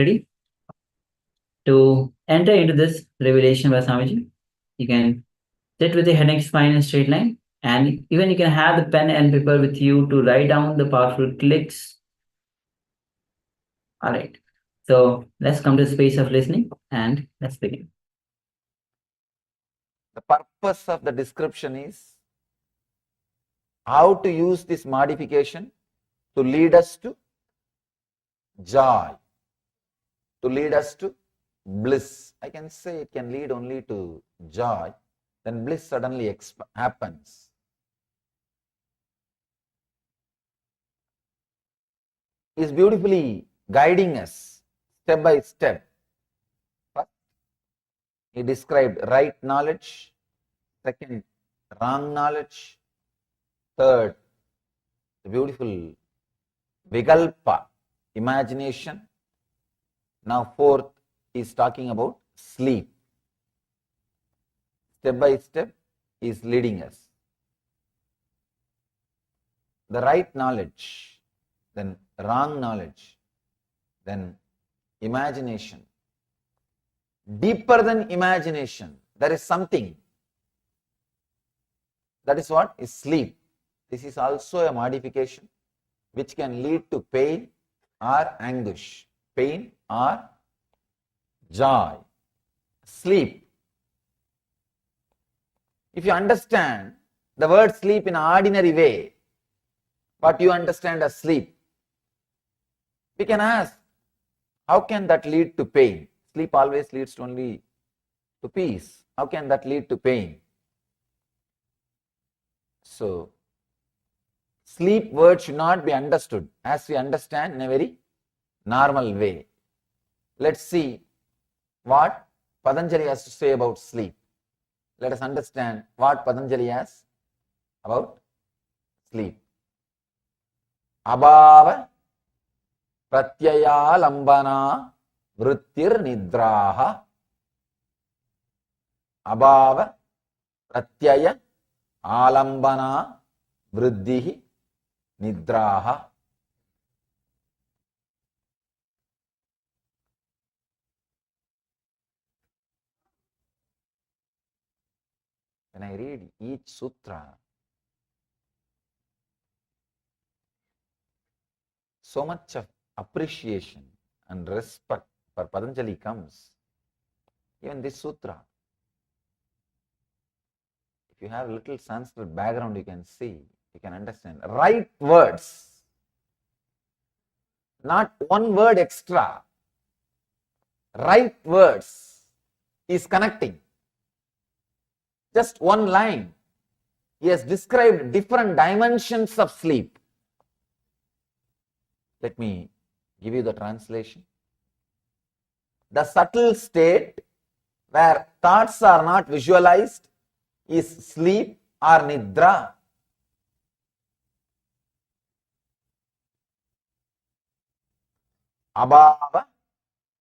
Ready to enter into this revelation by Swamiji? You can sit with the head, neck, spine in straight line, and even you can have the pen and paper with you to write down the powerful clicks. All right. So let's come to the space of listening and let's begin. The purpose of the description is how to use this modification to lead us to joy, to lead us to bliss. I can say it can lead only to joy, then bliss suddenly happens. He is beautifully guiding us step by step. First, he described right knowledge, second, wrong knowledge, third, the beautiful vikalpa, imagination. Now fourth is talking about sleep. Step by step is leading us. The right knowledge, then wrong knowledge, then imagination. Deeper than imagination, there is something. That is what is sleep. This is also a modification which can lead to pain or anguish, pain or joy. Sleep. If you understand the word sleep in an ordinary way, what you understand as sleep, we can ask, how can that lead to pain? Sleep always leads only to peace. How can that lead to pain? So, sleep word should not be understood as we understand in a very normal way. Let's see what Patanjali has to say about sleep. Let us understand what Patanjali has about sleep. Abhava pratyaya lambana vrittir nidraha. Abhava pratyaya alambana vriddhi nidraha. When I read each sutra, so much of appreciation and respect for Patanjali comes. Even this sutra, if you have a little Sanskrit background, you can see, you can understand. Right words, not one word extra. Right words is connecting. Just one line. He has described different dimensions of sleep. Let me give you the translation. The subtle state where thoughts are not visualized is sleep or nidra. Abhava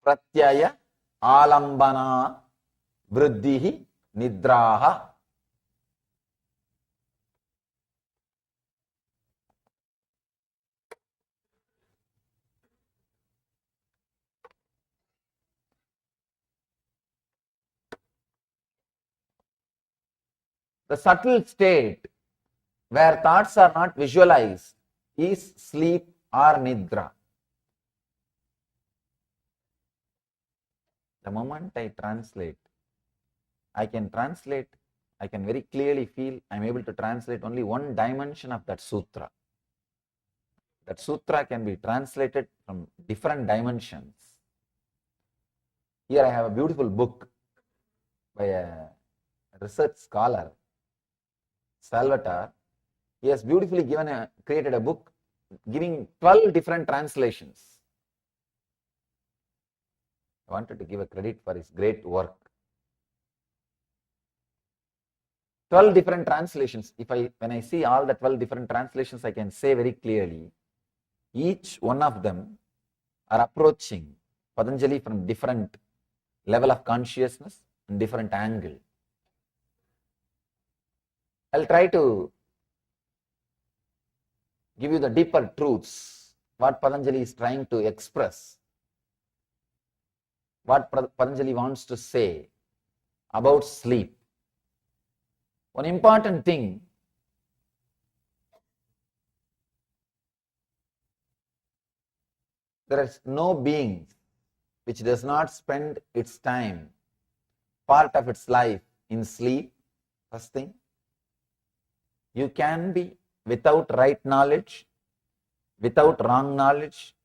pratyaya alambana vriddhi nidraha. The subtle state where thoughts are not visualized is sleep or nidra. The moment I translate, I can very clearly feel I am able to translate only one dimension of that sutra. That sutra can be translated from different dimensions. Here I have a beautiful book by a research scholar, Salvatore. He has beautifully created a book giving 12 different translations. I wanted to give a credit for his great work. 12 different translations. When I see all the 12 different translations, I can say very clearly, each one of them are approaching Patanjali from different level of consciousness and different angle. I'll try to give you the deeper truths, what Patanjali is trying to express. what Patanjali wants to say about sleep. One important thing, there is no being which does not spend its time, part of its life in sleep. First thing, you can be without right knowledge, without wrong knowledge,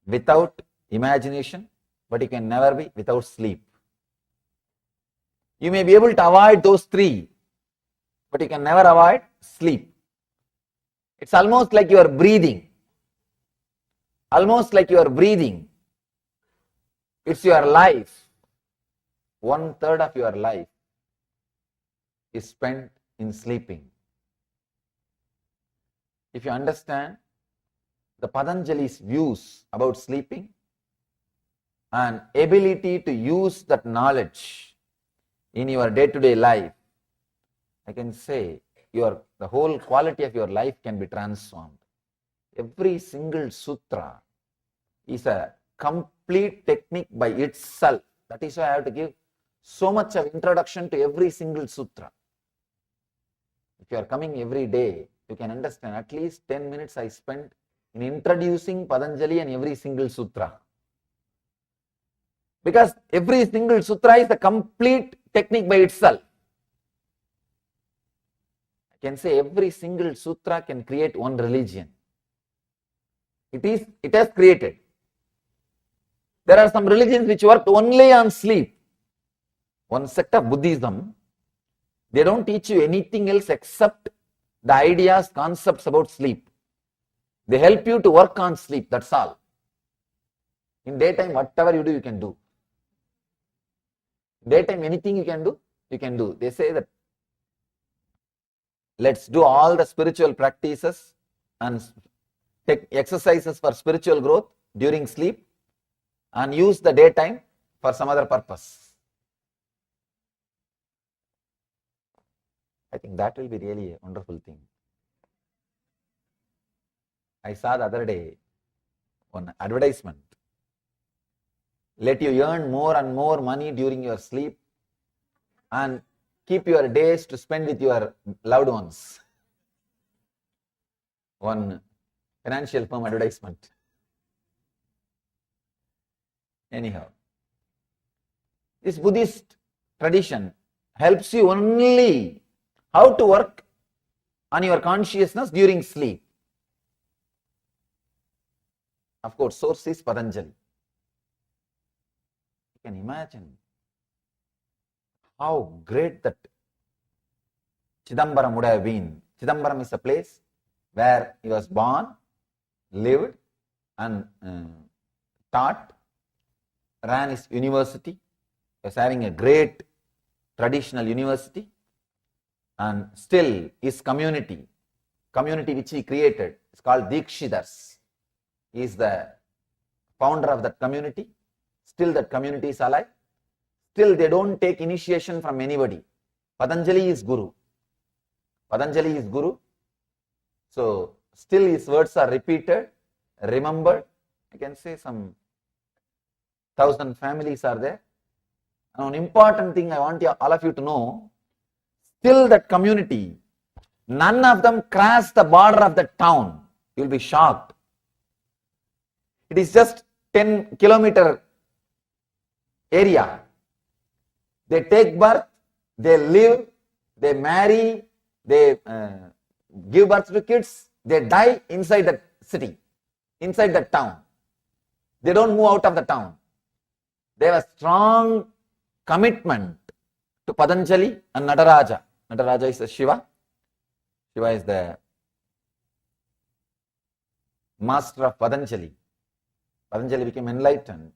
without imagination, but you can never be without sleep. You may be able to avoid those three, but you can never avoid sleep. It's almost like you are breathing. Almost like you are breathing. It's your life. 1/3 of your life is spent in sleeping. If you understand the Patanjali's views about sleeping and ability to use that knowledge in your day-to-day life, I can say the whole quality of your life can be transformed. Every single sutra is a complete technique by itself. That is why I have to give so much of introduction to every single sutra. If you are coming every day, you can understand at least 10 minutes I spent in introducing Patanjali and every single sutra. Because every single sutra is a complete technique by itself. I can say every single sutra can create one religion. It has created. There are some religions which work only on sleep. One sect of Buddhism, they don't teach you anything else except the ideas, concepts about sleep. They help you to work on sleep, that's all. In daytime, whatever you do, you can do. Daytime, anything you can do, you can do. They say that let's do all the spiritual practices and take exercises for spiritual growth during sleep and use the daytime for some other purpose. I think that will be really a wonderful thing. I saw the other day one advertisement. Let you earn more and more money during your sleep and keep your days to spend with your loved ones. One financial firm advertisement. Anyhow, this Buddhist tradition helps you only how to work on your consciousness during sleep. Of course, source is Patanjali. You can imagine how great that Chidambaram would have been. Chidambaram is a place where he was born, lived and taught, ran his university. He was having a great traditional university, and still his community which he created is called Dikshidars. He is the founder of that community. Still that community is alive. Still they don't take initiation from anybody. Patanjali is Guru. Patanjali is Guru. So still his words are repeated, remembered. I can say some 1,000 families are there. And one important thing I want all of you to know, still that community, none of them cross the border of the town. You will be shocked. It is just 10-kilometer area. They take birth, they live, they marry, they give birth to kids, they die inside that city, inside that town. They don't move out of the town. They have a strong commitment to Patanjali and Nataraja. Nataraja is a Shiva. Shiva is the master of Patanjali. Patanjali became enlightened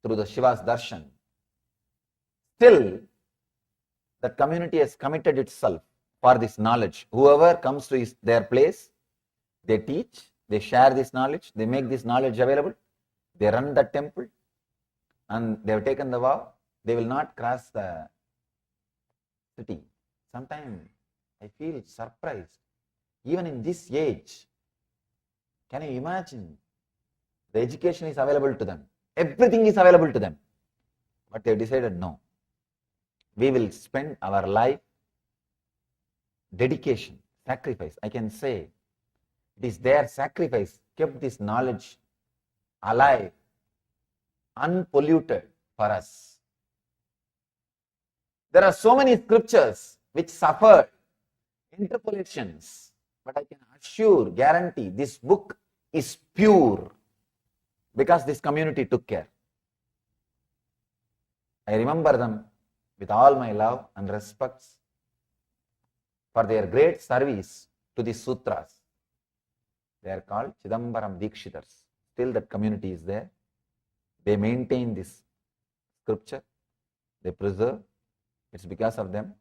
through the Shiva's darshan. Still, that community has committed itself for this knowledge. Whoever comes to their place, they teach, they share this knowledge, they make this knowledge available, they run the temple, and they have taken the vow, they will not cross the city. Sometimes I feel surprised. Even in this age, can you imagine? The education is available to them. Everything is available to them. But they decided no. We will spend our life, dedication, sacrifice. I can say it is their sacrifice kept this knowledge alive, unpolluted for us. There are so many scriptures which suffered interpolations, but I can assure, guarantee, this book is pure because this community took care. I remember them with all my love and respects for their great service to the sutras. They are called Chidambaram Dikshitars. Still that community is there. They maintain this scripture. They preserve. It's because of them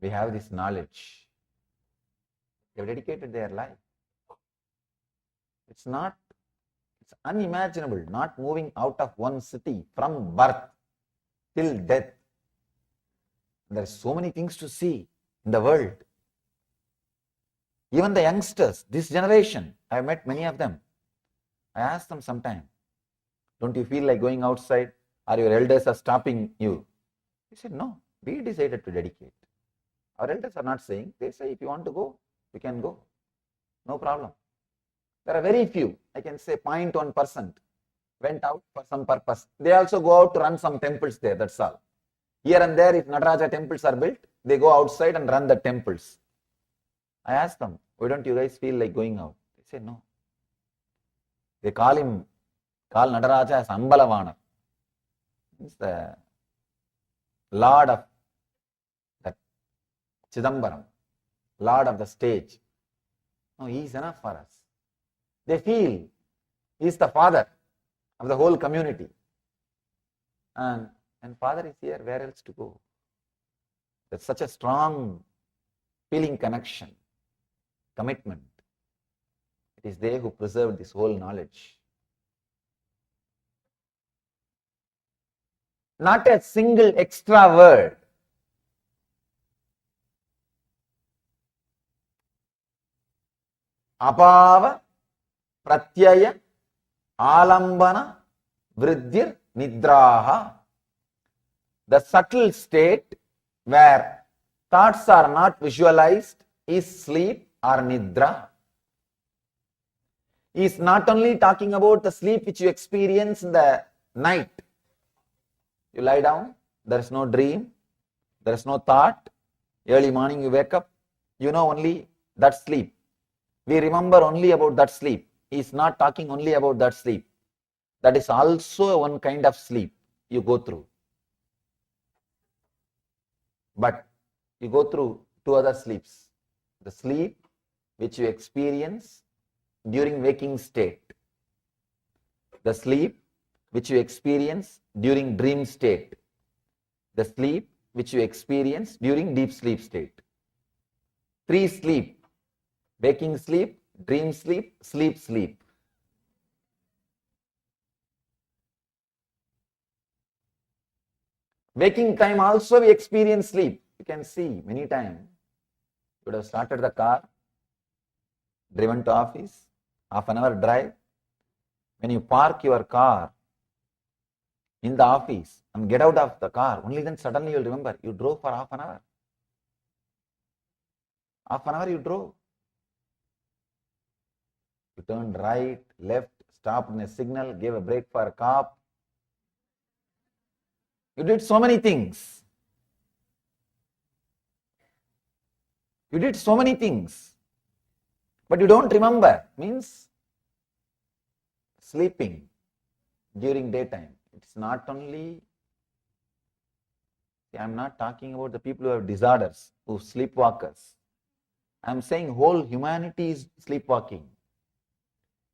we have this knowledge. They have dedicated their life. It's unimaginable, not moving out of one city from birth till death. There are so many things to see in the world. Even the youngsters, this generation, I have met many of them. I ask them sometime, don't you feel like going outside, or your elders are stopping you? They said, no, we decided to dedicate. Our elders are not saying, they say, if you want to go, you can go. No problem. There are very few, I can say 0.1% went out for some purpose. They also go out to run some temples there, that's all. Here and there, if Nataraja temples are built, they go outside and run the temples. I asked them, why don't you guys feel like going out? They say, no. They call Nataraja as Ambalavana. It's the Lord of that Chidambaram, Lord of the stage. No, he is enough for us. They feel he is the father of the whole community. And father is here, where else to go? There's such a strong feeling connection, commitment. It is they who preserved this whole knowledge. Not a single extra word. Abhava, pratyaya, alambana, vriddhir, nidraha. The subtle state where thoughts are not visualized is sleep or nidra. He is not only talking about the sleep which you experience in the night. You lie down, there is no dream, there is no thought. Early morning you wake up, you know only that sleep. We remember only about that sleep. He is not talking only about that sleep. That is also one kind of sleep you go through. But you go through two other sleeps. The sleep which you experience during waking state. The sleep which you experience during dream state. The sleep which you experience during deep sleep state. Three sleep: waking sleep, dream sleep, sleep. Waking time also we experience sleep. You can see many times. You would have started the car, driven to office, half an hour drive. When you park your car in the office and get out of the car, only then suddenly you will remember you drove for half an hour. Half an hour you drove. You turned right, left, stopped in a signal, gave a brake for a cop. You did so many things. You did so many things. But you don't remember. Means sleeping during daytime. It's not only, I'm not talking about the people who have disorders, who sleepwalkers. I'm saying whole humanity is sleepwalking.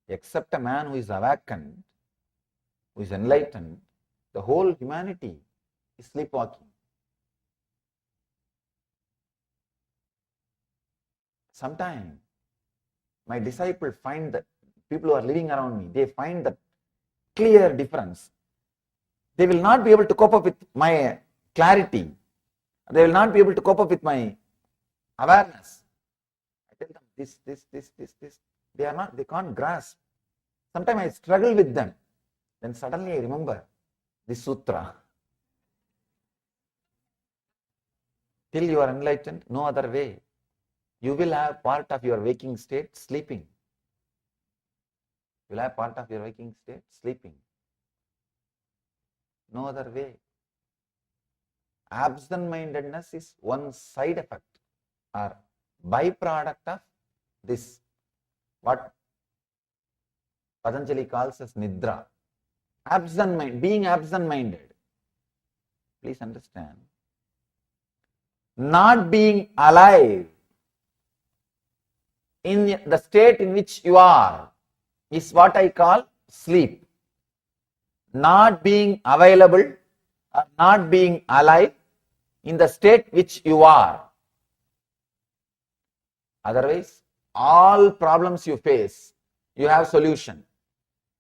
Except a man who is awakened, who is enlightened, the whole humanity is sleepwalking. Sometimes my disciples find that people who are living around me, they find that clear difference. They will not be able to cope up with my clarity. They will not be able to cope up with my awareness. I tell them this. They can't grasp. Sometimes I struggle with them. Then suddenly I remember, this sutra. Till you are enlightened, no other way. You will have part of your waking state sleeping. You will have part of your waking state sleeping. No other way. Absent-mindedness is one side effect or byproduct of this, what Patanjali calls as nidra. Being absent-minded. Please understand. Not being alive in the state in which you are is what I call sleep. Not being available or not being alive in the state which you are. Otherwise, all problems you face, you have solution.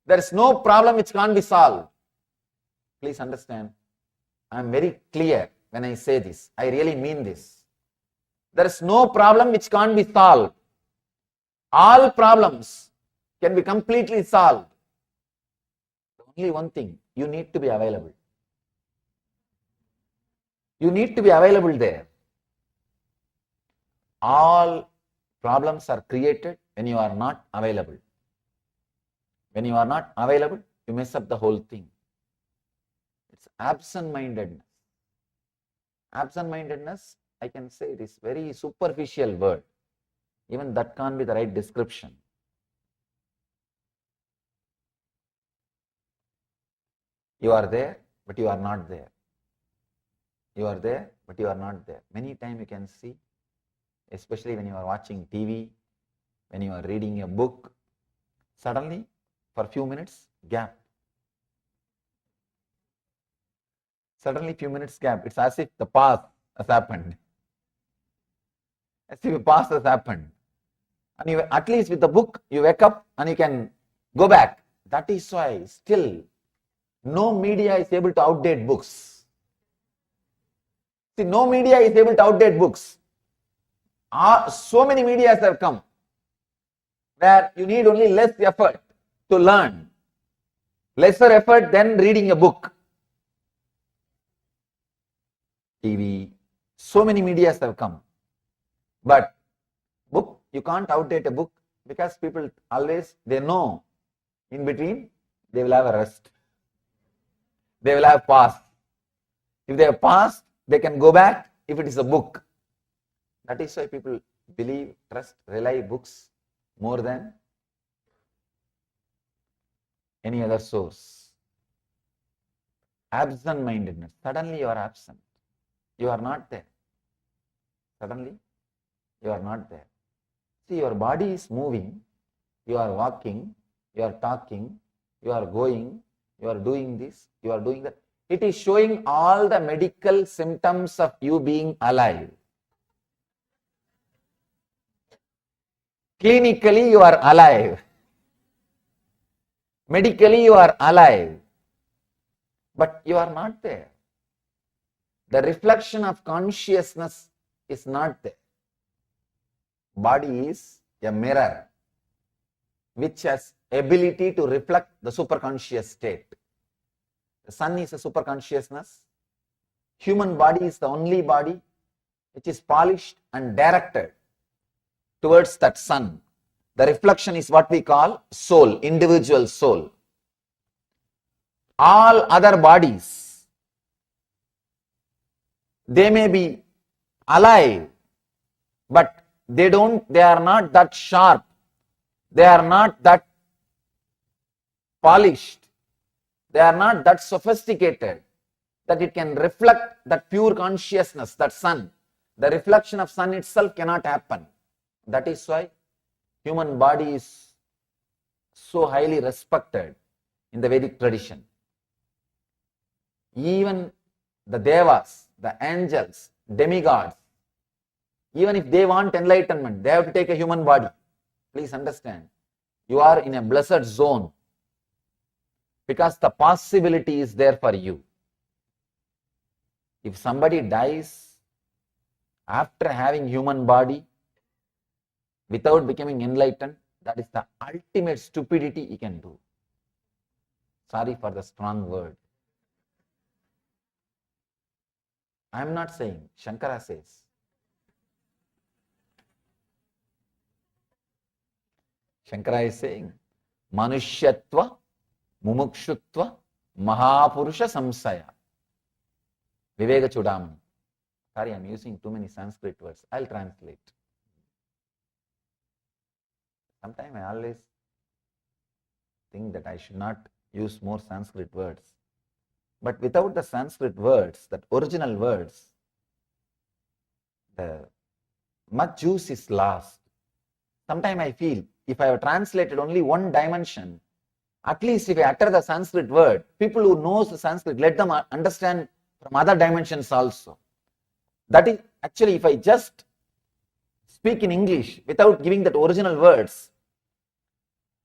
There is no problem which can't be solved. Please understand. I am very clear when I say this. I really mean this. There is no problem which can't be solved. All problems can be completely solved. Only one thing, you need to be available. You need to be available there. All problems are created when you are not available. When you are not available, you mess up the whole thing. It's absent-mindedness. Absent-mindedness, I can say it is very superficial word. Even that can't be the right description. You are there, but you are not there. You are there, but you are not there. Many times you can see, especially when you are watching TV, when you are reading a book, suddenly for a few minutes gap. Suddenly few minutes gap. It's as if the past has happened. As if the past has happened. And you, at least with the book, you wake up and you can go back. That is why still no media is able to outdate books. See, no media is able to outdate books. So many medias have come where you need only less effort to learn. Lesser effort than reading a book. TV, so many medias have come. But book, you can't outdate a book because people always, they know in between they will have a rest. They will have past. If they have past, they can go back if it is a book. That is why people believe, trust, rely books more than any other source. Absent-mindedness. Suddenly you are absent. You are not there. Suddenly you are not there. See, your body is moving, you are walking, you are talking, you are going, you are doing this, you are doing that. It is showing all the medical symptoms of you being alive. Clinically, you are alive. Medically, you are alive. But you are not there. The reflection of consciousness is not there. Body is a mirror which has ability to reflect the superconscious state. The sun is a superconsciousness. Human body is the only body which is polished and directed towards that sun. The reflection is what we call soul, individual soul. All other bodies, they may be alive, but they are not that sharp. They are not that polished. They are not that sophisticated that it can reflect that pure consciousness, that sun. The reflection of sun itself cannot happen. That is why human body is so highly respected in the Vedic tradition. Even the devas, the angels, demigods, even if they want enlightenment, they have to take a human body. Please understand, you are in a blessed zone because the possibility is there for you. If somebody dies after having human body without becoming enlightened, that is the ultimate stupidity he can do. Sorry for the strong word. I am not saying, Shankara says. Shankara is saying, Manushyatva, Mumukshutva, Mahapurusha Samsaya. Viveka Chudamani. Sorry, I am using too many Sanskrit words. I will translate. Sometimes I always think that I should not use more Sanskrit words. But without the Sanskrit words, that original words, the much juice is lost. Sometimes I feel if I have translated only one dimension, at least if I utter the Sanskrit word, people who knows the Sanskrit, let them understand from other dimensions also. That is actually, if I just speak in English without giving that original words,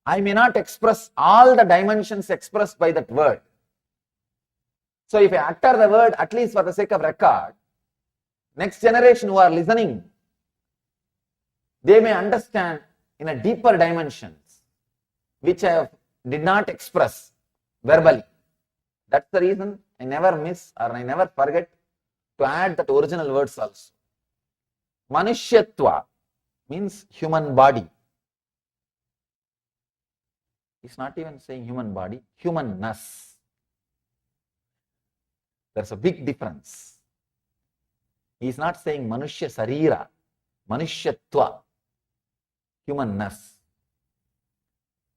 I may not express all the dimensions expressed by that word. So if I utter the word, at least for the sake of record, next generation who are listening, they may understand in a deeper dimensions, which I did not express verbally. That's the reason I never miss or I never forget to add that original words also. Manushyatva means human body. It's not even saying human body, humanness. There's a big difference. He's not saying Manushya Sarira, Manushyatva, humanness.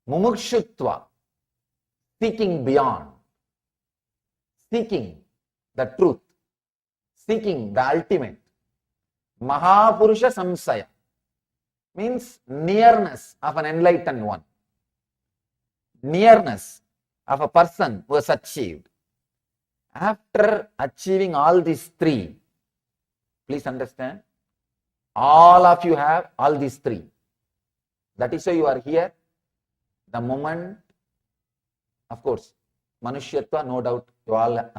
Mumukshutva, seeking beyond, seeking the truth, seeking the ultimate. Mahapurusha Samsaya means nearness of an enlightened one, nearness of a person who has achieved. After achieving all these three, please understand, all of you have all these three. That is why you are here. The moment, of course, Manushyatva, no doubt, you all,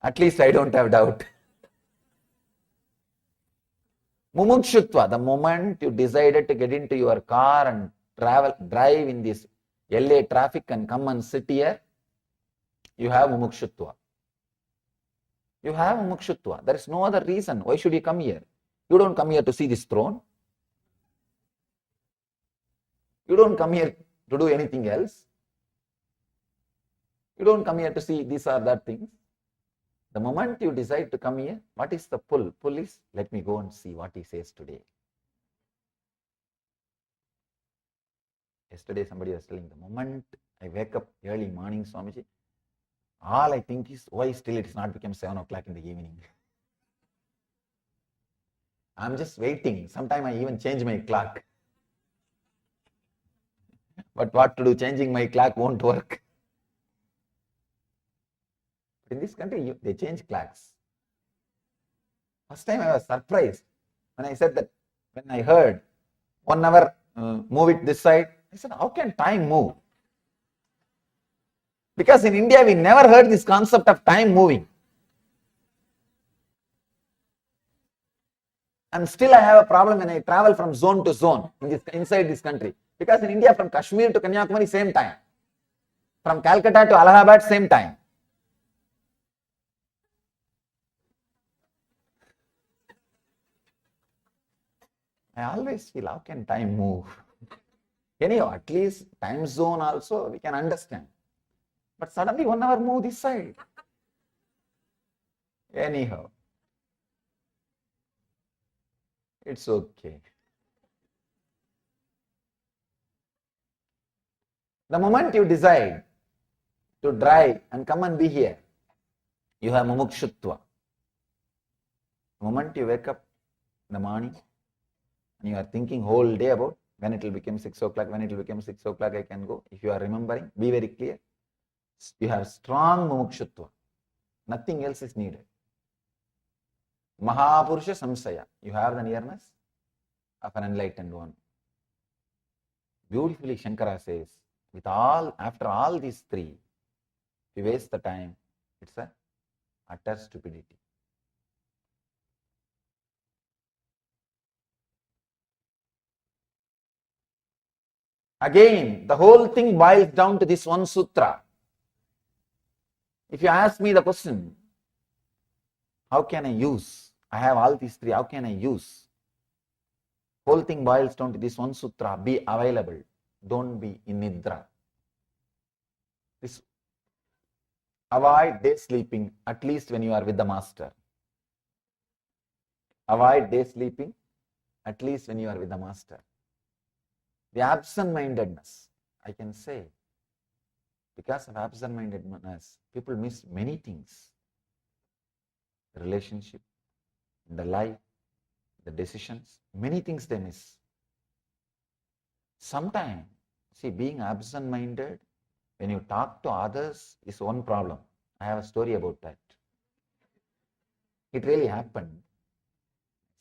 at least I don't have doubt. Mumukshutva, the moment you decided to get into your car and drive in this LA traffic and come and sit here, you have Mumukshutva. You have Mumukshutva. There is no other reason. Why should you come here? You don't come here to see this throne. You don't come here to do anything else. You don't come here to see these or that things. The moment you decide to come here, what is the pull? Pull is, let me go and see what he says today. Yesterday somebody was telling, the moment I wake up early morning, Swamiji, all I think is, why still it is not become 7 o'clock in the evening? I'm just waiting. Sometime I even change my clock. But what to do? Changing my clock won't work. In this country, they change clocks. First time I was surprised when I said that, when I heard 1 hour, move it this side. I said, how can time move? Because in India, we never heard this concept of time moving. And still I have a problem when I travel from zone to zone inside this country. Because in India, from Kashmir to Kanyakumari, same time. From Calcutta to Allahabad, same time. I always feel, how can time move? Anyhow, at least time zone also we can understand. But suddenly 1 hour move this side. Anyhow, it's okay. The moment you decide to drive and come and be here, you have mumukshutva. The moment you wake up in the morning and you are thinking whole day about when it will become 6 o'clock, when it will become 6 o'clock I can go. If you are remembering, be very clear. You have strong mumukshutva. Nothing else is needed. Mahapurusha Samsaya. You have the nearness of an enlightened one. Beautifully Shankara says, after all these three, if you waste the time, it's a utter stupidity. Again, the whole thing boils down to this one sutra. If you ask me the question, how can I use? I have all these three, how can I use? Whole thing boils down to this one sutra: be available, don't be in nidra. This, avoid day sleeping, at least when you are with the master. Avoid day sleeping, at least when you are with the master. The absent-mindedness, I can say, because of absent-mindedness, people miss many things. The relationship, the life, the decisions, many things they miss. Sometimes, see, being absent-minded, when you talk to others, is one problem. I have a story about that. It really happened.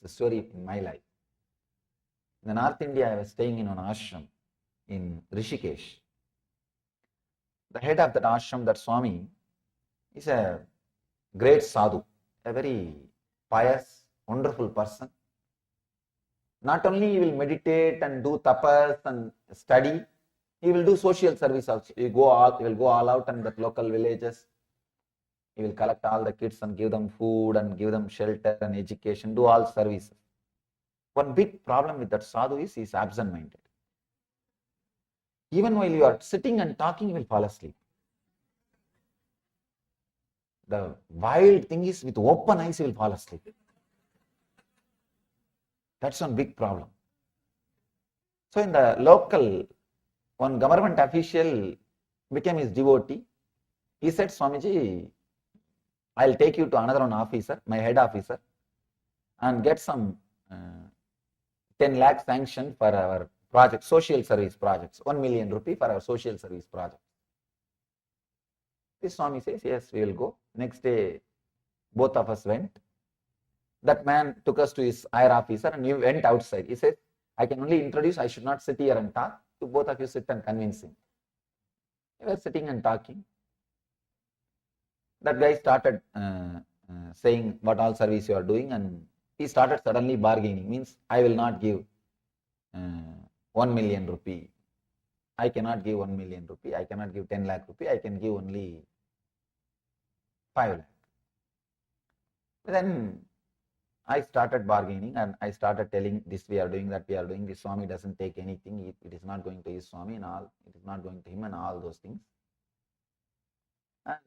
It's a story in my life. In the North India, I was staying in an ashram in Rishikesh. The head of that ashram, that Swami, is a great sadhu, a very pious, wonderful person. Not only he will meditate and do tapas and study, he will do social service also. He will go all out in the local villages. He will collect all the kids and give them food and give them shelter and education, do all services. One big problem with that sadhu is he is absent-minded. Even while you are sitting and talking, he will fall asleep. The wild thing is, with open eyes, he will fall asleep. That's one big problem. So in the local, one government official became his devotee. He said, Swamiji, I'll take you to another one officer, my head officer, and get some 10 lakh sanction for our project, social service projects, 1 million rupee for our social service project. This Swami says, yes, we will go. Next day, both of us went. That man took us to his higher officer and we went outside. He said, I can only introduce, I should not sit here and talk. You both of you sit and convince him. We were sitting and talking. That guy started saying what all service you are doing, and he started suddenly bargaining. Means, I will not give 1 million rupee. I cannot give 1 million rupee. I cannot give 10 lakh rupee. I can give only 5 lakh. Then I started bargaining and I started telling this we are doing, that we are doing. This Swami doesn't take anything. It is not going to his Swami and all. It is not going to him and all those things. And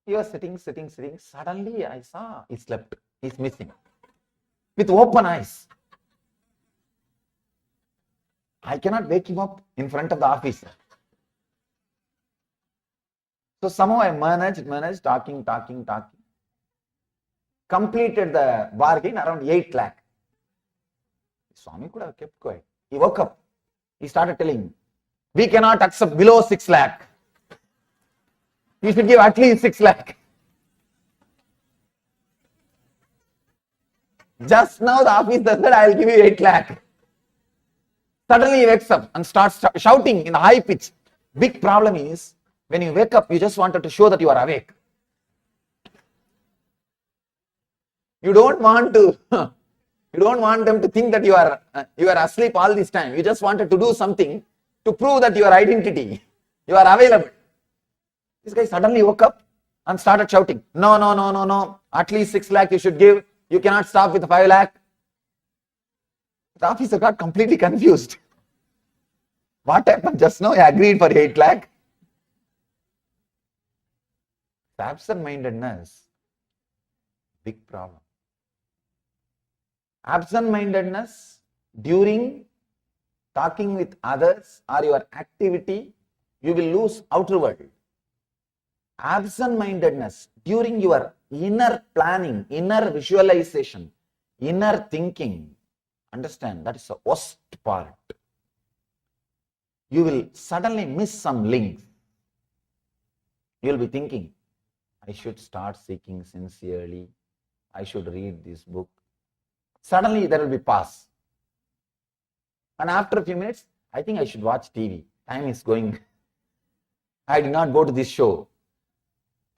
he was sitting. Suddenly I saw he slept. He's missing. With open eyes. I cannot wake him up in front of the officer. So somehow I managed, talking. Completed the bargain around 8 lakh. Swami could have kept quiet. He woke up. He started telling, we cannot accept below 6 lakh. You should give at least 6 lakh. Just now the officer said, I will give you 8 lakh. Suddenly he wakes up and starts shouting in a high pitch. Big problem is, when you wake up, you just wanted to show that you are awake. You don't want them to think that you are asleep all this time. You just wanted to do something to prove that your identity, you are available. This guy suddenly woke up and started shouting, no, at least 6 lakh you should give. You cannot stop with 5 lakh. The officer got completely confused. What happened just now? I agreed for 8 lakh. Absent-mindedness, big problem. Absent-mindedness during talking with others or your activity, you will lose outer world. Absent-mindedness during your inner planning, inner visualization, inner thinking, understand, that is the worst part. You will suddenly miss some links. You will be thinking, I should start seeking sincerely. I should read this book. Suddenly there will be pause. And after a few minutes, I think I should watch TV. Time is going. I did not go to this show.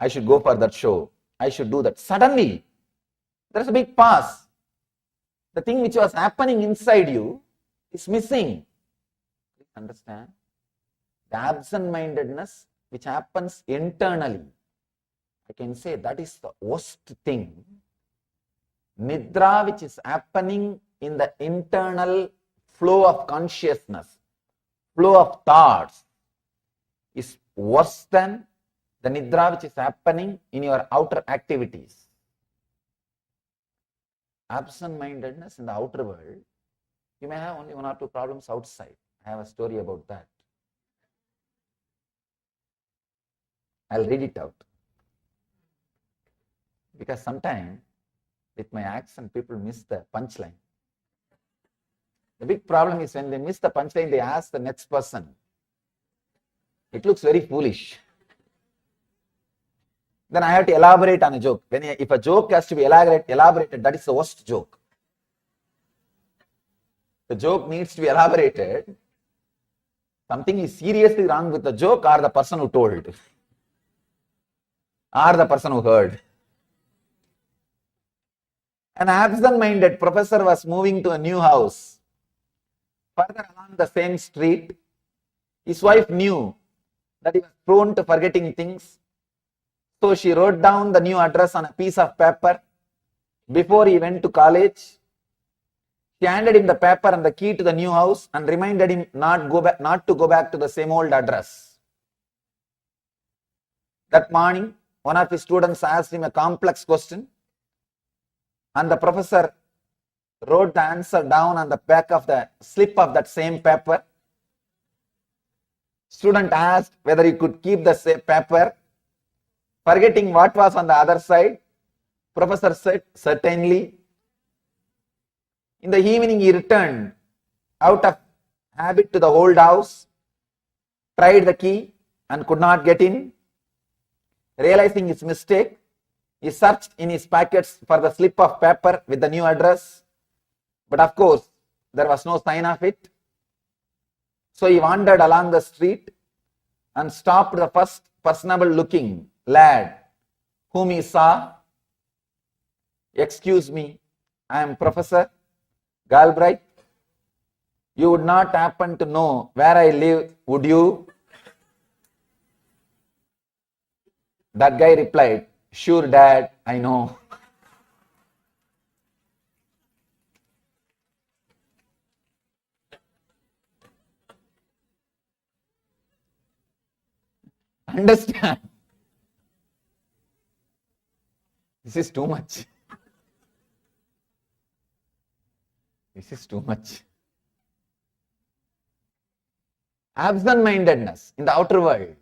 I should go for that show. I should do that. Suddenly, there is a big pause. The thing which was happening inside you is missing. Understand? The absent-mindedness which happens internally, I can say that is the worst thing. Nidra, which is happening in the internal flow of consciousness, flow of thoughts, is worse than the Nidra which is happening in your outer activities. Absent-mindedness in the outer world, you may have only 1 or 2 problems outside. I have a story about that. I'll read it out. Because sometimes with my accent, people miss the punchline. The big problem is when they miss the punchline, they ask the next person. It looks very foolish. Then I have to elaborate on a joke. If a joke has to be elaborated, that is the worst joke. The joke needs to be elaborated. Something is seriously wrong with the joke or the person who told, or the person who heard. An absent-minded professor was moving to a new house. Further along the same street, his wife knew that he was prone to forgetting things. So she wrote down the new address on a piece of paper before he went to college. She handed him the paper and the key to the new house and reminded him not to go back to the same old address. That morning, one of his students asked him a complex question, and the professor wrote the answer down on the back of the slip of that same paper. Student asked whether he could keep the same paper. Forgetting what was on the other side, professor said, certainly. In the evening, he returned out of habit to the old house, tried the key and could not get in. Realizing his mistake, he searched in his pockets for the slip of paper with the new address, but of course, there was no sign of it. So he wandered along the street and stopped the first personable-looking lad whom he saw. Excuse me, I am Professor Galbraith. You would not happen to know where I live, would you? That guy replied, sure dad, I know. Understand? This is too much. This is too much. Absent-mindedness in the outer world.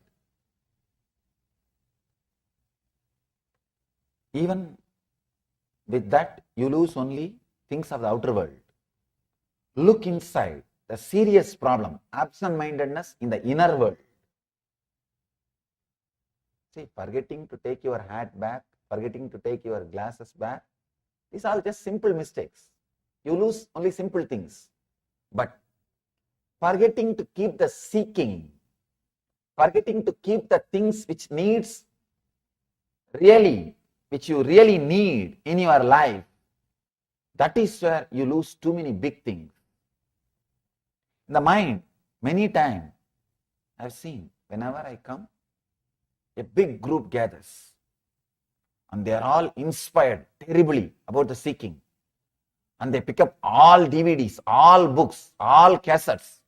Even with that, you lose only things of the outer world. Look inside, the serious problem, absent-mindedness in the inner world. See, forgetting to take your hat back, forgetting to take your glasses back, these are just simple mistakes. You lose only simple things. But forgetting to keep the seeking, forgetting to keep the things which you really need in your life, that is where you lose too many big things. In the mind, many times, I've seen, whenever I come, a big group gathers and they are all inspired terribly about the seeking. And they pick up all DVDs, all books, all cassettes.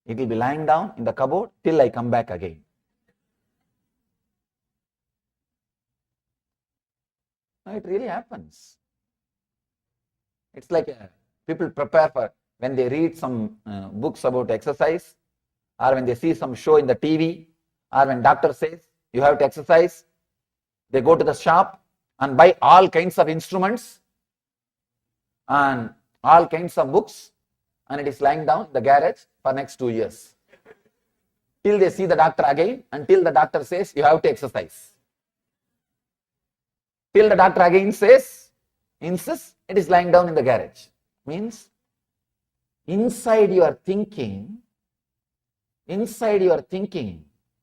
It will be lying down in the cupboard till I come back again. No, it really happens. It's like people prepare for when they read some books about exercise, or when they see some show in the TV, or when doctor says you have to exercise, they go to the shop and buy all kinds of instruments and all kinds of books, and it is lying down in the garage for next 2 years. Till they see the doctor again, until the doctor says you have to exercise. Till the doctor again insists, it is lying down in the garage. Means inside your thinking,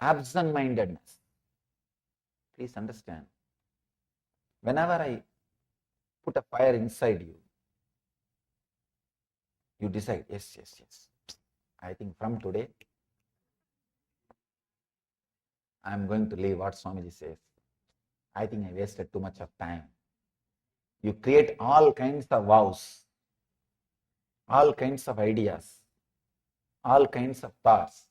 absent-mindedness. Please understand. Whenever I put a fire inside you, you decide, yes. I think from today, I'm going to leave what Swamiji says. I think I wasted too much of time. You create all kinds of vows, all kinds of ideas, all kinds of thoughts.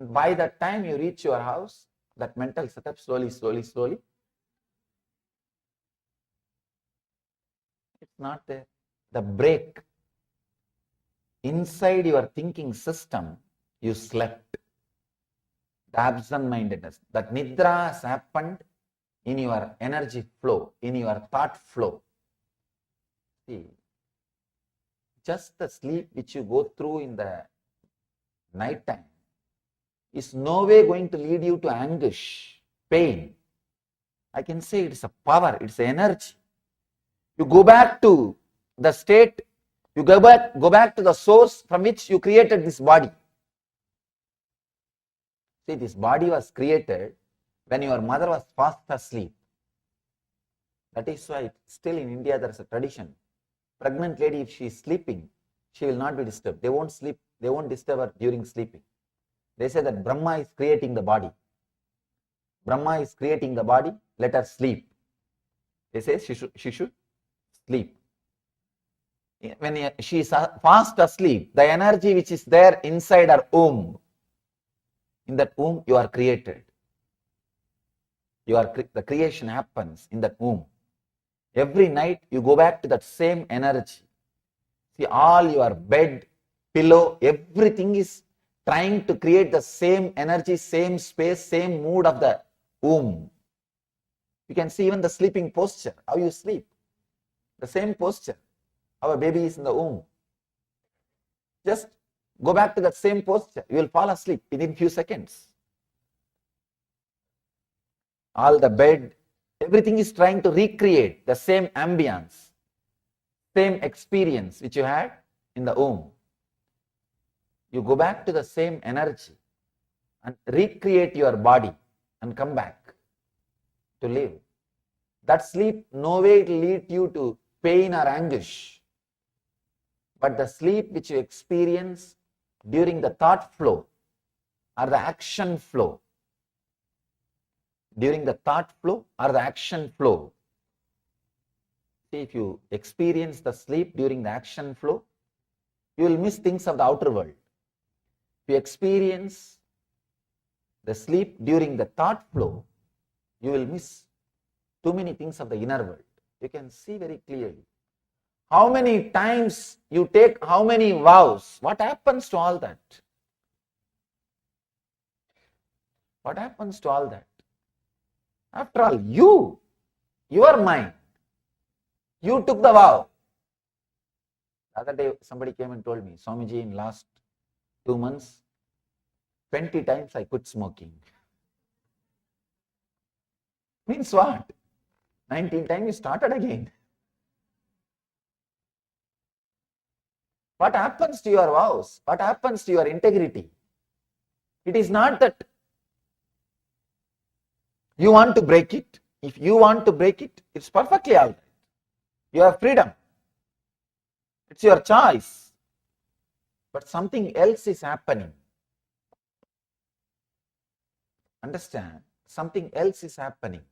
By the time you reach your house, that mental setup slowly, it's not there. The break inside your thinking system, you slept. The absent-mindedness, that nidra has happened in your energy flow, in your thought flow. See, just the sleep which you go through in the night time is no way going to lead you to anguish, pain. I can say it's a power, it's an energy. You go back to the state, you go back to the source from which you created this body. See, this body was created when your mother was fast asleep. That is why still in India there is a tradition. Pregnant lady, if she is sleeping, she will not be disturbed. They won't sleep, they won't disturb her during sleeping. They say that Brahma is creating the body. Brahma is creating the body, let her sleep. They say she should sleep. When she is fast asleep, the energy which is there inside her womb, in that womb you are created. The creation happens in that womb. Every night you go back to that same energy. See, all your bed, pillow, everything is trying to create the same energy, same space, same mood of the womb. You can see even the sleeping posture, how you sleep. The same posture, how a baby is in the womb. Just go back to that same posture, you will fall asleep within few seconds. All the bed, everything is trying to recreate the same ambience, same experience which you had in the womb. You go back to the same energy and recreate your body and come back to live. That sleep no way will lead you to pain or anguish. But the sleep which you experience during the thought flow or the action flow, during the thought flow or the action flow. See, if you experience the sleep during the action flow, you will miss things of the outer world. If you experience the sleep during the thought flow, you will miss too many things of the inner world. You can see very clearly. How many times you take how many vows? What happens to all that? What happens to all that? After all, your mind, you took the vow. The other day, somebody came and told me, Swamiji, in last 2 months, 20 times I quit smoking. Means what? 19 times you started again. What happens to your vows? What happens to your integrity? It is not that you want to break it. If you want to break it, it's perfectly all right. You have freedom. It's your choice. But something else is happening. Understand? Something else is happening.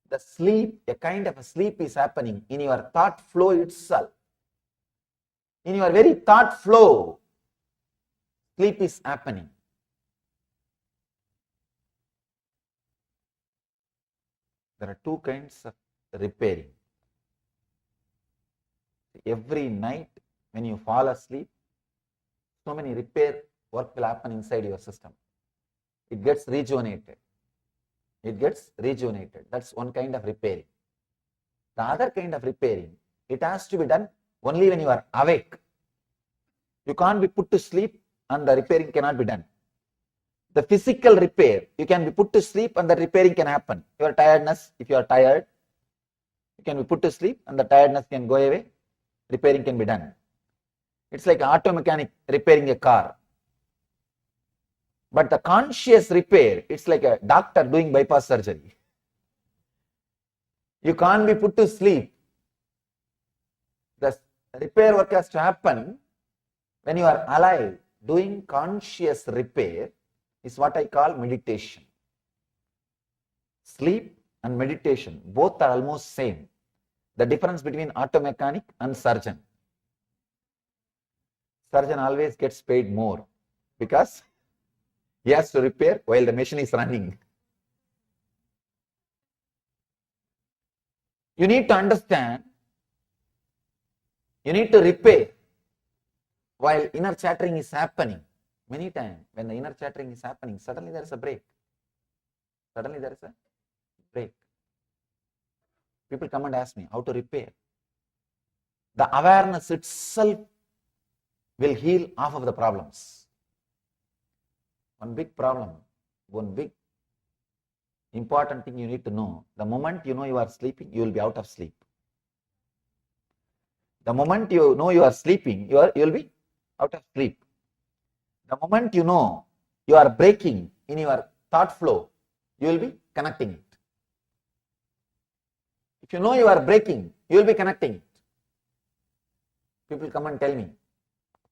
The sleep, a kind of a sleep is happening in your thought flow itself. In your very thought flow, sleep is happening. There are two kinds of repairing. Every night when you fall asleep, so many repair work will happen inside your system. It gets rejuvenated. It gets rejuvenated. That's one kind of repairing. The other kind of repairing, it has to be done only when you are awake. You can't be put to sleep and the repairing cannot be done. The physical repair, you can be put to sleep and the repairing can happen. Your tiredness, if you are tired, you can be put to sleep and the tiredness can go away. Repairing can be done. It's like an auto mechanic repairing a car. But the conscious repair, it's like a doctor doing bypass surgery. You can't be put to sleep. The repair work has to happen when you are alive, doing conscious repair. is what I call meditation. Sleep and meditation, both are almost same. The difference between auto mechanic and surgeon. Surgeon always gets paid more because he has to repair while the machine is running. You need to understand, you need to repair while inner chattering is happening. Many times when the inner chattering is happening, suddenly there is a break. Suddenly there is a break. People come and ask me how to repair. The awareness itself will heal half of the problems. One big problem, one big important thing you need to know, the moment you know you are sleeping, you will be out of sleep. The moment you know you are sleeping, you will be out of sleep. The moment you know you are breaking in your thought flow, you will be connecting it. If you know you are breaking, you will be connecting it. People come and tell me,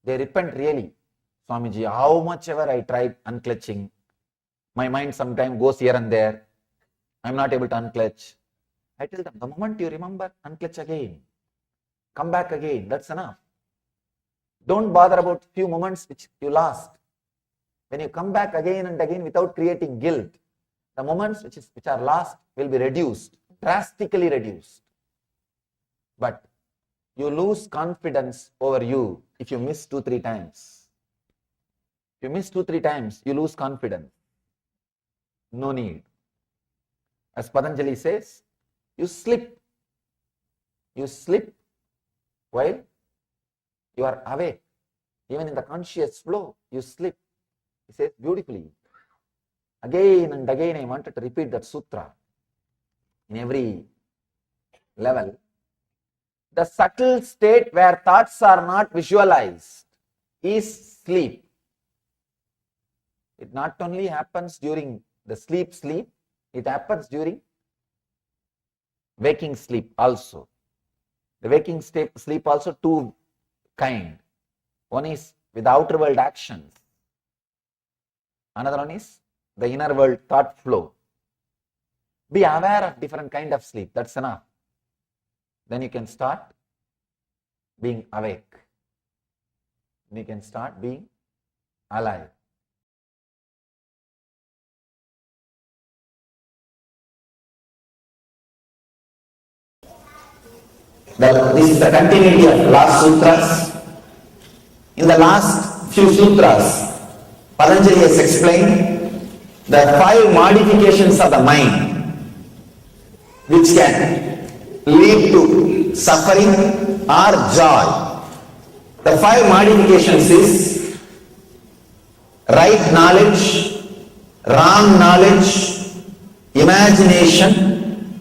they repent really. Swamiji, how much ever I tried unclutching, my mind sometimes goes here and there. I am not able to unclutch. I tell them, the moment you remember, unclutch again. Come back again, that's enough. Don't bother about few moments which you lost. When you come back again and again without creating guilt, the moments which are lost will be reduced, drastically reduced. But you lose confidence over you if you miss 2-3 times. If you miss 2-3 times, you lose confidence. No need. As Patanjali says, you slip. You slip while you are awake. Even in the conscious flow, you slip. He says beautifully. Again and again, I wanted to repeat that sutra in every level. The subtle state where thoughts are not visualized is sleep. It not only happens during the sleep, it happens during waking sleep also. The waking sleep also two kind. One is with outer world actions. Another one is the inner world thought flow. Be aware of different kind of sleep. That's enough. Then you can start being awake. You can start being alive. This is the continuity of last sutras. In the last few sutras, Patanjali has explained the 5 modifications of the mind which can lead to suffering or joy. The 5 modifications is right knowledge, wrong knowledge, imagination,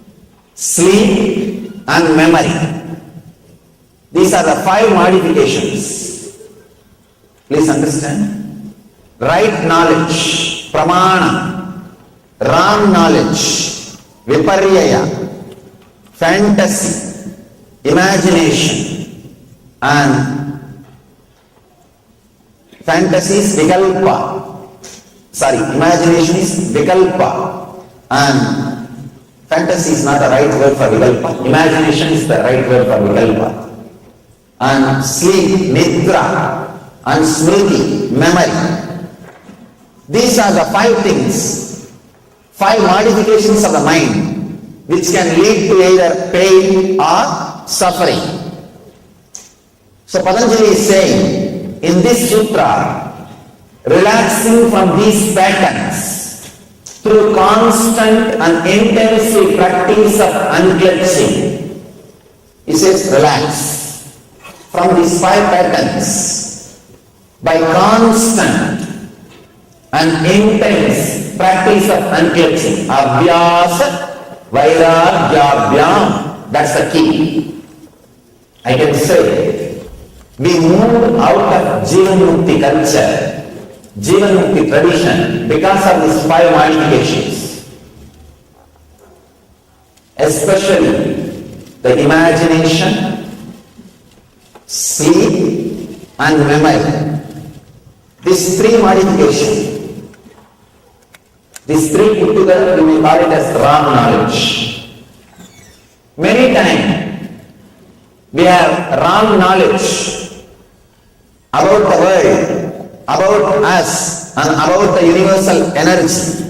sleep and memory. These are the 5 modifications. Please understand. Right knowledge, pramana. Wrong knowledge, viparyaya. Fantasy, imagination, and fantasy is vikalpa. Imagination is vikalpa, and fantasy is not the right word for vikalpa. Imagination is the right word for vikalpa. And sleep, nidra, and smriti, memory. These are the 5 things, 5 modifications of the mind which can lead to either pain or suffering. So Patanjali is saying in this sutra, relaxing from these patterns through constant and intensive practice of unclenching. He says relax from these 5 patterns by constant and intense practice of unclenching. Abhyasa Vairagyabhyam, that's the key. I can say, we moved out of Jivanmukti culture, Jivanmukti tradition because of these 5 modifications. Especially the imagination, sleep and memory. These 3 modifications These three put together, we may call it as wrong knowledge. Many times, we have wrong knowledge about the world, about us, and about the universal energy.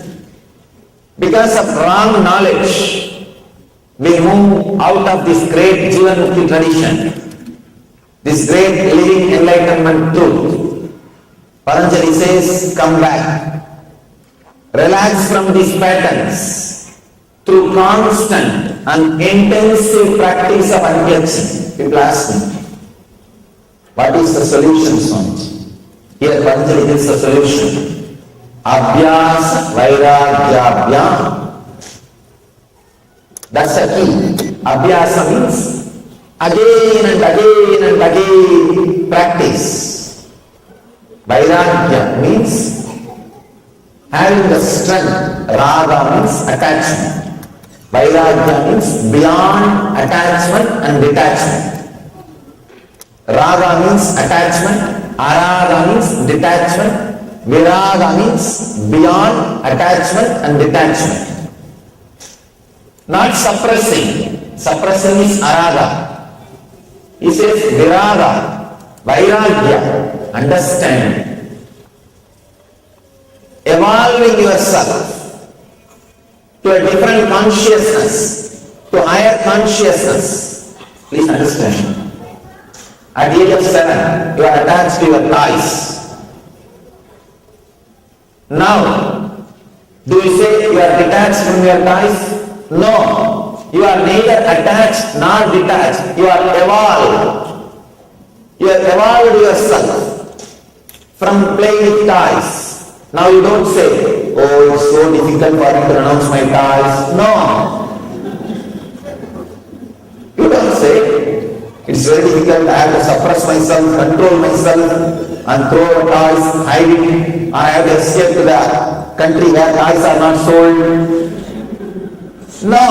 Because of wrong knowledge, we move out of this great Jivanmukti tradition, this great living enlightenment truth. Patanjali says, come back. Relax from these patterns through constant and intensive practice of unplugging. People ask me, what is the solution, Swamiji? Here Patanjali gives the solution. Abhyas Vairagyabhyam. That's the key. Abhyasa means again and again and again practice. Vairagya means having the strength. Raga means attachment. Vairagya means beyond attachment and detachment. Raga means attachment. Araga means detachment. Viraga means beyond attachment and detachment. Not suppressing. Suppressing is araga. He says viraga, vairagya, understand. Evolving yourself to a different consciousness, to higher consciousness. Please understand. At the age of 7, you are attached to your toys. Now, do you say you are detached from your toys? No. You are neither attached nor detached. You are evolved. You have evolved yourself from playing with toys. Now you don't say, oh, it's so difficult for me to pronounce my toys. No. You don't say, it's very difficult, I have to suppress myself, control myself, and throw toys, hide it, I have to escape to the country where toys are not sold. No.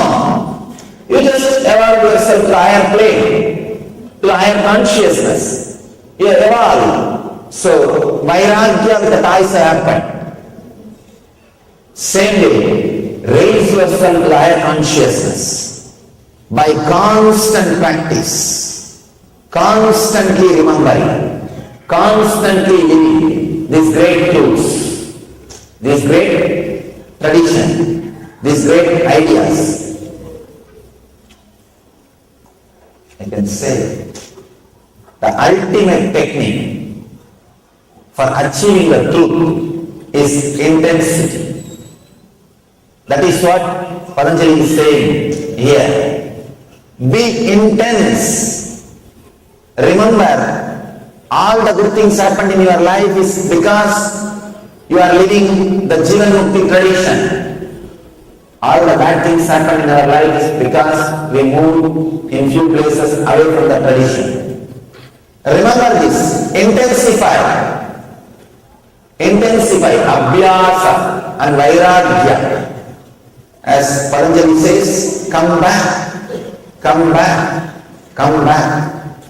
You just evolve yourself to higher plane, to higher consciousness. You evolve. So, vairagya with the toys happen. Same way, raise yourself to the higher consciousness by constant practice, constantly remembering, constantly living these great truths, this great tradition, these great ideas. I can say the ultimate technique for achieving the truth is intensity. That is what Patanjali is saying here. Be intense. Remember, all the good things happened in your life is because you are living the Jivanmukti tradition. All the bad things happen in our life is because we moved in few places away from the tradition. Remember this. Intensify. Intensify. Abhyasa and Vairagya. As Patanjali says, come back, come back, come back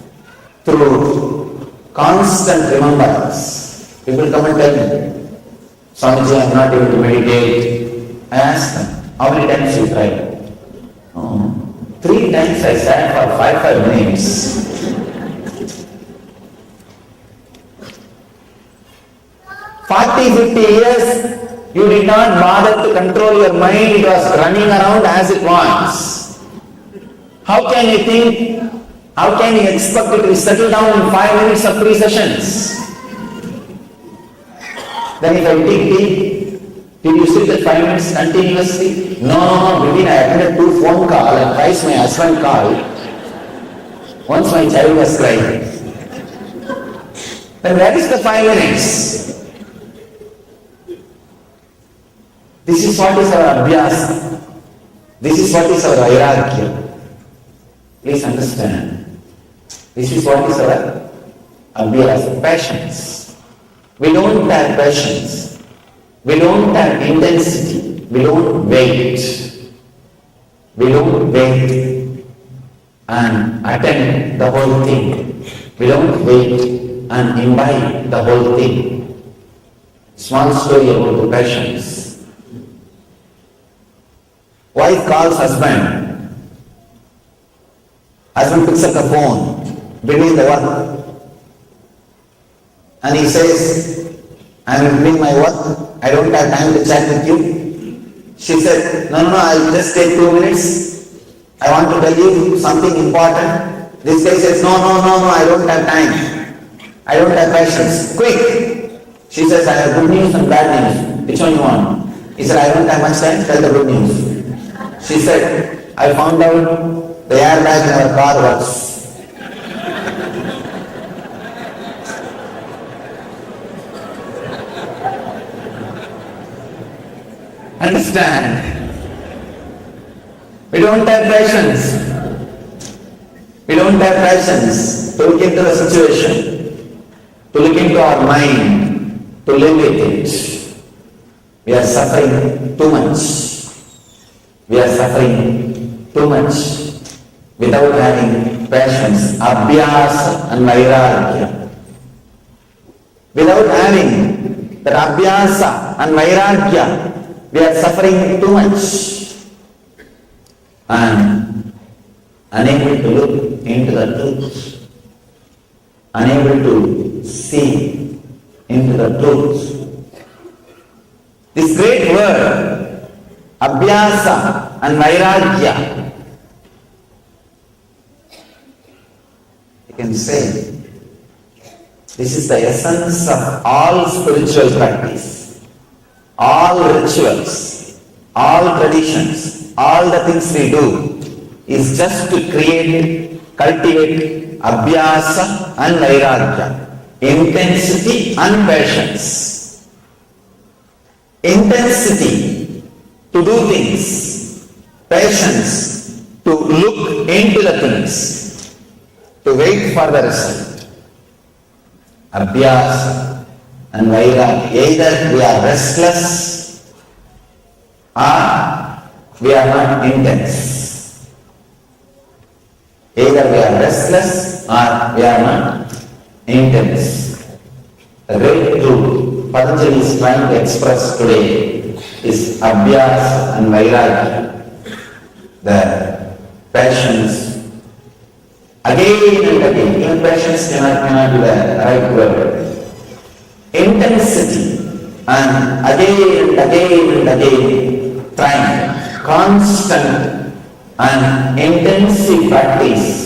through constant remembrance. People come and tell me, Swamiji, I am not able to meditate. I ask them, how many times you tried? 3 times I sat for 5 minutes. 40-50 years you did not bother to control your mind, it was running around as it wants. How can you think, how can you expect it to settle down in 5 minutes of 3 sessions? Then if I take tea, did you sit at 5 minutes continuously? No, between I attended 2 phone calls and twice my husband called. Once my child was crying. Then where is the 5 minutes? This is what is our abhyasa. This is what is our vairagya. Please understand. This is what is our abhyasa, passions. We don't have passions. We don't have intensity. We don't wait. We don't wait and attend the whole thing. We don't wait and imbibe the whole thing. Small story about the passions. Wife calls husband. Husband picks up the phone between the work and he says, I am doing my work, I don't have time to chat with you. She said, no, I'll just take 2 minutes. I want to tell you something important. This guy says, no, I don't have time. I don't have patience. Quick! She says, I have good news and bad news. Which one you want? He said, I don't have much time, tell the good news. She said, I found out the airbag in our car works. Understand? We don't have patience. We don't have patience to look into the situation, to look into our mind, to live with it. We are suffering too much. We are suffering too much without having patience, abhyasa and vairagya. Without having that abhyasa and vairagya, we are suffering too much and unable to look into the truth, unable to see into the truth. This great word, abhyasa and vairagya, you can say, this is the essence of all spiritual practice, all rituals, all traditions, all the things we do is just to cultivate abhyasa and vairagya, intensity and patience. Intensity to do things, patience to look into the things, to wait for the result. Abhyasa and vairagya, either we are restless or we are not intense. Either we are restless or we are not intense. The great truth Patanjali is trying to express today is abhyasa and vairagya, the patience. Again and again, even patience cannot be the right word. Intensity and again and again trying, constant and intensive practice.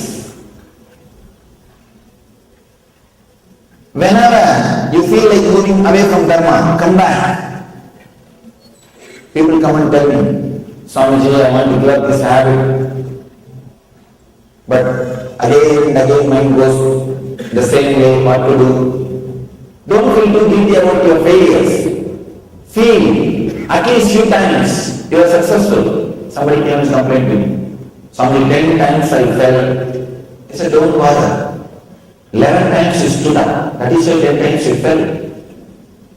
Whenever you feel like moving away from Dharma, come back. People come and tell me, Swamiji, I want to give up this habit. But again and again mind goes the same way, what to do. Don't feel too guilty about your failures. Feel, at least few times, you are successful. Somebody came and complained to me. Somebody 10 times I fell. I said, don't bother. 11 times you stood up. That is why 10 times you fell.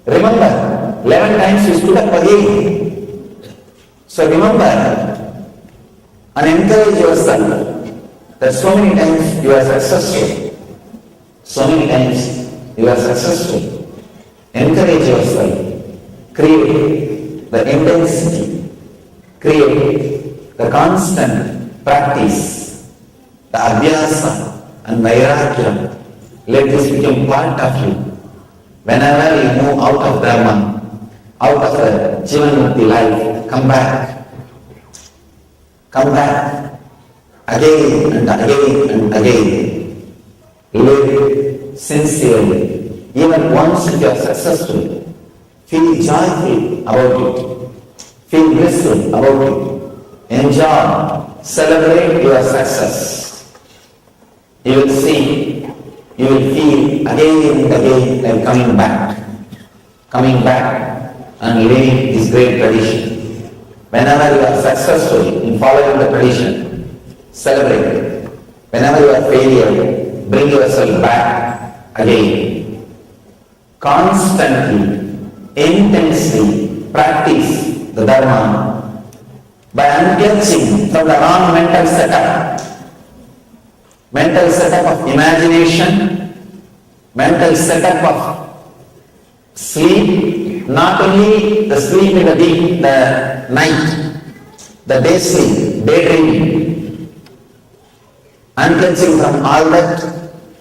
Remember, 11 times you stood up again. So remember and encourage yourself that so many times you are successful. So many times you are successful. Encourage yourself. Create the intensity. Create the constant practice. The abhyasa and vairagya. Let this become part of you. Whenever you move out of Dharma, out of the Jivanmukti life, come back. Come back. Again and again and again. Live sincerely. Even once if you are successful, feel joyful about it. Feel blissful about it. Enjoy. Celebrate your success. You will see. You will feel again and again like coming back and living this great tradition. Whenever you are successful in following the tradition, celebrate. Whenever you are failure, bring yourself back again. Constantly, intensely practice the Dharma by unclenching from the wrong mental setup. Mental setup of imagination, mental setup of sleep, not only the sleep in the night, the day sleep, daydreaming, unclenching from all that,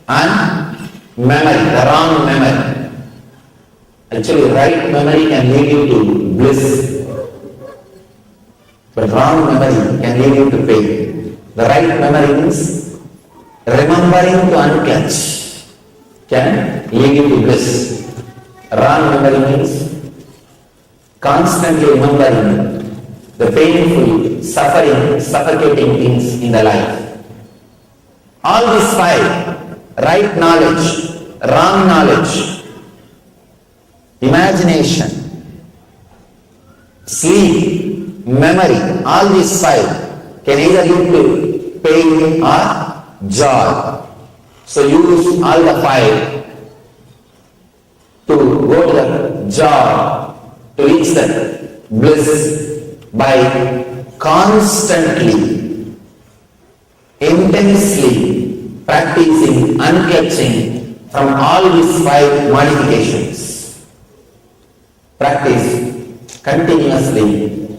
and memory, the wrong memory. Actually, right memory can lead you to bliss, but wrong memory can lead you to pain. The right memory means remembering to unclench can lead you to bliss. Wrong memory means constantly remembering the painful, suffering, suffocating things in the life. All these five, right knowledge, wrong knowledge, imagination, sleep, memory, all these five can either lead to pain or joy. So use all the five to go to the joy, to reach the bliss by constantly, intensely practicing unclutching from all these five modifications. Practice continuously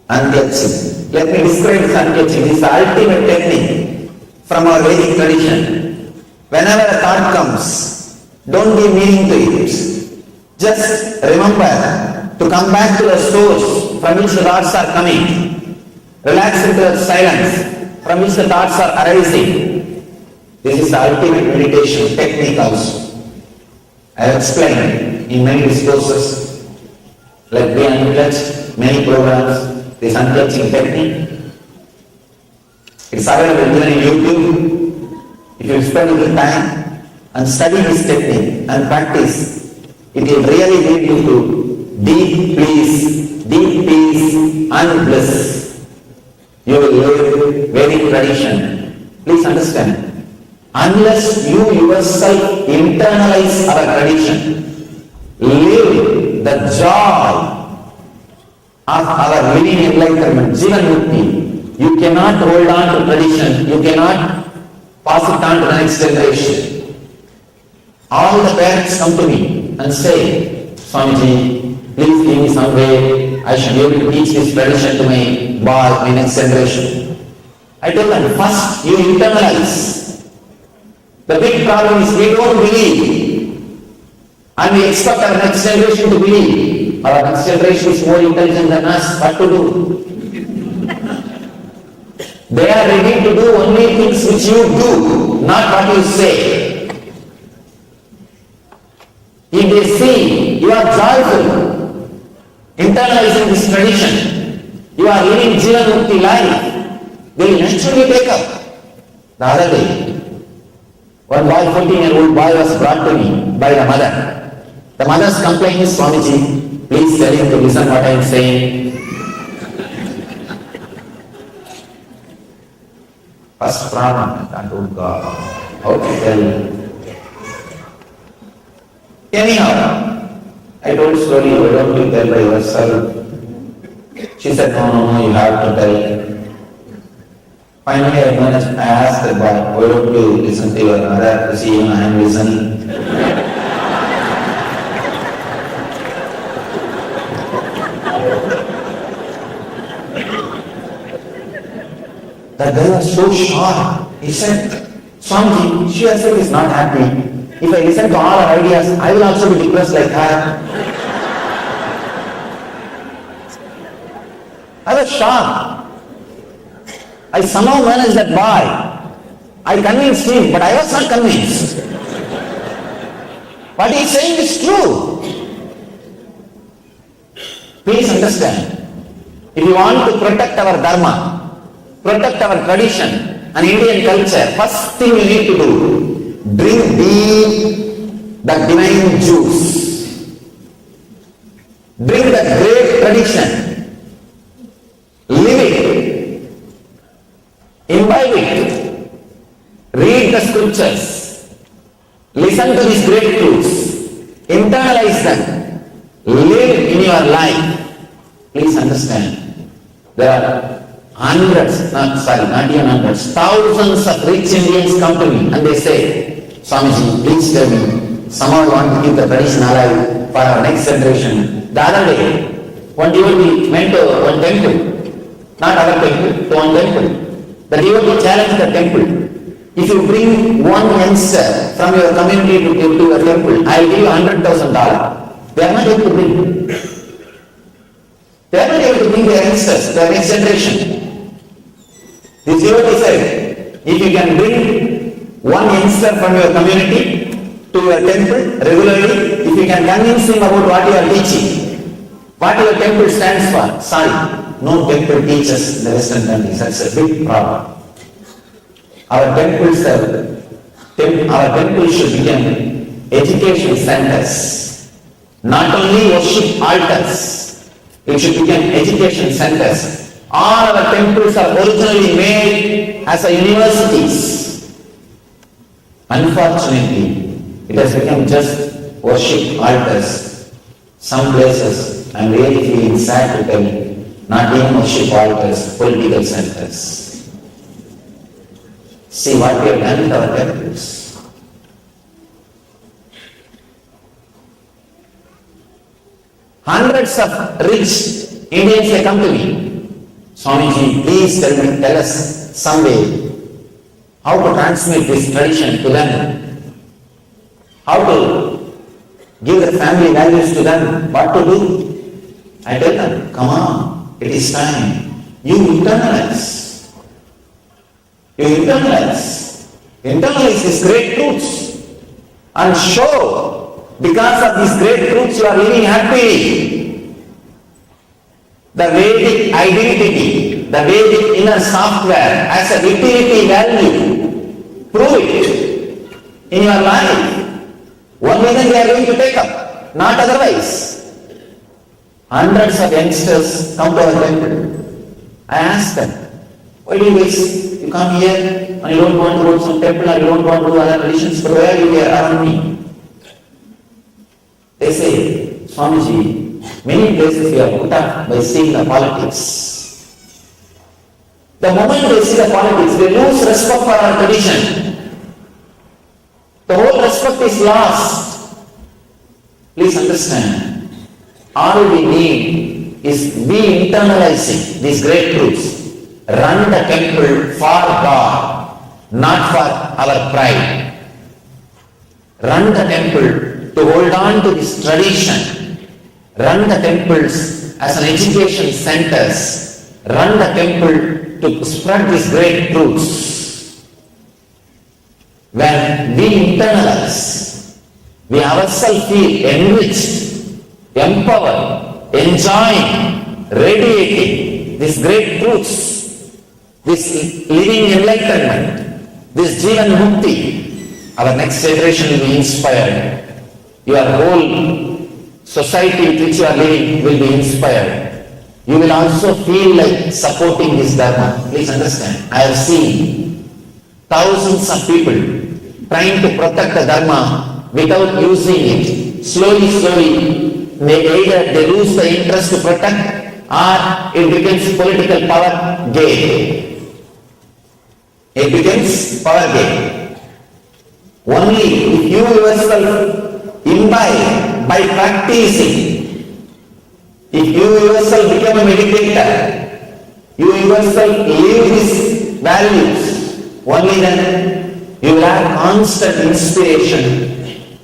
unclutching. Let me describe this unclutching. This is the ultimate technique from our Vedic tradition. Whenever a thought comes, don't give meaning to it. Just remember to come back to the source from which the thoughts are coming. Relax into the silence from which the thoughts are arising. This is the ultimate meditation technique also. I have explained in many discourses, like we unclutch, many programs, this unclutching technique. It's available even in YouTube. If you spend a little time and study this technique and practice, it will really lead you to deep peace and bliss. You will live Vedic tradition. Please understand, unless you yourself internalize our tradition, live the joy of our living enlightenment, Jivan Mukti, you cannot hold on to tradition, you cannot pass it on to the next generation. All the parents come to me and say, Swamiji, please give me some way, I should be able to teach this tradition to my next generation. I tell them, first you internalize. The big problem is we don't believe and we expect our next generation to believe. Our next generation is more intelligent than us, what to do? They are ready to do only things which you do, not what you say. If they see you are joyful, internalizing this tradition, you are living Jivan Mukti life, they will naturally take up. The other day, one boy, 14-year-old boy was brought to me by the mother. The mother's complaint is, Swamiji, please tell him to listen what I am saying. First problem, I told God, how to tell. Anyhow, I told slowly, why don't you tell by yourself? She said, no, you have to tell. Finally, I asked the boy, why don't you listen to your mother? To see, I am listening. That guy was so shocked. He said, Swamiji, she herself is not happy. If I listen to all her ideas, I will also be depressed like her. I was shocked. I somehow managed that boy. I convinced him, but I was not convinced. What he is saying is true. Please understand. If you want to protect our dharma, protect our tradition and Indian culture, first thing you need to do, drink deep the divine juice. Drink the great tradition. Live it. Imbibe it. Read the scriptures. Listen to these great truths. Internalize them. Live in your life. Please understand. There are hundreds, not even hundreds, thousands of rich Indians come to me and they say, Swamiji, please tell me, somehow we want to keep the tradition alive for our next generation. The other day, one devotee went to one temple not our temple, to one temple. The devotee challenged the temple. If you bring one youngster from your community to your temple, I will give you $100,000. They are not able to bring. They are not able to bring their youngsters, their next generation. This devotee said, if you can bring one youngster from your community to your temple regularly, if you can convince him about what you are teaching, what your temple stands for, sorry, no temple teaches the Western countries. That's a big problem. Our temples should become education centers, not only worship altars. It should become education centers. All our temples are originally made as a universities. Unfortunately, it has become just worship altars. Some places, I am really feeling sad to tell, not even worship altars, political centers. See what we have done with our temples. Hundreds of rich Indians they come to me. Swamiji, please tell us some way how to transmit this tradition to them, how to give the family values to them, what to do. I tell them, come on, it is time. You internalize. You internalize these great truths and show because of these great truths you are living happily. The Vedic identity, the Vedic inner software as a utility value, prove it in your life. Only then they are going to take up, not otherwise. Hundreds of youngsters come to our temple. I ask them, why do you guys you come here and you don't want to go to some temple or you don't want to do other traditions, but why are you here around me? They say, Swamiji, many places we are put up by seeing the politics. The moment they see the politics, they lose respect for our tradition. The whole respect is lost. Please understand, all we need is be internalizing these great truths. Run the temple for God, not for our pride. Run the temple to hold on to this tradition. Run the temples as an education centers. Run the temple to spread these great truths. When we internalize, we ourselves feel enriched, empowered, enjoying, radiating these great truths. This living enlightenment, this Jivan Mukti, our next generation will be inspired. Your whole society with which you are living will be inspired. You will also feel like supporting this Dharma. Please understand, I have seen thousands of people trying to protect the Dharma without using it. Slowly, they lose the interest to protect or it becomes political power game. It becomes power game. Only if you yourself imbibe by practicing, if you yourself become a meditator, you yourself live these values, only then you will have constant inspiration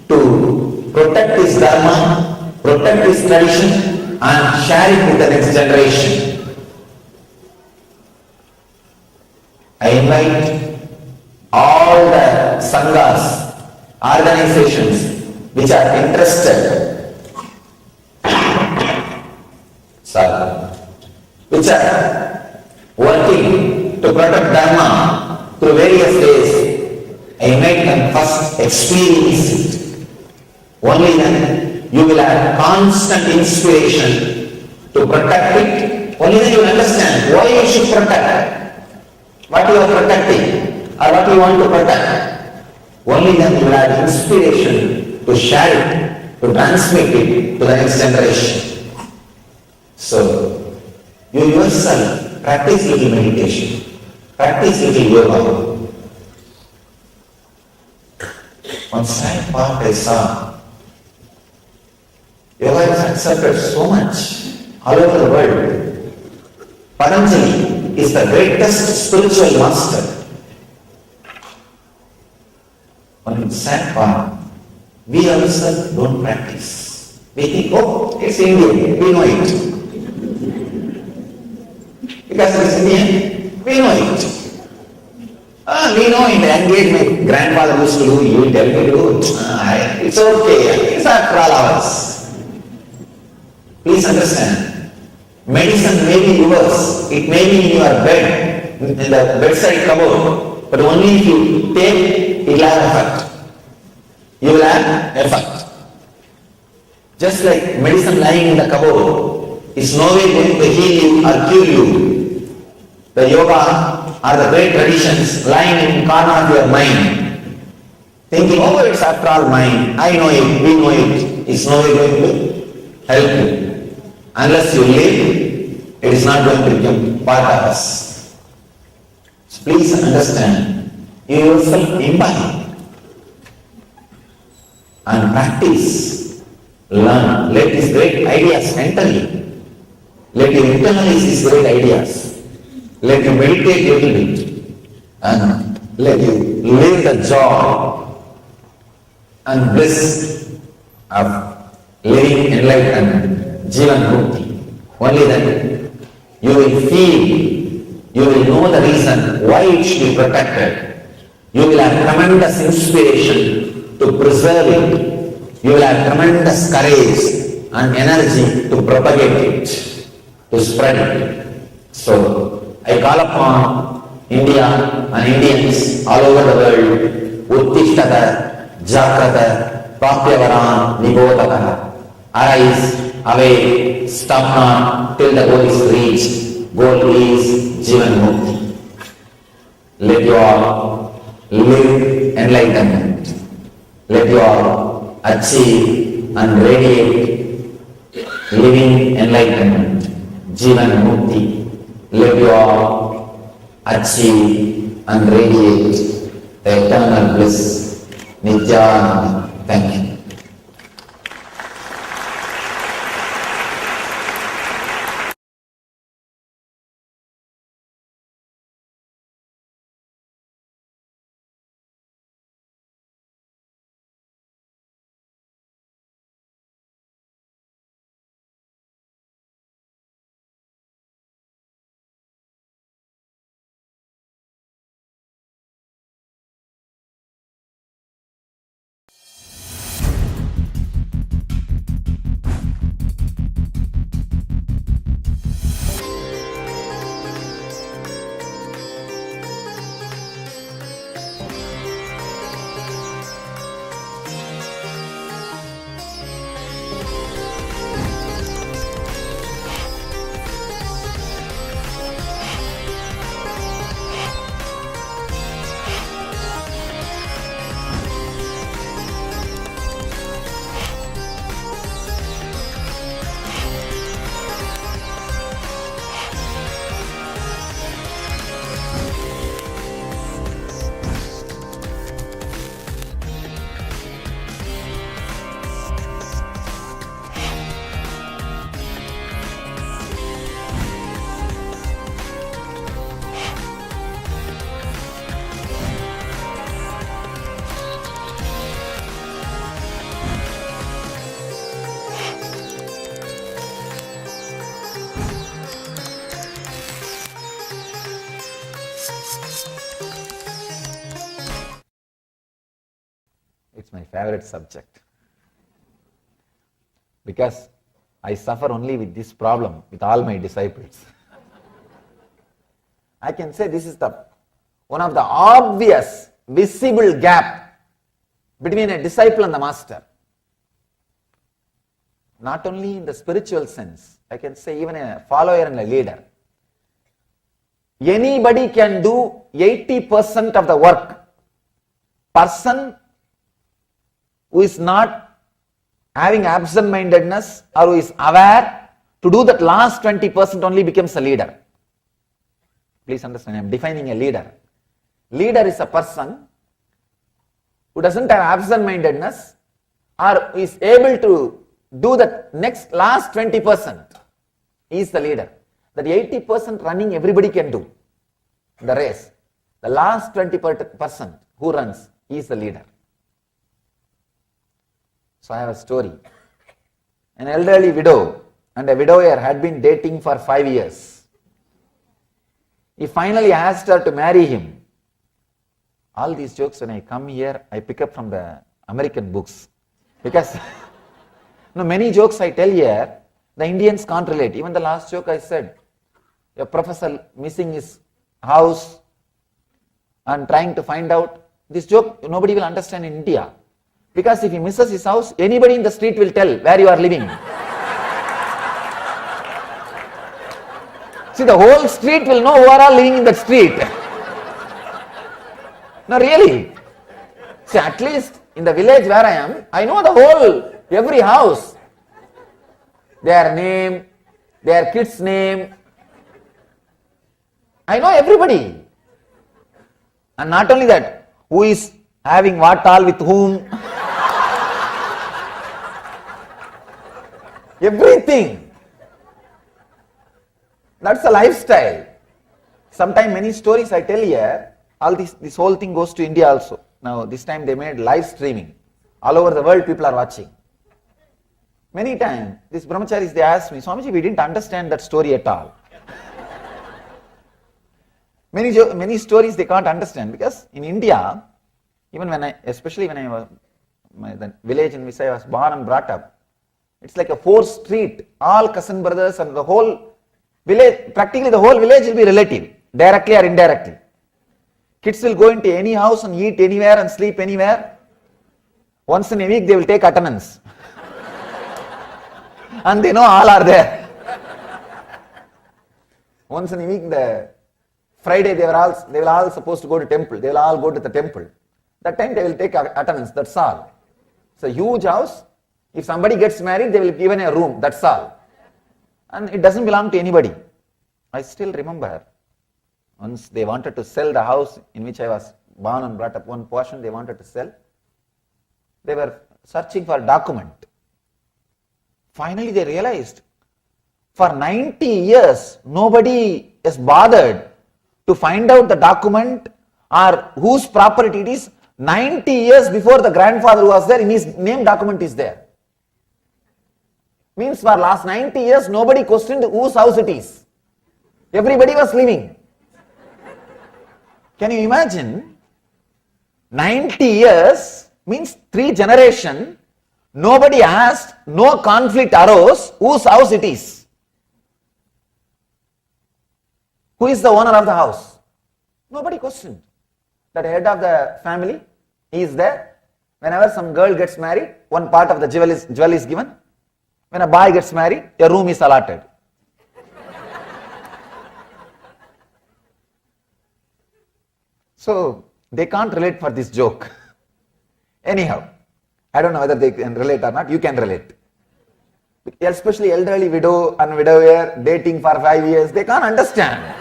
to protect this Dharma, protect this tradition and share it with the next generation. I invite all the sanghas, organizations which are interested, which are working to protect Dharma through various ways. I invite them first experience it. Only then you will have constant inspiration to protect it. Only then you will understand why you should protect. What you are protecting or what you want to protect. Only then you will have inspiration to share it, to transmit it to the next generation. So, you yourself practice little meditation, practice little yoga. One sad part I saw, yoga is accepted so much all over the world. Patanjali is the greatest spiritual master. One sad part, we ourselves don't practice. We think, oh, it's Indian, we know it. Because it's Indian, we know it. We know in the engage my grandfather used to do, you will tell me to do it. It's okay, it's after all ours. Please understand, medicine may be yours, it may be in your bed, in the bedside cupboard, but only if you take, it will have effect. You will have effect. Just like medicine lying in the cupboard is no way going to heal you or cure you. The yoga are the great traditions lying in corner of your mind, thinking, oh, it's after all mine, I know it, we know it. It's no way going to help you. Unless you live, it is not going to become part of us. So please understand, you yourself imbibe and practice, learn, let these great ideas enter you. Let you internalize these great ideas. Let you meditate a little bit and let you live the joy and bliss of living enlightenment, Jivan Mukti. Only then you will feel, you will know the reason why it should be protected. You will have tremendous inspiration to preserve it. You will have tremendous courage and energy to propagate it, to spread it. So, I call upon India and Indians all over the world, Uttishtata, Jagrata, Pratyavaran, Nibodhata. Arise, awake, stop not till the goal is reached. Goal is Jivan Mukti. Let you all live enlightenment. Let you all achieve and radiate living enlightenment, Jivan Mukti. Let you all achieve and radiate the eternal bliss, Nithyananda. Thank you. It's my favorite subject. Because I suffer only with this problem with all my disciples. I can say this is one of the obvious, visible gap between a disciple and the master. Not only in the spiritual sense, I can say even a follower and a leader. Anybody can do 80% of the work. Person who is not having absent-mindedness or who is aware to do that last 20% only becomes a leader. Please understand, I am defining a leader. Leader is a person who doesn't have absent-mindedness or is able to do the next last 20%. He is the leader. That 80% running everybody can do the race. The last 20% who runs, he is the leader. So I have a story. An elderly widow and a widower had been dating for 5 years. He finally asked her to marry him. All these jokes, when I come here, I pick up from the American books. Because many jokes I tell here, the Indians can't relate. Even the last joke I said, a professor missing his house and trying to find out. This joke nobody will understand in India. Because if he misses his house, anybody in the street will tell where you are living. See, the whole street will know who are all living in that street. No, really. See, at least in the village where I am, I know the whole, every house. Their name, their kid's name. I know everybody. And not only that, who is having what all with whom. Everything. That's the lifestyle. Sometimes many stories I tell here, all this whole thing goes to India also. Now this time they made live streaming. All over the world people are watching. Many times, these brahmacharis, they ask me, Swamiji, we didn't understand that story at all. Many stories they can't understand, because in India, even especially when I was, the village in which I was born and brought up, it's like a 4th street, all cousin brothers, and the whole village, practically the whole village will be relative, directly or indirectly. Kids will go into any house and eat anywhere and sleep anywhere. Once in a week they will take attendance. And they know all are there. Once in a week, the Friday they will all supposed to go to temple. They will all go to the temple. That time they will take attendance, that's all. It's a huge house. If somebody gets married, they will be given a room, that's all. And it doesn't belong to anybody. I still remember, once they wanted to sell the house in which I was born and brought up, one portion they wanted to sell. They were searching for a document. Finally they realized, for 90 years, nobody is bothered to find out the document or whose property it is. 90 years before the grandfather was there, in his name document is there. Means for last 90 years, nobody questioned whose house it is. Everybody was living. Can you imagine? 90 years means 3 generations. Nobody asked, no conflict arose, whose house it is. Who is the owner of the house? Nobody questioned. That head of the family, he is there. Whenever some girl gets married, one part of the jewel is given. When a boy gets married, a room is allotted. So, they can't relate for this joke. Anyhow, I don't know whether they can relate or not, you can relate. Especially elderly widow and widower dating for 5 years, they can't understand.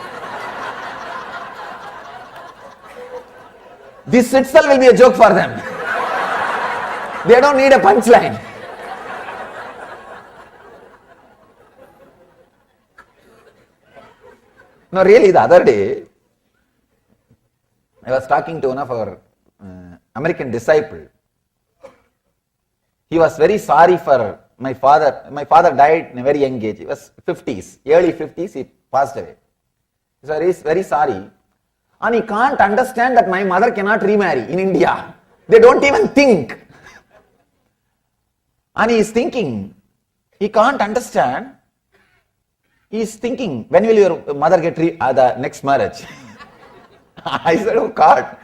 This itself will be a joke for them. They don't need a punchline. No, really, the other day, I was talking to one of our American disciples. He was very sorry for my father. My father died in a very young age. He was 50s, early 50s, he passed away. He was very sorry. And he can't understand that my mother cannot remarry in India. They don't even think. And he is thinking, he can't understand. He is thinking, when will your mother get the next marriage? I said, oh God,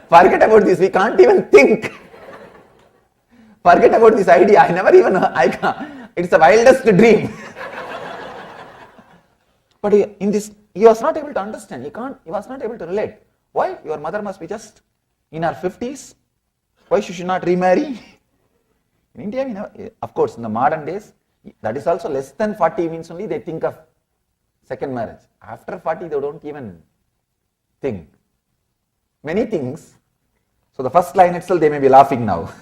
forget about this, we can't even think. Forget about this idea, it's the wildest dream. But in this, he was not able to understand, he was not able to relate. Why? Your mother must be just in her 50s, why she should not remarry? In India, of course, in the modern days, that is also less than 40 means only they think of second marriage. After 40, they don't even think. Many things. So the first line itself, they may be laughing now.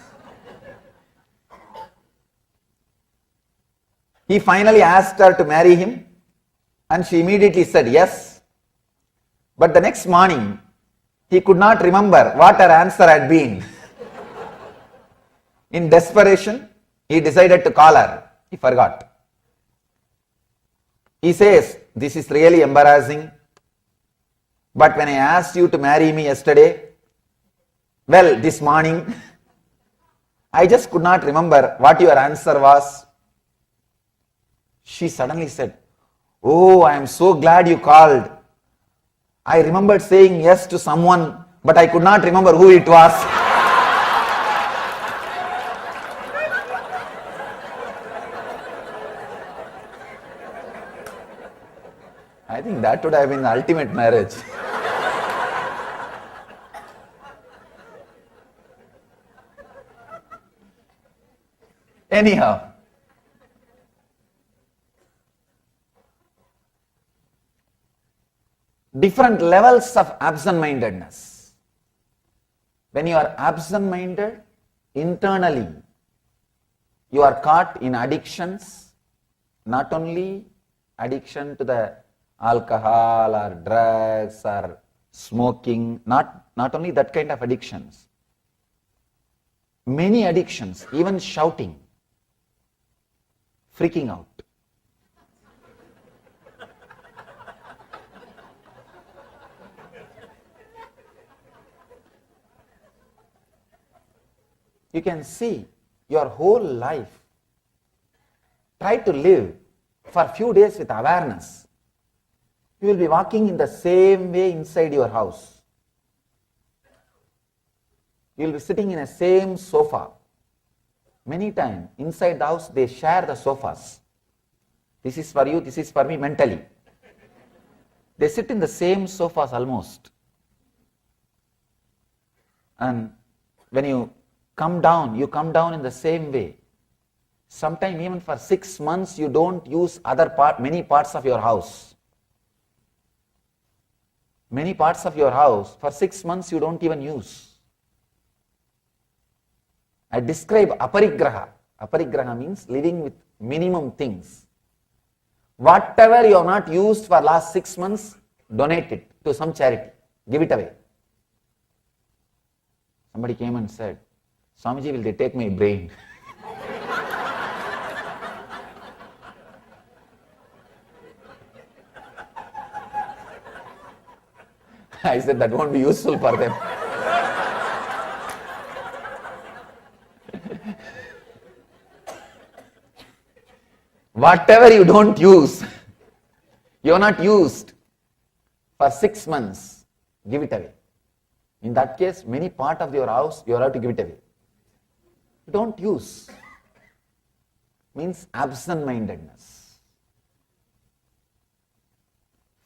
He finally asked her to marry him. And she immediately said yes. But the next morning, he could not remember what her answer had been. In desperation, he decided to call her. He forgot. He says, this is really embarrassing. But when I asked you to marry me yesterday, well, this morning, I just could not remember what your answer was. She suddenly said, oh, I am so glad you called. I remembered saying yes to someone, but I could not remember who it was. I think that would have been the ultimate marriage. Anyhow, different levels of absent-mindedness. When you are absent-minded, internally, you are caught in addictions, not only addiction to the alcohol or drugs or smoking, not only that kind of addictions. Many addictions, even shouting, freaking out. You can see your whole life. Try to live for a few days with awareness. You will be walking in the same way inside your house. You will be sitting in a same sofa. Many times inside the house they share the sofas. This is for you, this is for me mentally. They sit in the same sofas almost. And when you come down in the same way. Sometimes even for 6 months you don't use many parts of your house. Many parts of your house, for 6 months you don't even use. I describe aparigraha. Aparigraha means living with minimum things. Whatever you have not used for last 6 months, donate it to some charity. Give it away. Somebody came and said, Swamiji, will they take my brain? I said, that won't be useful for them. Whatever you don't use, you have not used for 6 months, give it away. In that case, many part of your house, you have to give it away. Don't use means absent-mindedness.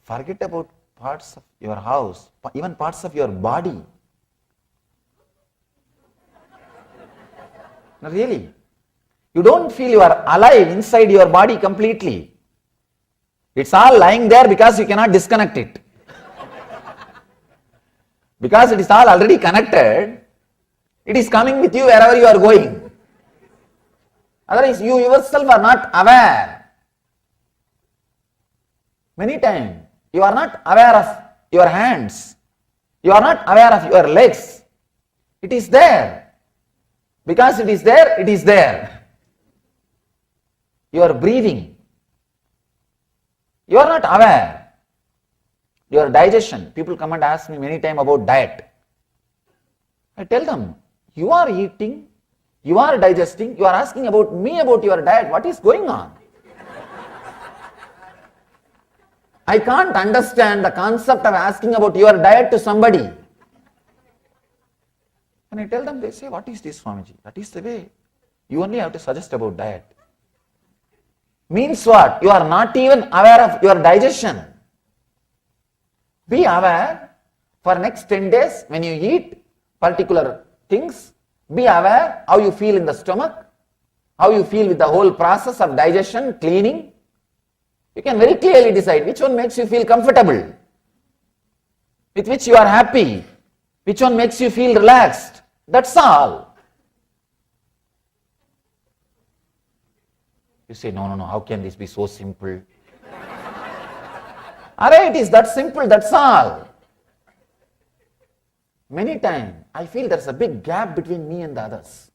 Forget about parts of your house, even parts of your body. No, really. You don't feel you are alive inside your body completely. It's all lying there because you cannot disconnect it. Because it is all already connected, it is coming with you wherever you are going. Otherwise, you yourself are not aware. Many times, you are not aware of your hands. You are not aware of your legs. It is there. Because it is there, it is there. You are breathing. You are not aware. Your digestion. People come and ask me many times about diet. I tell them, you are eating, you are digesting, you are asking about me about your diet. What is going on? I can't understand the concept of asking about your diet to somebody. When I tell them, they say, what is this, Swamiji? That is the way. You only have to suggest about diet. Means what? You are not even aware of your digestion. Be aware for next 10 days when you eat particular things. Be aware how you feel in the stomach, how you feel with the whole process of digestion, cleaning. You can very clearly decide which one makes you feel comfortable, with which you are happy, which one makes you feel relaxed. That's all. You say, no, how can this be so simple? Alright, it is that simple, that's all. Many times, I feel there's a big gap between me and the others.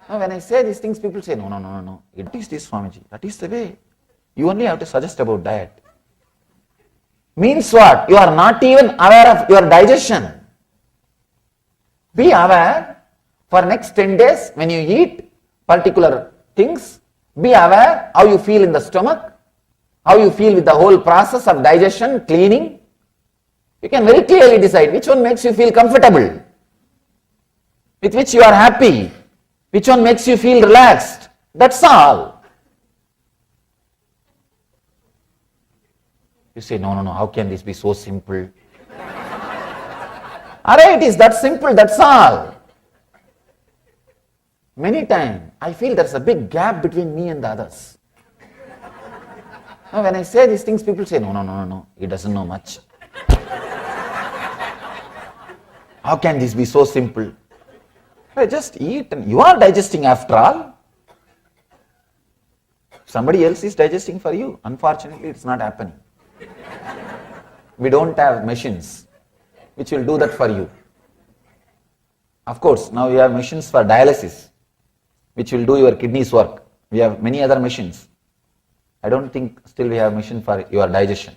Now, when I say these things, people say, no. It is this, Swamiji. That is the way. You only have to suggest about diet. Means what? You are not even aware of your digestion. Be aware for next 10 days when you eat particular things. Be aware how you feel in the stomach, how you feel with the whole process of digestion, cleaning. You can very clearly decide which one makes you feel comfortable, with which you are happy, which one makes you feel relaxed. That's all. You say, no, how can this be so simple? Alright, it is that simple, that's all. Many times, I feel there's a big gap between me and the others. Now, when I say these things, people say, no, he doesn't know much. How can this be so simple? Just eat and you are digesting after all. Somebody else is digesting for you. Unfortunately, it's not happening. We don't have machines which will do that for you. Of course, now we have machines for dialysis which will do your kidneys work. We have many other machines. I don't think still we have a machine for your digestion.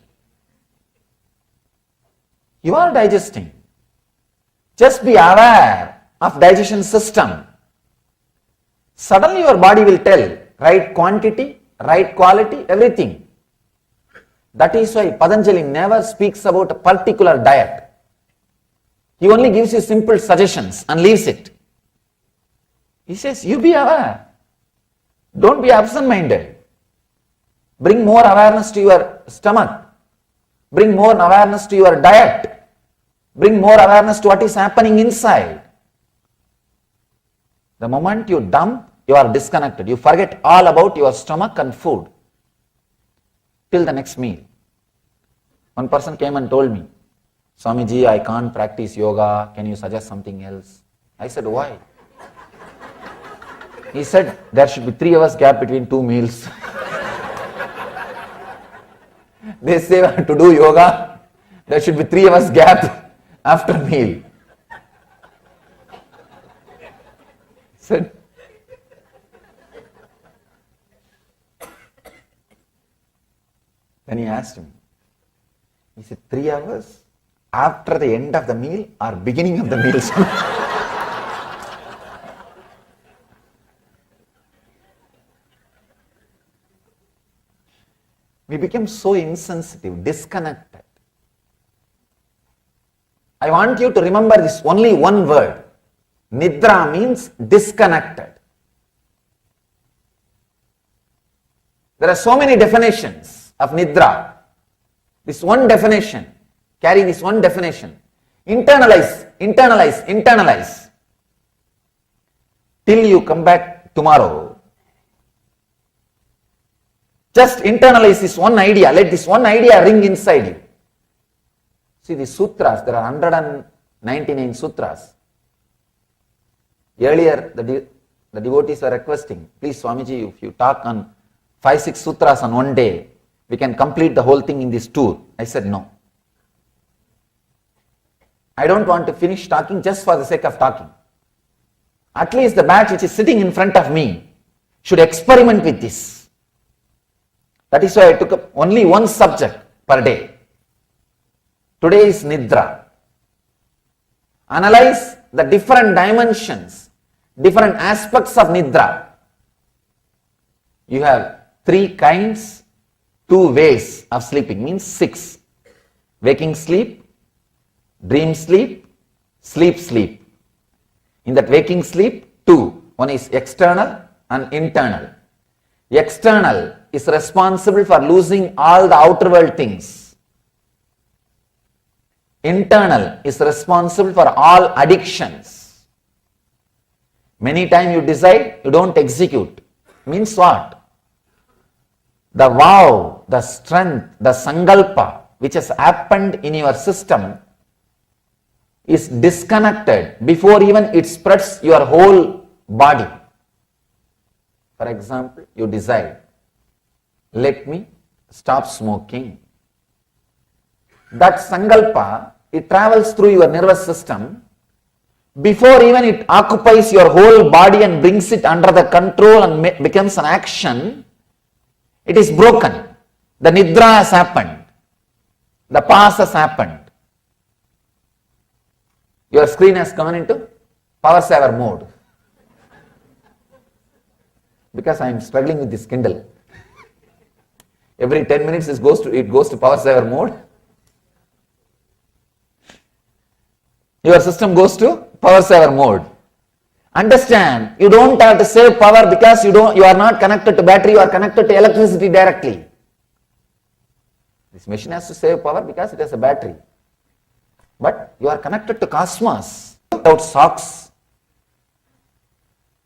You are digesting. Just be aware of digestion system. Suddenly your body will tell right quantity, right quality, everything. That is why Patanjali never speaks about a particular diet. He only gives you simple suggestions and leaves it. He says, you be aware. Don't be absent-minded. Bring more awareness to your stomach. Bring more awareness to your diet. Bring more awareness to what is happening inside. The moment you dump, you are disconnected. You forget all about your stomach and food till the next meal. One person came and told me, Swamiji, I can't practice yoga. Can you suggest something else? I said, why? He said, there should be 3 hours gap between 2 meals. They say to do yoga, there should be 3 hours gap after meal. Said, then he asked me, he said, 3 hours after the end of the meal or beginning of the meal? We became so insensitive, disconnected. I want you to remember this only one word. Nidra means disconnected. There are so many definitions of Nidra. This one definition, carry this one definition. Internalize, internalize, internalize. Till you come back tomorrow. Just internalize this one idea. Let this one idea ring inside you. See the sutras, there are 199 sutras. Earlier, the devotees were requesting, please Swamiji, if you talk on 5-6 sutras on one day, we can complete the whole thing in this tour. I said no. I don't want to finish talking just for the sake of talking. At least the batch which is sitting in front of me should experiment with this. That is why I took up only one subject per day. Today is Nidra. Analyze the different dimensions, different aspects of Nidra. You have 3 kinds, 2 ways of sleeping, means 6. Waking sleep, dream sleep, sleep. In that waking sleep, 2. One is external and internal. External is responsible for losing all the outer world things. Internal is responsible for all addictions. Many times you decide, you don't execute. Means what? The vow, the strength, the sankalpa which has happened in your system is disconnected before even it spreads your whole body. For example, you decide, let me stop smoking. That sankalpa, it travels through your nervous system. Before even it occupies your whole body and brings it under the control and becomes an action, it is broken. The nidra has happened. The pass has happened. Your screen has gone into power saver mode. Because I am struggling with this Kindle. Every 10 minutes it goes to power saver mode. Your system goes to power saver mode. Understand, you don't have to save power because you are not connected to battery, you are connected to electricity directly. This machine has to save power because it has a battery. But you are connected to cosmos without socks.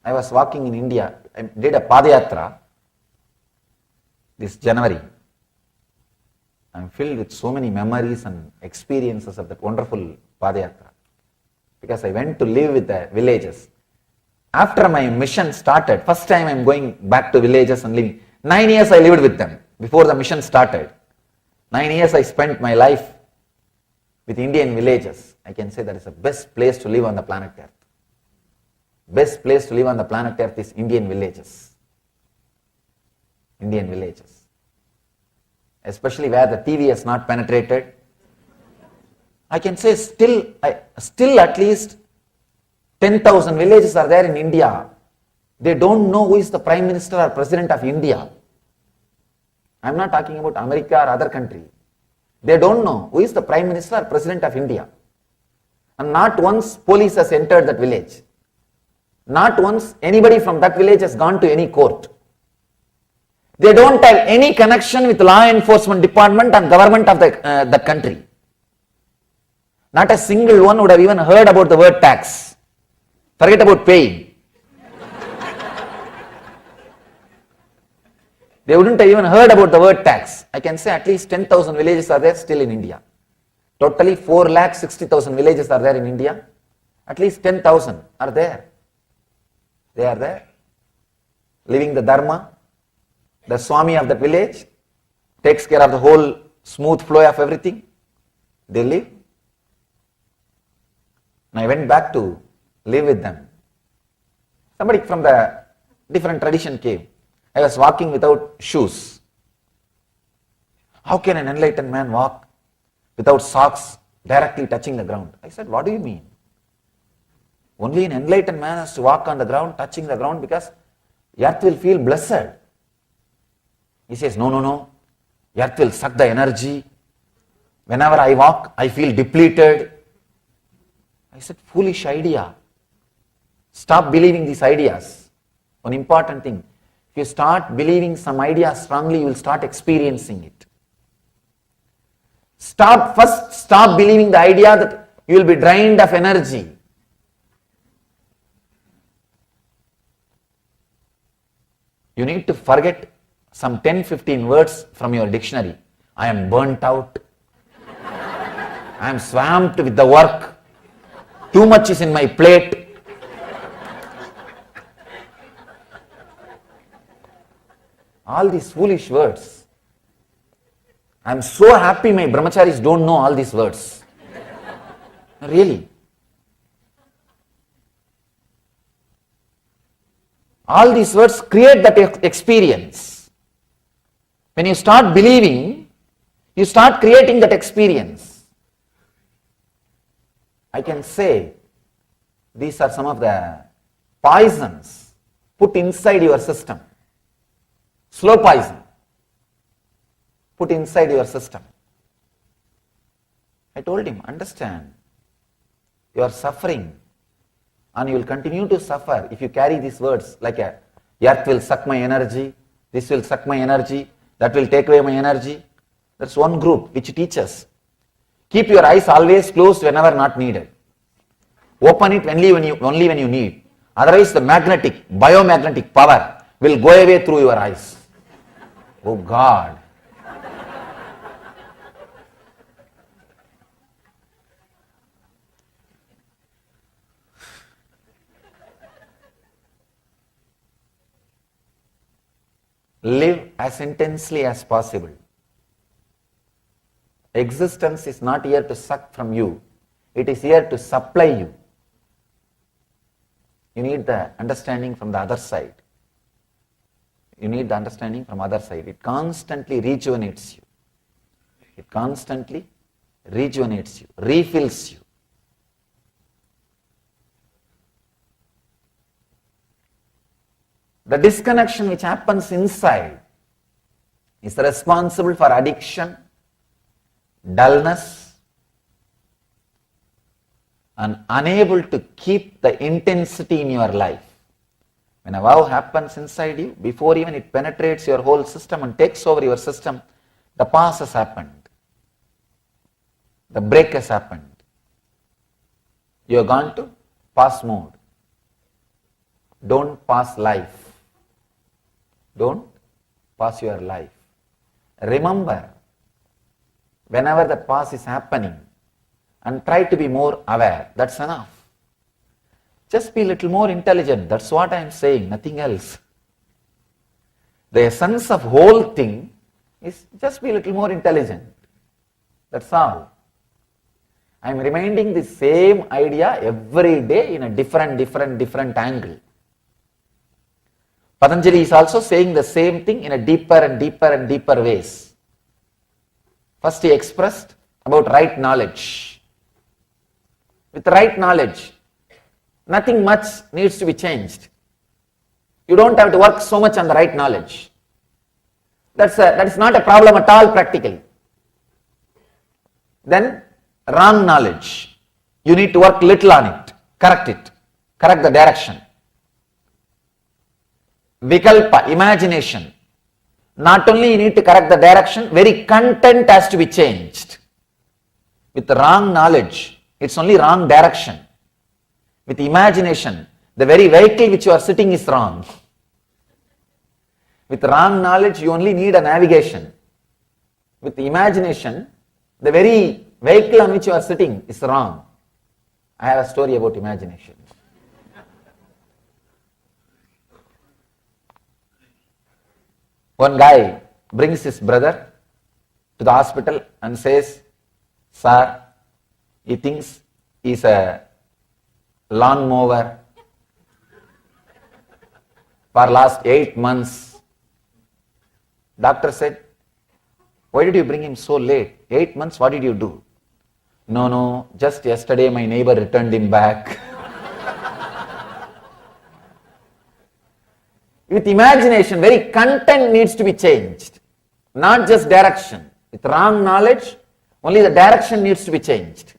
I was walking in India, I did a Padayatra this January. I am filled with so many memories and experiences of that wonderful Padayatra. Because I went to live with the villages. After my mission started, first time I am going back to villages and living. 9 years I lived with them before the mission started. 9 years I spent my life with Indian villages. I can say that is the best place to live on the planet Earth. Best place to live on the planet Earth is Indian villages. Indian villages. Especially where the TV has not penetrated. I can say still at least 10,000 villages are there in India. They don't know who is the Prime Minister or President of India. I am not talking about America or other country. They don't know who is the Prime Minister or President of India. And not once police has entered that village. Not once anybody from that village has gone to any court. They don't have any connection with law enforcement department and government of the country. Not a single one would have even heard about the word tax. Forget about paying. They wouldn't have even heard about the word tax. I can say at least 10,000 villages are there still in India. Totally 4,60,000 villages are there in India. At least 10,000 are there. They are there. Living the Dharma. The Swami of that village takes care of the whole smooth flow of everything. They live. And I went back to live with them. Somebody from the different tradition came. I was walking without shoes. How can an enlightened man walk without socks directly touching the ground? I said, what do you mean? Only an enlightened man has to walk on the ground, touching the ground, because earth will feel blessed. He says, no. Earth will suck the energy. Whenever I walk, I feel depleted. I said, foolish idea. Stop believing these ideas. One important thing. If you start believing some idea strongly, you will start experiencing it. Stop believing the idea that you will be drained of energy. You need to forget some 10-15 words from your dictionary. I am burnt out. I am swamped with the work. Too much is in my plate. All these foolish words. I am so happy my brahmacharis don't know all these words. Really. All these words create that experience. When you start believing, you start creating that experience. I can say these are some of the poisons put inside your system. Slow poison put inside your system. I told him, understand, you are suffering and you will continue to suffer if you carry these words like earth will suck my energy, this will suck my energy, that will take away my energy. That's one group which teaches. Keep your eyes always closed whenever not needed. Open it only when you need. Otherwise the biomagnetic power will go away through your eyes. Oh God. Live as intensely as possible. Existence is not here to suck from you. It is here to supply you. You need the understanding from the other side. You need the understanding from the other side. It constantly rejuvenates you. It constantly rejuvenates you, refills you. The disconnection which happens inside is responsible for addiction, dullness, and unable to keep the intensity in your life. When a vow happens inside you, before even it penetrates your whole system and takes over your system, the pause has happened. The break has happened. You have gone to pause mode. Don't pass life. Don't pass your life. Remember, whenever the pause is happening, and try to be more aware. That's enough. Just be a little more intelligent. That's what I am saying, nothing else. The essence of whole thing is just be a little more intelligent. That's all. I am reminding the same idea every day in a different angle. Patanjali is also saying the same thing in a deeper and deeper ways. First he expressed about right knowledge. With right knowledge, nothing much needs to be changed. You don't have to work so much on the right knowledge. That is not a problem at all practically. Then wrong knowledge. You need to work little on it. Correct the direction. Vikalpa, imagination. Not only you need to correct the direction, very content has to be changed. With the wrong knowledge, it's only wrong direction. With imagination, the very vehicle which you are sitting is wrong. With wrong knowledge, you only need a navigation. With imagination, the very vehicle on which you are sitting is wrong. I have a story about imagination. One guy brings his brother to the hospital and says, "Sir, he thinks he's a lawnmower for last 8 months. Doctor said, "Why did you bring him so late? 8 months, what did you do?" No, just yesterday my neighbor returned him back." With imagination, very content needs to be changed, not just direction. With wrong knowledge, only the direction needs to be changed.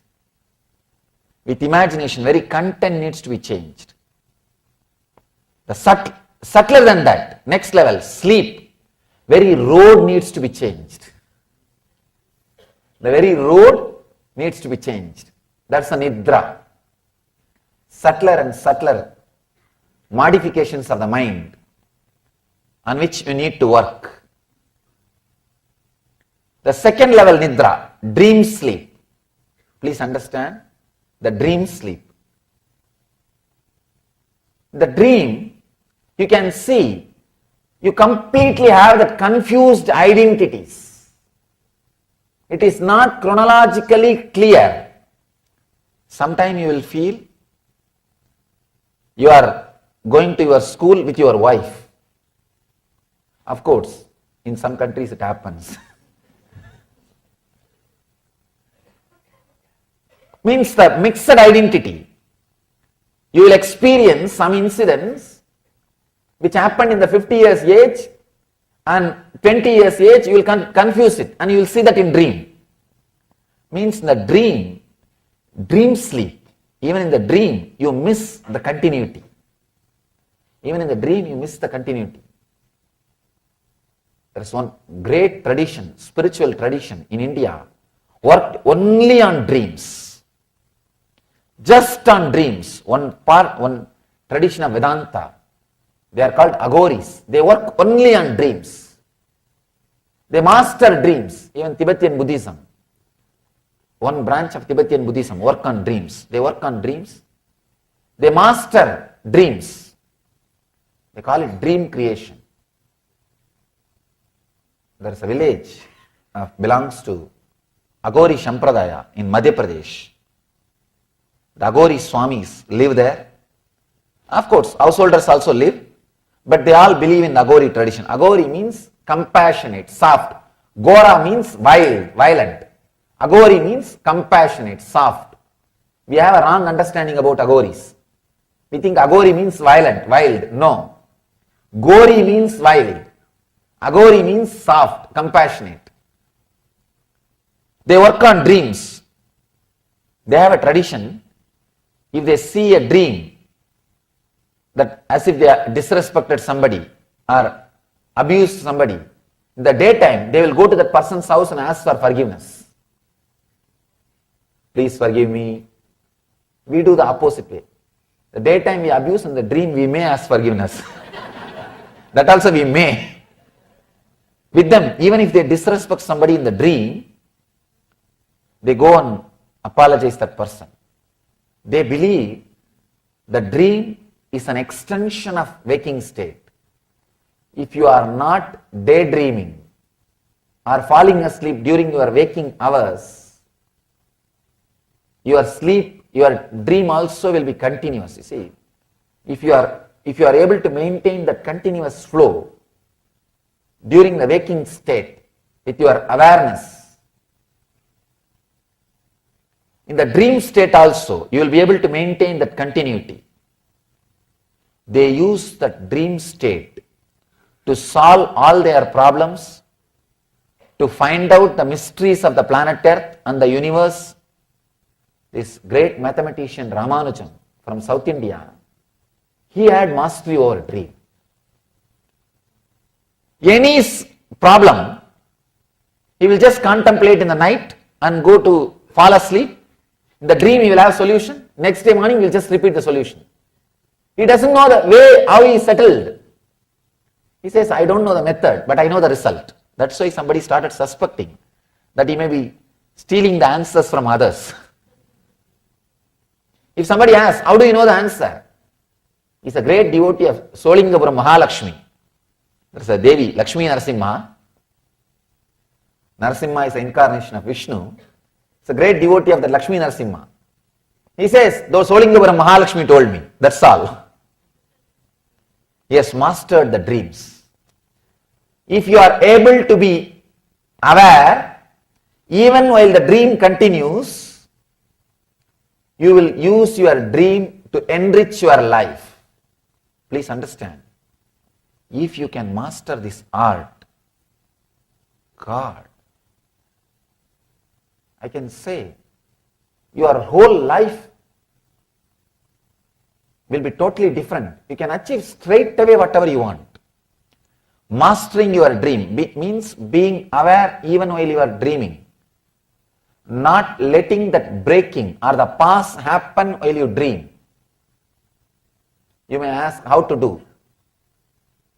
With imagination, very content needs to be changed. The subtler than that, next level, sleep, very road needs to be changed. The very road needs to be changed. That's a nidra. Subtler and subtler modifications of the mind on which you need to work. The second level nidra, dream sleep. Please understand the dream sleep. The dream, you can see, you completely have the confused identities. It is not chronologically clear. Sometime you will feel you are going to your school with your wife. Of course, in some countries it happens. Means the mixed identity. You will experience some incidents which happened in the 50 years age and 20 years age, you will confuse it and you will see that in dream. Means in the dream sleep, even in the dream you miss the continuity. Even in the dream you miss the continuity. There is one great tradition, spiritual tradition in India, worked only on dreams. Just on dreams. One tradition of Vedanta. They are called Agoris. They work only on dreams. They master dreams. Even Tibetan Buddhism. One branch of Tibetan Buddhism work on dreams. They work on dreams. They master dreams. They call it dream creation. There is a village belongs to Agori Sampradaya in Madhya Pradesh. The Agori Swamis live there. Of course, householders also live, but they all believe in the Agori tradition. Agori means compassionate, soft. Gora means wild, violent. Agori means compassionate, soft. We have a wrong understanding about Agoris. We think Agori means violent, wild. No. Gori means wild. Agori means soft, compassionate. They work on dreams. They have a tradition. If they see a dream that as if they disrespected somebody or abused somebody, in the daytime they will go to that person's house and ask for forgiveness. Please forgive me. We do the opposite way. The daytime we abuse, in the dream we may ask forgiveness. That also we may. With them, even if they disrespect somebody in the dream, they go and apologize that person. They believe the dream is an extension of waking state. If you are not daydreaming or falling asleep during your waking hours, your dream also will be continuous. You see, if you are able to maintain that continuous flow during the waking state with your awareness, in the dream state also you will be able to maintain that continuity. They use that dream state to solve all their problems, to find out the mysteries of the planet Earth and the universe. This great mathematician Ramanujan from South India, he had mastery over dream. Any problem, he will just contemplate in the night and go to fall asleep. In the dream he will have solution. Next day morning he will just repeat the solution. He doesn't know the way how he settled. He says, I don't know the method, but I know the result. That's why somebody started suspecting that he may be stealing the answers from others. If somebody asks, how do you know the answer? He's a great devotee of Solingapuram Mahalakshmi. There's a Devi, Lakshmi Narasimha. Narasimha is the incarnation of Vishnu. It's a great devotee of the Lakshmi Narasimha. He says, though Solingapuram Mahalakshmi told me, that's all. He has mastered the dreams. If you are able to be aware, even while the dream continues, you will use your dream to enrich your life. Please understand. If you can master this art, God, I can say, your whole life will be totally different. You can achieve straight away whatever you want. Mastering your dream means being aware even while you are dreaming. Not letting that breaking or the pause happen while you dream. You may ask how to do.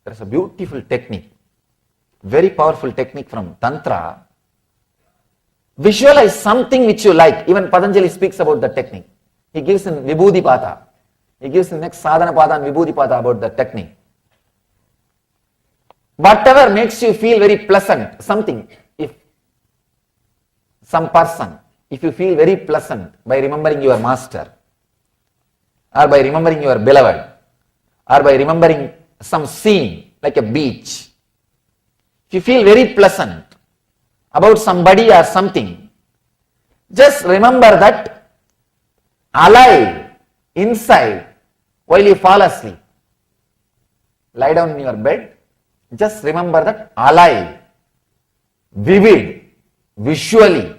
There is a beautiful technique, very powerful technique from Tantra. Visualize something which you like. Even Patanjali speaks about the technique. He gives in Vibhuti Pada. He gives in next Sadhana Pada and Vibhuti Pada about the technique. Whatever makes you feel very pleasant, something, if some person, if you feel very pleasant by remembering your master, or by remembering your beloved, or by remembering some scene like a beach, if you feel very pleasant about somebody or something, just remember that alive inside while you fall asleep. Lie down in your bed, just remember that alive, vivid, visually,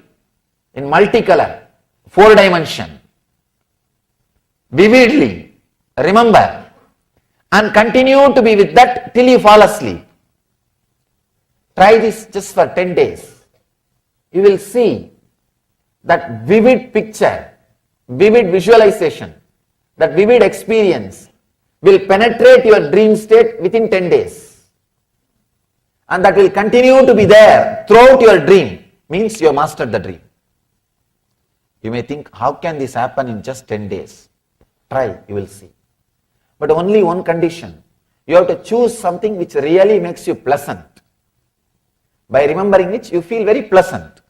in multicolor, 4 dimension, vividly, remember, and continue to be with that till you fall asleep. Try this just for 10 days. You will see that vivid picture, vivid visualization, that vivid experience will penetrate your dream state within 10 days. And that will continue to be there throughout your dream. Means you have mastered the dream. You may think, how can this happen in just 10 days? Try, you will see. But only one condition. You have to choose something which really makes you pleasant. By remembering which you feel very pleasant.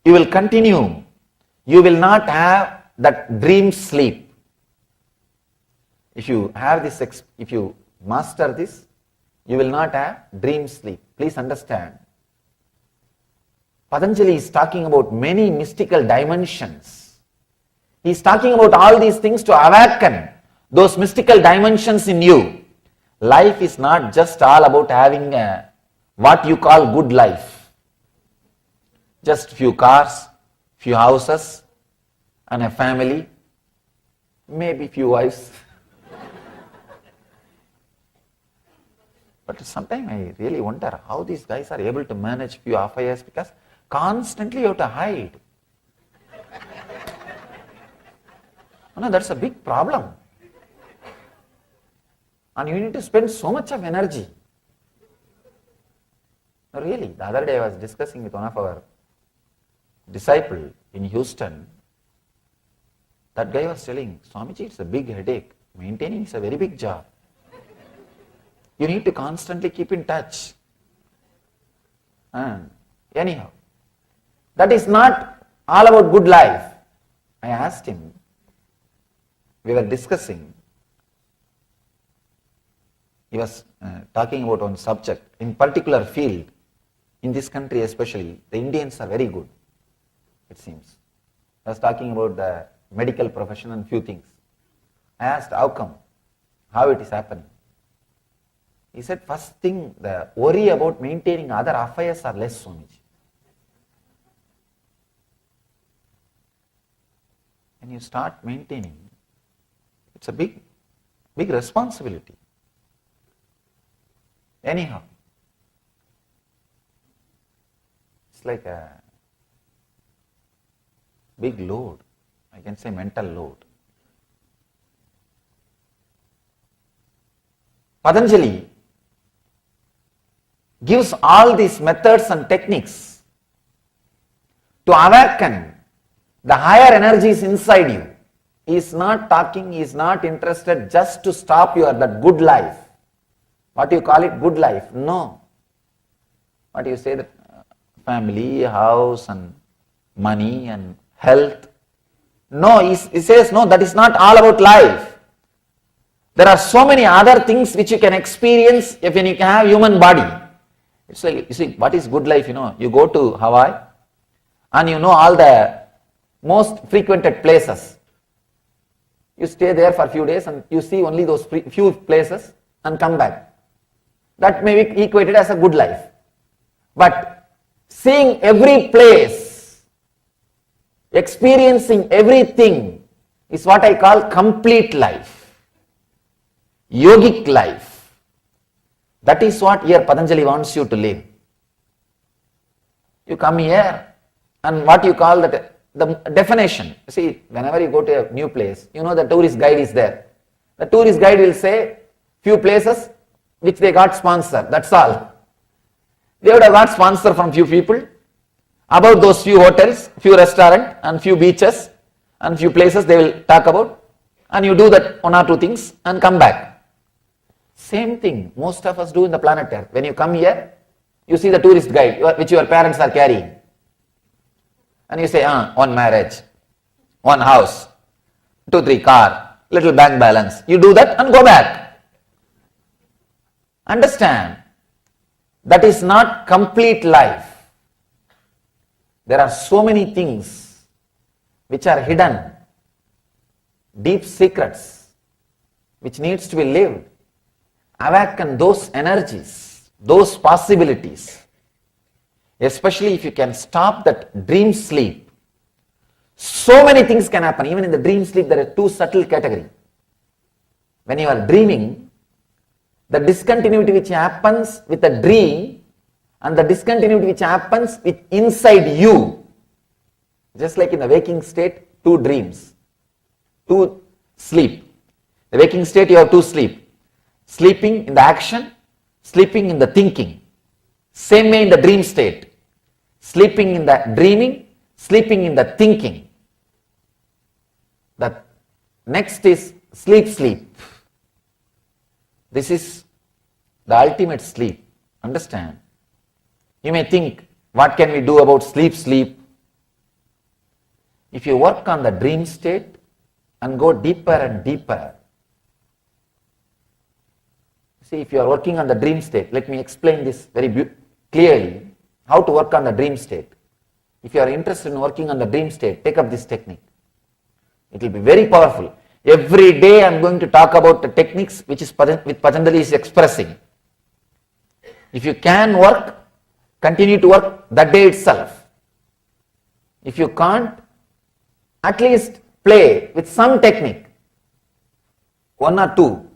you will continue. You will not have that dream sleep. If you have this, if you master this, you will not have dream sleep. Please understand. Patanjali is talking about many mystical dimensions. He is talking about all these things to awaken those mystical dimensions in you. Life is not just all about having what you call good life. Just few cars, few houses, and a family, maybe few wives. But sometimes I really wonder how these guys are able to manage few affairs, because constantly you have to hide. No, that's a big problem. And you need to spend so much of energy. Really, the other day I was discussing with one of our disciples in Houston. That guy was telling, Swamiji, it's a big headache. Maintaining is a very big job. You need to constantly keep in touch. And anyhow, that is not all about good life. I asked him, we were discussing, he was talking about one subject, in particular field, in this country especially, the Indians are very good, it seems. I was talking about the medical profession and few things. I asked, how come? How it is happening? He said, first thing, the worry about maintaining other affairs are less, Swamiji. When you start maintaining, it's a big responsibility. Anyhow, it's like a big load. I can say mental load. Patanjali gives all these methods and techniques to awaken the higher energies inside you. He is not talking, he is not interested just to stop your that good life. What you call it, good life? No. What you say, that family, house and money and health. No, he says no, that is not all about life. There are so many other things which you can experience if you can have human body. It's like, you see, what is good life, you go to Hawaii and you know all the most frequented places. You stay there for a few days and you see only those few places and come back. That may be equated as a good life. But seeing every place, experiencing everything is what I call complete life, yogic life. That is what here Patanjali wants you to live. You come here and what you call that, the definition. See, whenever you go to a new place, you know the tourist guide is there. The tourist guide will say few places which they got sponsor, that's all. They would have got sponsor from few people about those few hotels, few restaurants and few beaches and few places they will talk about, and you do that one or two things and come back. Same thing most of us do in the planet Earth. When you come here, you see the tourist guide which your parents are carrying. And you say, one marriage, one house, 2-3 car, little bank balance. You do that and go back. Understand, that is not complete life. There are so many things which are hidden, deep secrets, which needs to be lived. Awaken those energies, those possibilities. Especially if you can stop that dream sleep. So many things can happen. Even in the dream sleep, there are two subtle categories. When you are dreaming, the discontinuity which happens with the dream and the discontinuity which happens with inside you. Just like in the waking state, two dreams, two sleep. The waking state, you have two sleep. Sleeping in the action, sleeping in the thinking. Same way in the dream state. Sleeping in the dreaming, sleeping in the thinking. The next is sleep. This is the ultimate sleep. Understand? You may think, what can we do about sleep? if you work on the dream state and go deeper and deeper, see, if you are working on the dream state, let me explain this very clearly, how to work on the dream state. If you are interested in working on the dream state, take up this technique. It will be very powerful. Every day I am going to talk about the techniques which Patanjali is expressing. If you can work, continue to work that day itself. If you can't, at least play with some technique, one or two,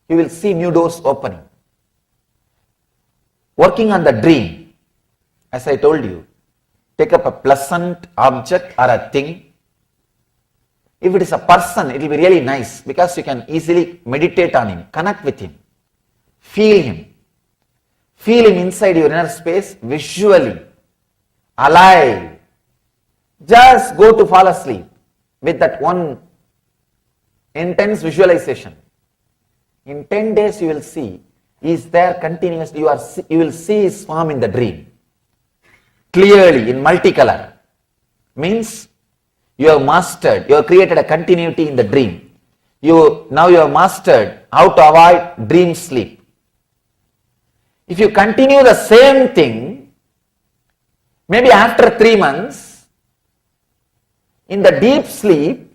you will see new doors opening. Working on the dream, as I told you, take up a pleasant object or a thing. If it is a person, it will be really nice because you can easily meditate on him, connect with him, feel him. Feel him inside your inner space, visually, alive. Just go to fall asleep with that one intense visualization. In 10 days you will see, he is there continuously, you will see his form in the dream. Clearly, in multicolor. Means, you have mastered, you have created a continuity in the dream. Now you have mastered how to avoid dream sleep. If you continue the same thing, maybe after 3 months, in the deep sleep,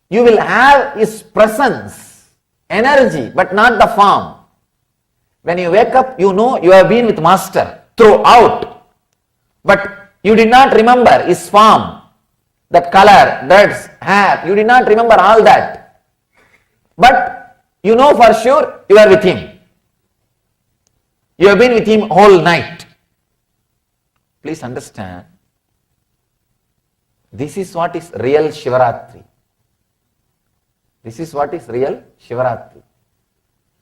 you will have his presence, energy, but not the form. When you wake up, you know you have been with Master throughout, but you did not remember his form, that color, that hair, you did not remember all that. But you know for sure you are with him. You have been with him whole night. Please understand, this is what is real Shivaratri. This is what is real Shivaratri.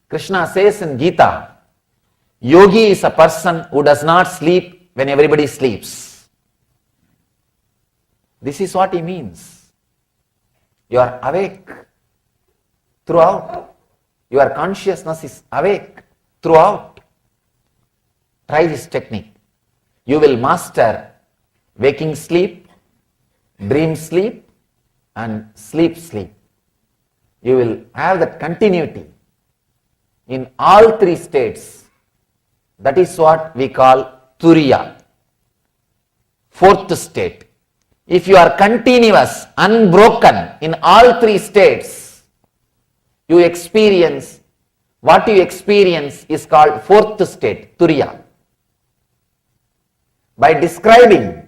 Krishna says in Gita, yogi is a person who does not sleep when everybody sleeps. This is what he means. You are awake throughout. Your consciousness is awake throughout. Try this technique. You will master waking sleep, dream sleep, and sleep sleep. You will have that continuity in all 3 states. That is what we call Turiya. 4th state. If you are continuous, unbroken in all 3 states, you experience, what you experience is called 4th state, Turiya. By describing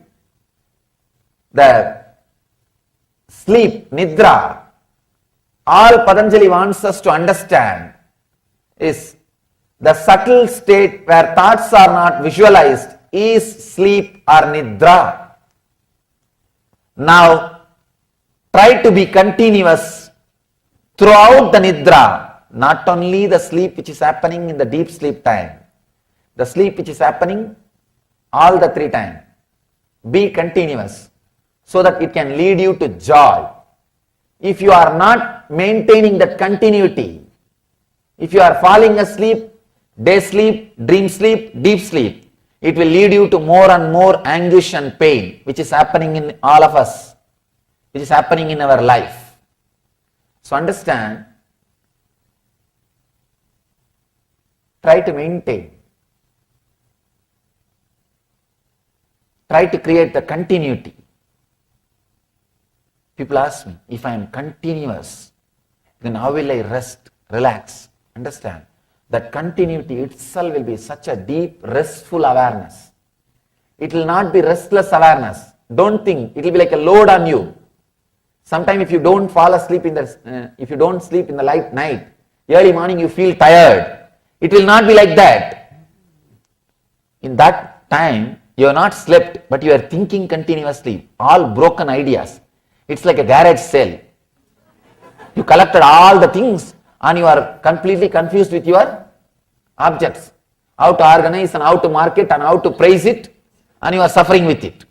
the sleep, Nidra, all Patanjali wants us to understand is the subtle state where thoughts are not visualized is sleep or Nidra. Now, try to be continuous throughout the Nidra, not only the sleep which is happening in the deep sleep time, the sleep which is happening all the 3 times. Be continuous so that it can lead you to joy. If you are not maintaining that continuity, if you are falling asleep, day sleep, dream sleep, deep sleep, it will lead you to more and more anguish and pain, which is happening in all of us, which is happening in our life. So understand, try to maintain. Try to create the continuity. People ask me, if I am continuous, then how will I rest, relax? Understand, that continuity itself will be such a deep, restful awareness. It will not be restless awareness. Don't think, it will be like a load on you. Sometimes if you don't fall asleep if you don't sleep in the night, early morning you feel tired. It will not be like that. In that time, you have not slept, but you are thinking continuously, all broken ideas. It's like a garage sale. You collected all the things and you are completely confused with your objects. How to organize and how to market and how to price it, and you are suffering with it.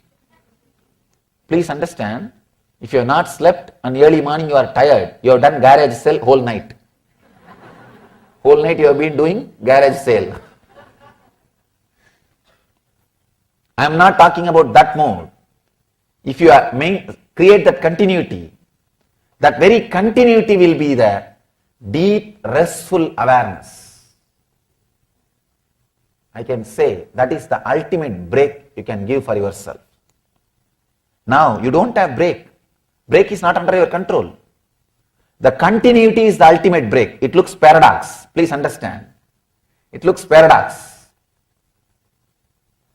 Please understand, if you have not slept and early morning you are tired, you have done garage sale whole night. Whole night you have been doing garage sale. I am not talking about that mode. If you are create that continuity. That very continuity will be the deep, restful awareness. I can say that is the ultimate break you can give for yourself. Now, you don't have break. Break is not under your control. The continuity is the ultimate break. It looks paradox. Please understand. It looks paradox.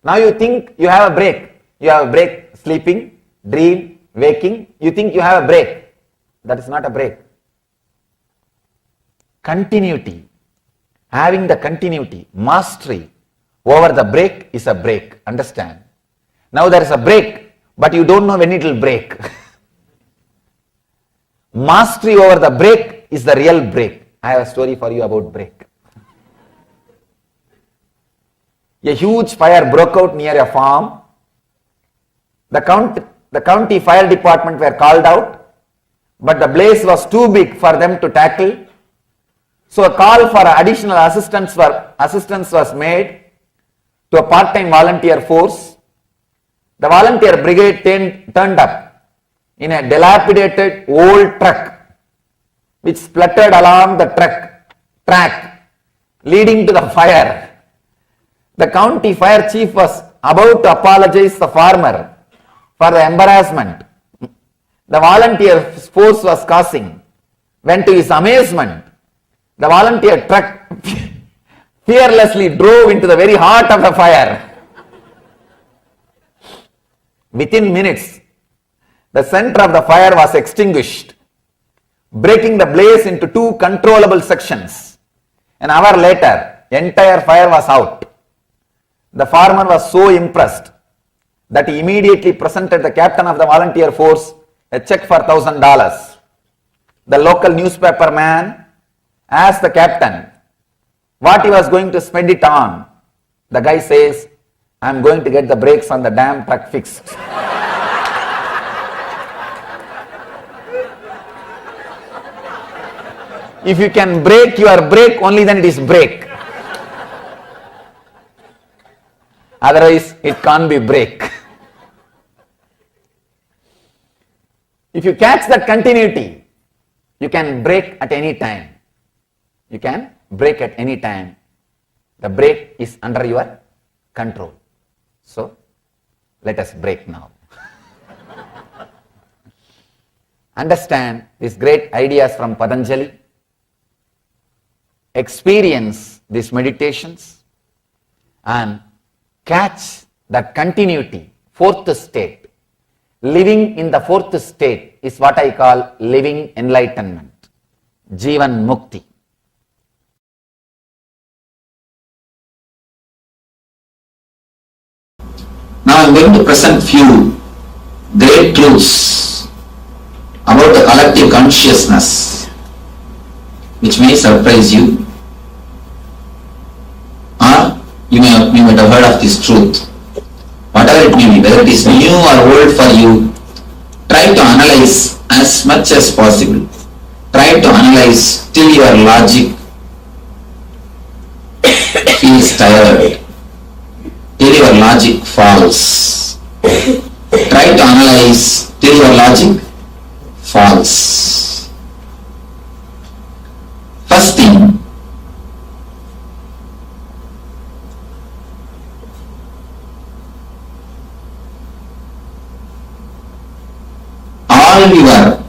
Now you think you have a break. You have a break sleeping, dream, waking. You think you have a break. That is not a break. Continuity. Having the continuity, mastery over the break is a break. Understand? Now there is a break, but you don't know when it will break. Mastery over the break is the real break. I have a story for you about break. A huge fire broke out near a farm. The county fire department were called out, but the blaze was too big for them to tackle. So a call for additional assistance was made to a part-time volunteer force. The volunteer brigade turned up in a dilapidated old truck which spluttered along the track leading to the fire. The county fire chief was about to apologize to the farmer for the embarrassment the volunteer force was causing, when to his amazement, the volunteer truck fearlessly drove into the very heart of the fire. Within minutes, the center of the fire was extinguished, breaking the blaze into two controllable sections. An hour later, the entire fire was out. The farmer was so impressed that he immediately presented the captain of the volunteer force a check for $1,000. The local newspaper man asked the captain what he was going to spend it on. The guy says, "I am going to get the brakes on the damn truck fixed." If you can break your brake, only then it is brake. Otherwise, it can't be brake. If you catch that continuity, you can break at any time. You can break at any time. The brake is under your control. So, let us break now. Understand these great ideas from Patanjali. Experience these meditations and catch that continuity, fourth state. Living in the fourth state is what I call living enlightenment, Jivan Mukti. Now I am going to present few great truths about the collective consciousness, which may surprise you, or you might have heard of this truth. Whatever it may be, whether it is new or old for you, try to analyze as much as possible. Try to analyze till your logic feels tired, till your logic falls. Try to analyze till your logic falls. First thing, all your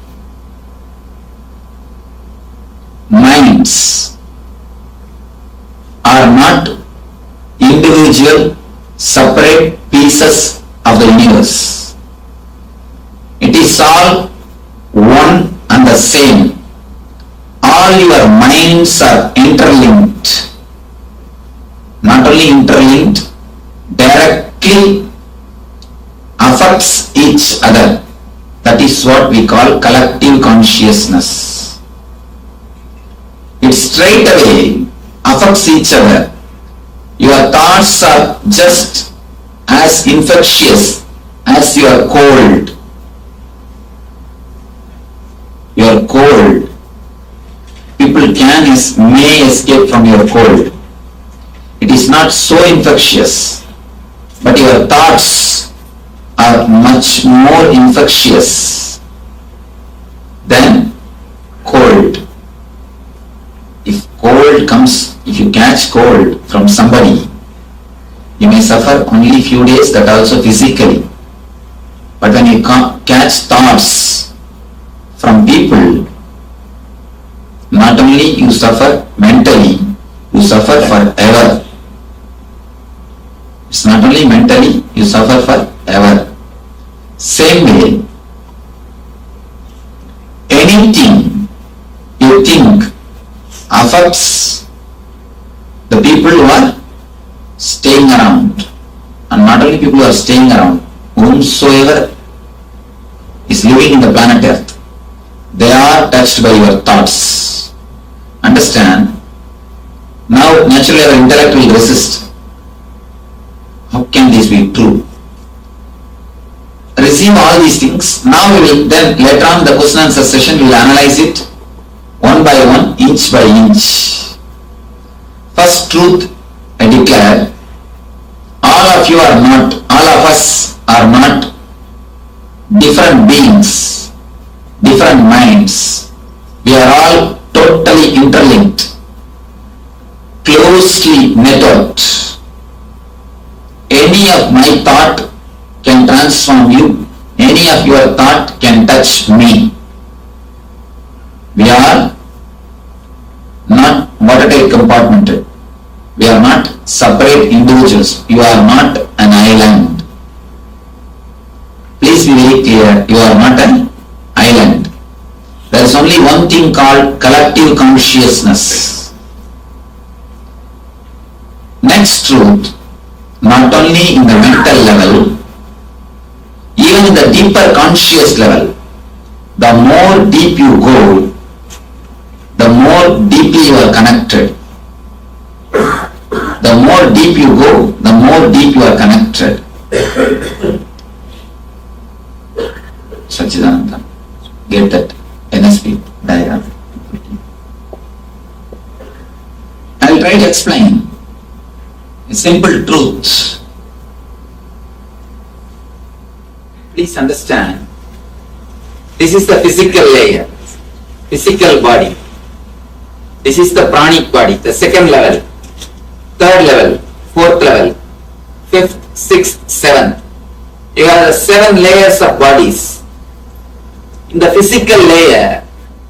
minds are not individual, separate pieces of the universe. It is all one and the same. All your minds are interlinked. Not only interlinked, directly affects each other. That is what we call collective consciousness. It straight away affects each other. Your thoughts are just as infectious as your cold. Your cold. People may escape from your cold. It is not so infectious, but your thoughts are much more infectious. then cold. If cold comes, if you catch cold from somebody, you may suffer only few days, that also physically. But when you catch thoughts from people, not only you suffer mentally, you suffer forever. It's not only mentally, you suffer forever. Same way, anything you think affects the people who are staying around, and not only people who are staying around, whomsoever is living in the planet Earth, they are touched by your thoughts. Understand? Now naturally our intellect will resist. How can this be true? Receive all these things. Now we will then later on the question and answer session we will analyze it one by one, inch by inch. First truth I declare, all of you are not, all of us are not different beings, different minds. We are all totally interlinked, closely networked. Any of my thought can transform you, any of your thought can touch me. We are not watertight compartmented. We are not separate individuals. You are not an island. Please be very clear, you are not an island. There is only one thing called collective consciousness. Next truth, not only in the mental level, even in the deeper conscious level, the more deep you go, the more deeply you are connected. The more deep you go, the more deep you are connected. Sachidananda, get that NSP diagram. I will try to explain a simple truth. Please understand, this is the physical layer, physical body. This is the pranic body, the second level, third level, fourth level, fifth, sixth, seventh. You have the 7 layers of bodies. In the physical layer,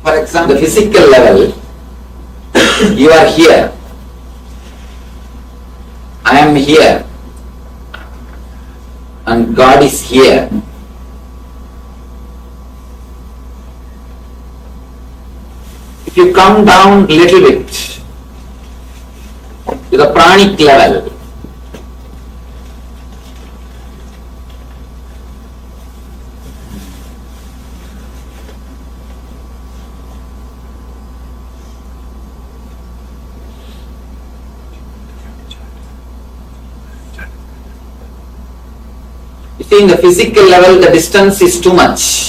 for example, the physical level, you are here. I am here. And God is here. If you come down little bit to the pranic level, you see, in the physical level the distance is too much.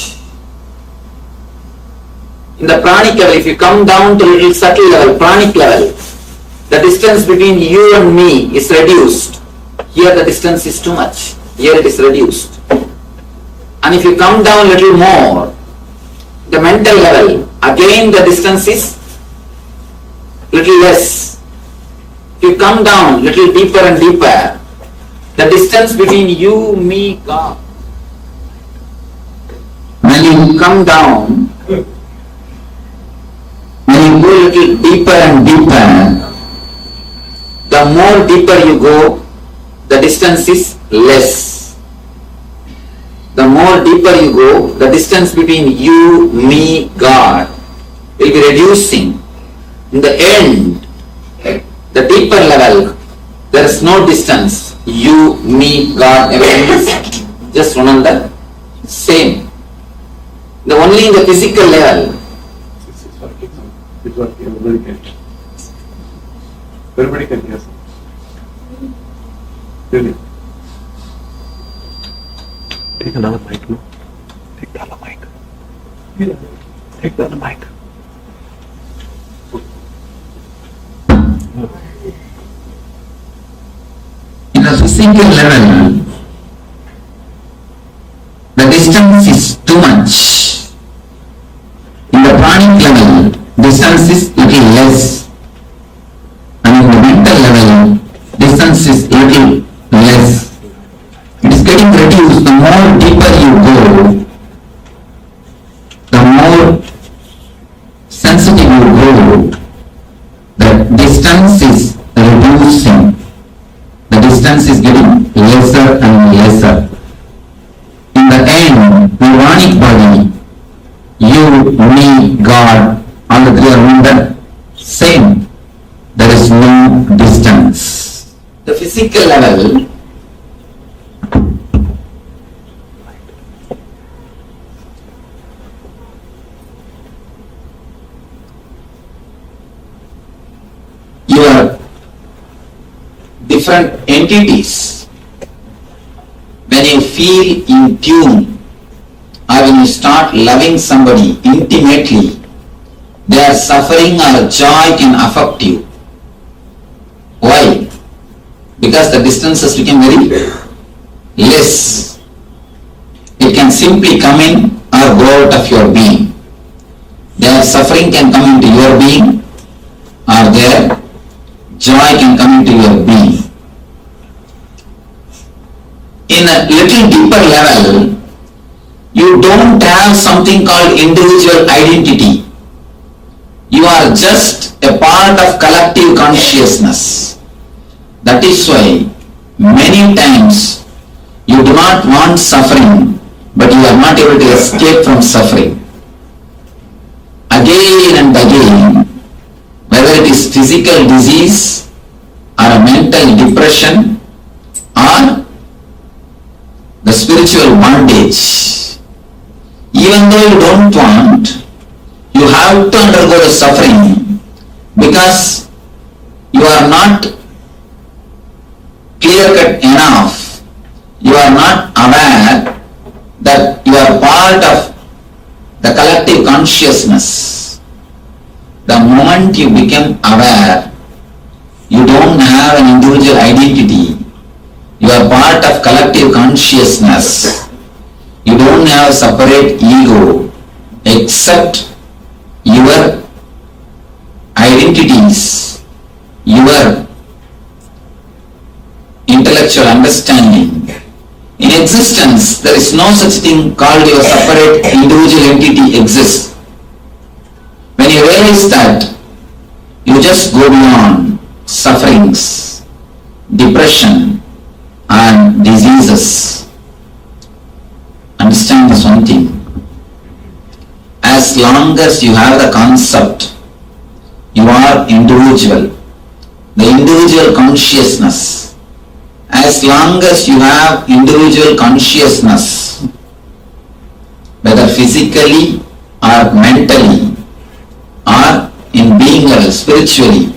In the pranic level, if you come down to little subtle level, pranic level, the distance between you and me is reduced. Here the distance is too much. Here it is reduced. And if you come down little more, the mental level, again the distance is little less. If you come down little deeper and deeper, the distance between you, me, God. When you come down, when you go little deeper and deeper, the more deeper you go, the distance is less. The more deeper you go, the distance between you, me, God will be reducing. In the end, the deeper level, there is no distance. You, me, God, everything is just one and the same. The only in the physical level. Everybody can hear. Really. Take another mic, no? Take the other mic. Take the other mic. In the physical level, the distance is too much. distance is little less. And in the mental level, distance is little less. It is getting reduced. The more deeper you go, the more sensitive you go, the distance is reducing. The distance is getting lesser and lesser. In the end, nirvanic body, you, me, God, all the three are the same. There is no distance. The physical level, you are different entities. When you feel in tune, or when you start loving somebody intimately, their suffering or joy can affect you. Why? Because the distances become very less. It can simply come in or go out of your being. Their suffering can come into your being, or their joy can come into your being. In a little deeper level, you don't have something called individual identity. You are just a part of collective consciousness. That is why many times you do not want suffering, but you are not able to escape from suffering. Again and again, whether it is physical disease or a mental depression or the spiritual bondage, even though you don't want, you have to undergo the suffering because you are not clear-cut enough. You are not aware that you are part of the collective consciousness. The moment you become aware, you don't have an individual identity. You are part of collective consciousness. You don't have separate ego except your identities, your intellectual understanding. In existence, there is no such thing called your separate individual entity exists. When you realize that, you just go beyond sufferings, depression, and diseases. Understand this one thing. As long as you have the concept, you are individual, the individual consciousness. As long as you have individual consciousness, whether physically or mentally or in being level, spiritually,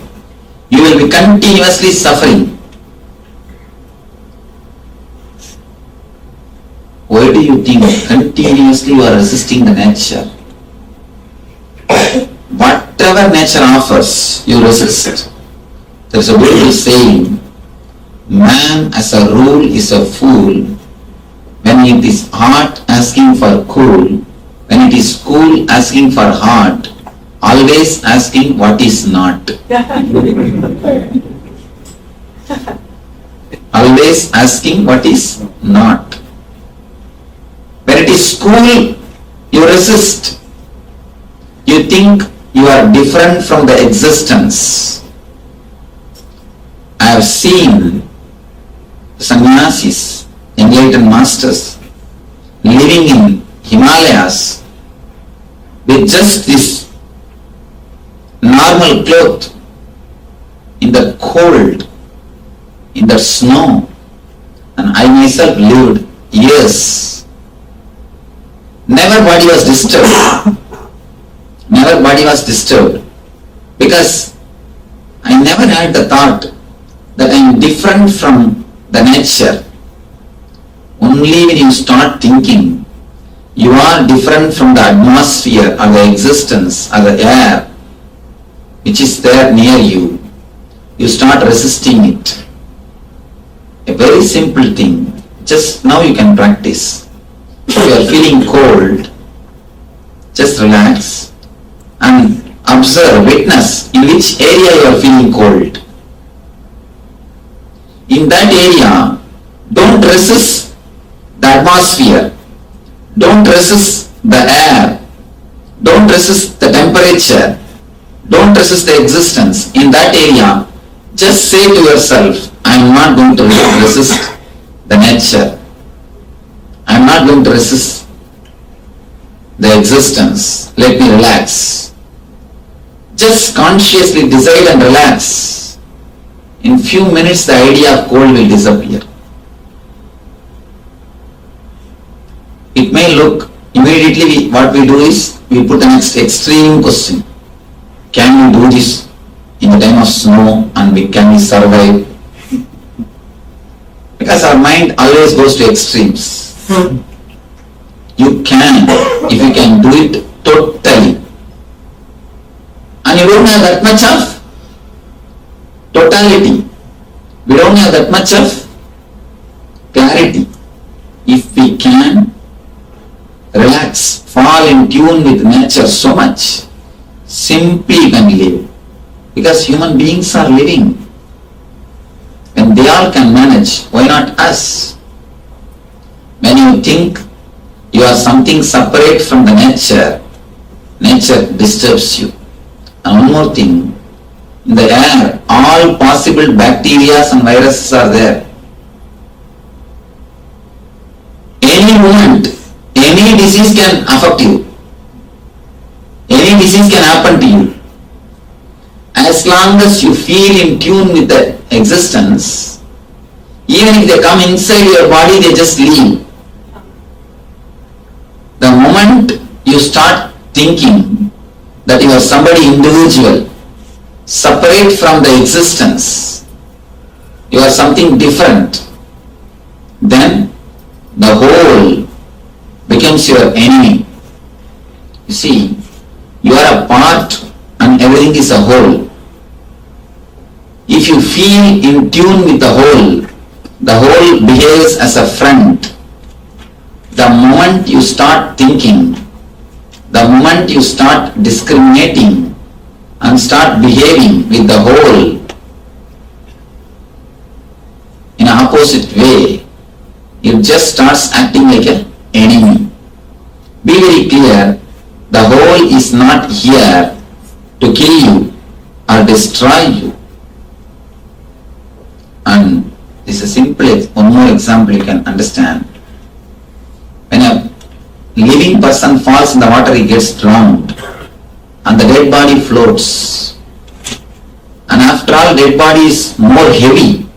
you will be continuously suffering. Why do you think continuously you are resisting the nature? Whatever nature offers, you resist. There is a beautiful saying, man as a rule is a fool when it is hot asking for cool, when it is cool asking for hot, always asking what is not. Always asking what is not. When it is cool, you resist. You think you are different from the existence. I have seen sannyasis, enlightened masters, living in Himalayas with just this normal cloth in the cold, in the snow, and I myself lived years. Never body was disturbed. Never body was disturbed because I never had the thought that I am different from the nature. Only when you start thinking you are different from the atmosphere or the existence or the air which is there near you, you start resisting it. A very simple thing, just now you can practice. If you are feeling cold, just relax and observe, witness in which area you are feeling cold. In that area, don't resist the atmosphere, don't resist the air, don't resist the temperature, don't resist the existence. In that area, just say to yourself, I am not going to resist the nature. I am not going to resist the existence. Let me relax. Just consciously decide and relax. In few minutes, the idea of cold will disappear. It may look, immediately what we do is, we put the next extreme question. Can we do this in the time of snow and can we survive? Because our mind always goes to extremes. You can, if you can do it totally. And you don't have that much of totality. We don't have that much of clarity. If we can relax, fall in tune with nature so much, simply you can live. Because human beings are living. When they all can manage, why not us? When you think you are something separate from the nature, nature disturbs you. And one more thing, in the air, all possible bacteria and viruses are there. Any moment, any disease can affect you. Any disease can happen to you. As long as you feel in tune with the existence, even if they come inside your body, they just leave. The moment you start thinking that you are somebody individual, separate from the existence, you are something different, then the whole becomes your enemy. You see, you are a part and everything is a whole. If you feel in tune with the whole behaves as a friend. The moment you start thinking, the moment you start discriminating and start behaving with the whole in an opposite way, it just starts acting like an enemy. Be very clear, the whole is not here to kill you or destroy you. And this is a simple, one more example you can understand. When a living person falls in the water, he gets drowned and the dead body floats. And after all, dead body is more heavy.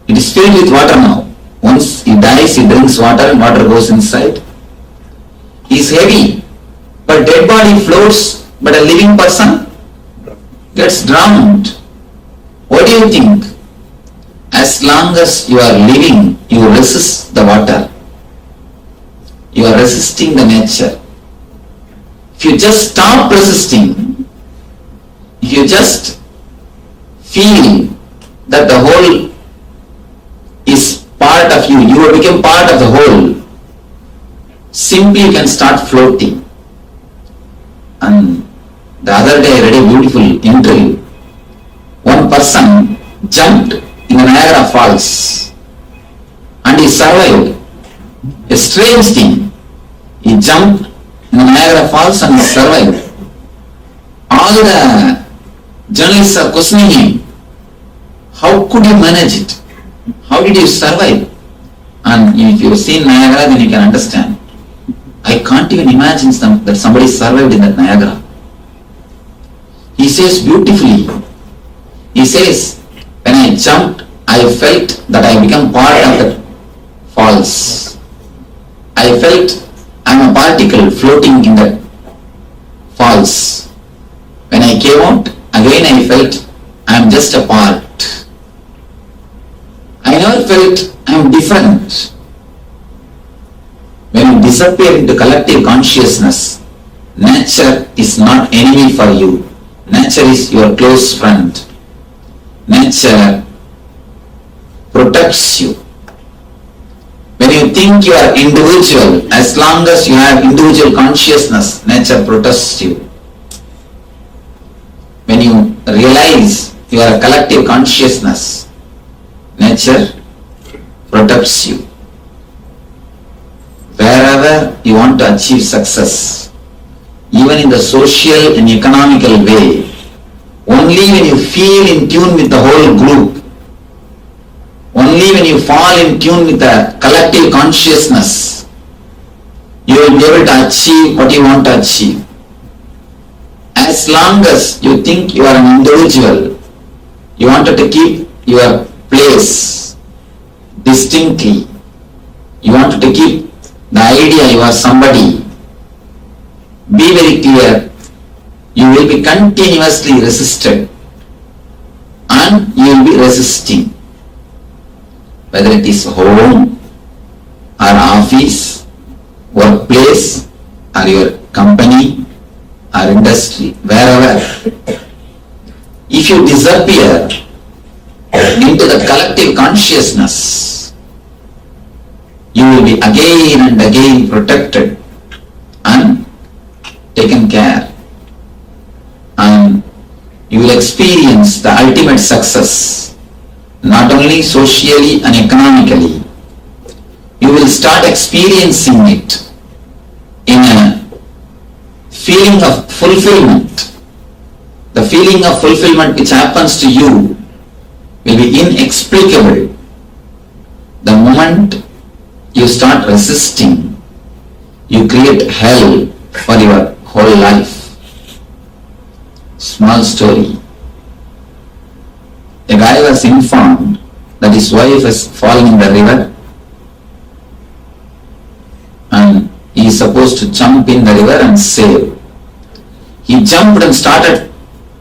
It is filled with water now. Once he dies, he drinks water and water goes inside. He is heavy, but dead body floats, but a living person gets drowned. What do you think? As long as you are living, you resist the water. You are resisting the nature. If you just stop resisting, if you just feel that the whole is part of you, you will become part of the whole, simply you can start floating. And the other day I read a beautiful interview. One person jumped in the Niagara Falls and he survived. A strange thing. He jumped in the Niagara Falls and he survived. All the journalists are questioning him. How could you manage it? How did you survive? And if you have seen Niagara, then you can understand. I can't even imagine that somebody survived in that Niagara. He says beautifully. He says, when I jumped, I felt that I become part of the falls. I felt I am a particle floating in the falls. When I came out, again I felt I am just a part. I never felt I am different. When you disappear into collective consciousness, nature is not enemy for you. Nature is your close friend. Nature protects you. When you think you are individual, as long as you have individual consciousness, nature protects you. when you realize you are a collective consciousness, nature protects you. Wherever you want to achieve success, even in the social and economical way, only when you feel in tune with the whole group, only when you fall in tune with the collective consciousness, you will be able to achieve what you want to achieve. As long as you think you are an individual, you wanted to keep your place distinctly, you wanted to keep the idea you are somebody, be very clear, you will be continuously resisted and you will be resisting. Whether it is home or office, workplace or your company or industry, wherever, if you disappear into the collective consciousness, you will be again and again protected and taken care, and you will experience the ultimate success, not only socially and economically. You will start experiencing it in a feeling of fulfillment. The feeling of fulfillment which happens to you will be inexplicable. The moment you start resisting, you create hell for your whole life. Small story. A guy was informed that his wife has fallen in the river and he is supposed to jump in the river and save. He jumped and started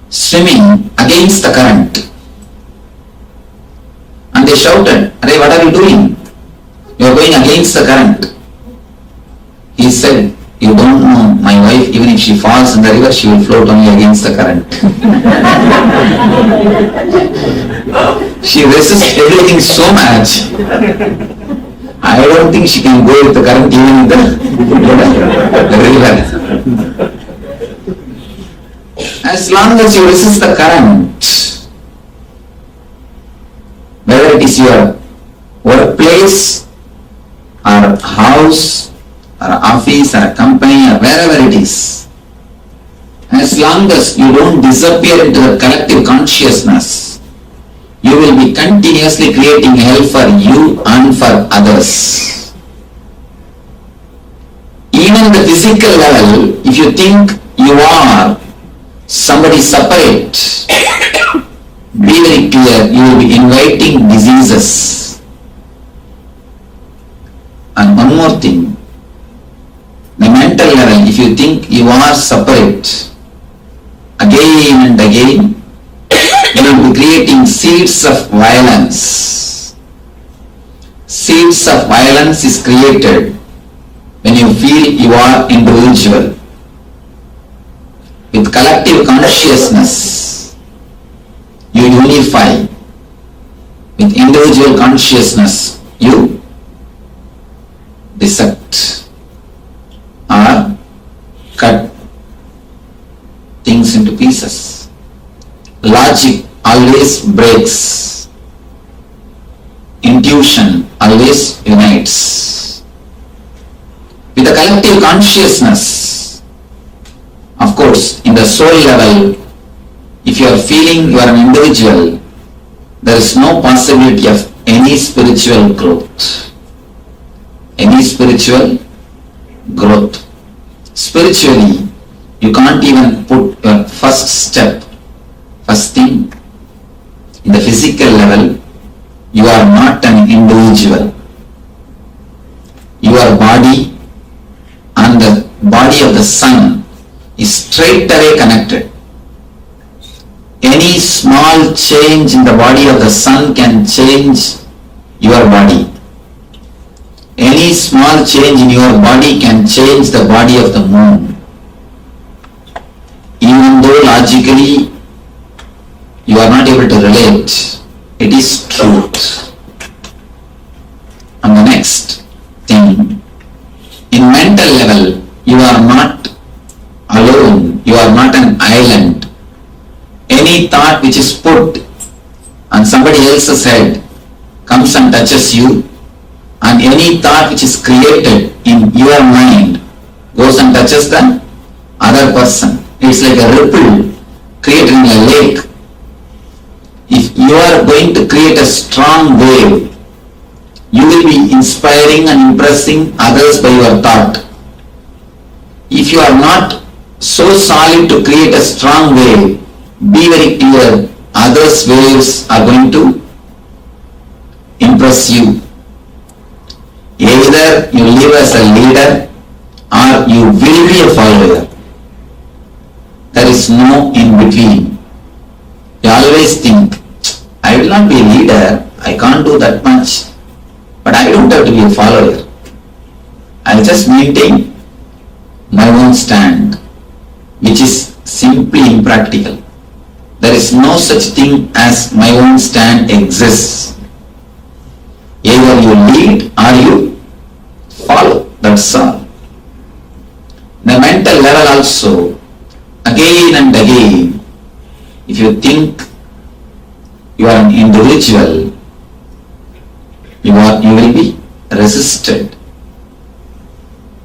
swimming against the current. And they shouted, "Arey, what are you doing? You are going against the current." He said, "You don't know, my wife, even if she falls in the river, she will float only against the current." She resists everything so much. I don't think she can go with the current even in the river. As long as you resist the current, whether it is your workplace or house or office or a company or wherever it is, as long as you don't disappear into the collective consciousness, you will be continuously creating hell for you and for others. Even the physical level, if you think you are somebody separate, be very clear, you will be inviting diseases. And one more thing, the mental level, if you think you are separate, again and again, you will be creating seeds of violence. Seeds of violence is created when you feel you are individual. With collective consciousness, you unify. With individual consciousness, you dissect or cut things into pieces. Logic always breaks. Intuition always unites. With the collective consciousness, of course, in the soul level, if you are feeling you are an individual, there is no possibility of any spiritual growth. Any spiritual growth. Spiritually, you can't even put your first step. First thing, in the physical level, you are not an individual. Your body and the body of the sun is straight away connected. Any small change in the body of the sun can change your body. Any small change in your body can change the body of the moon. Even though logically you are not able to relate, it is truth. And the next thing, in mental level, you are not alone, you are not an island. thought which is put on somebody else's head comes and touches you, and any thought which is created in your mind goes and touches the other person. It's like a ripple created in a lake. If you are going to create a strong wave, you will be inspiring and impressing others by your thought. If you are not so solid to create a strong wave, be very clear, others' waves are going to impress you. Either you live as a leader or you will be a follower. There is no in between. You always think, I will not be a leader, I can't do that much, but I don't have to be a follower. I'll just maintain my own stand, which is simply impractical. There is no such thing as my own stand exists. Either you lead or you follow, that's all. The mental level also, again and again, if you think you are an individual, you will be resisted.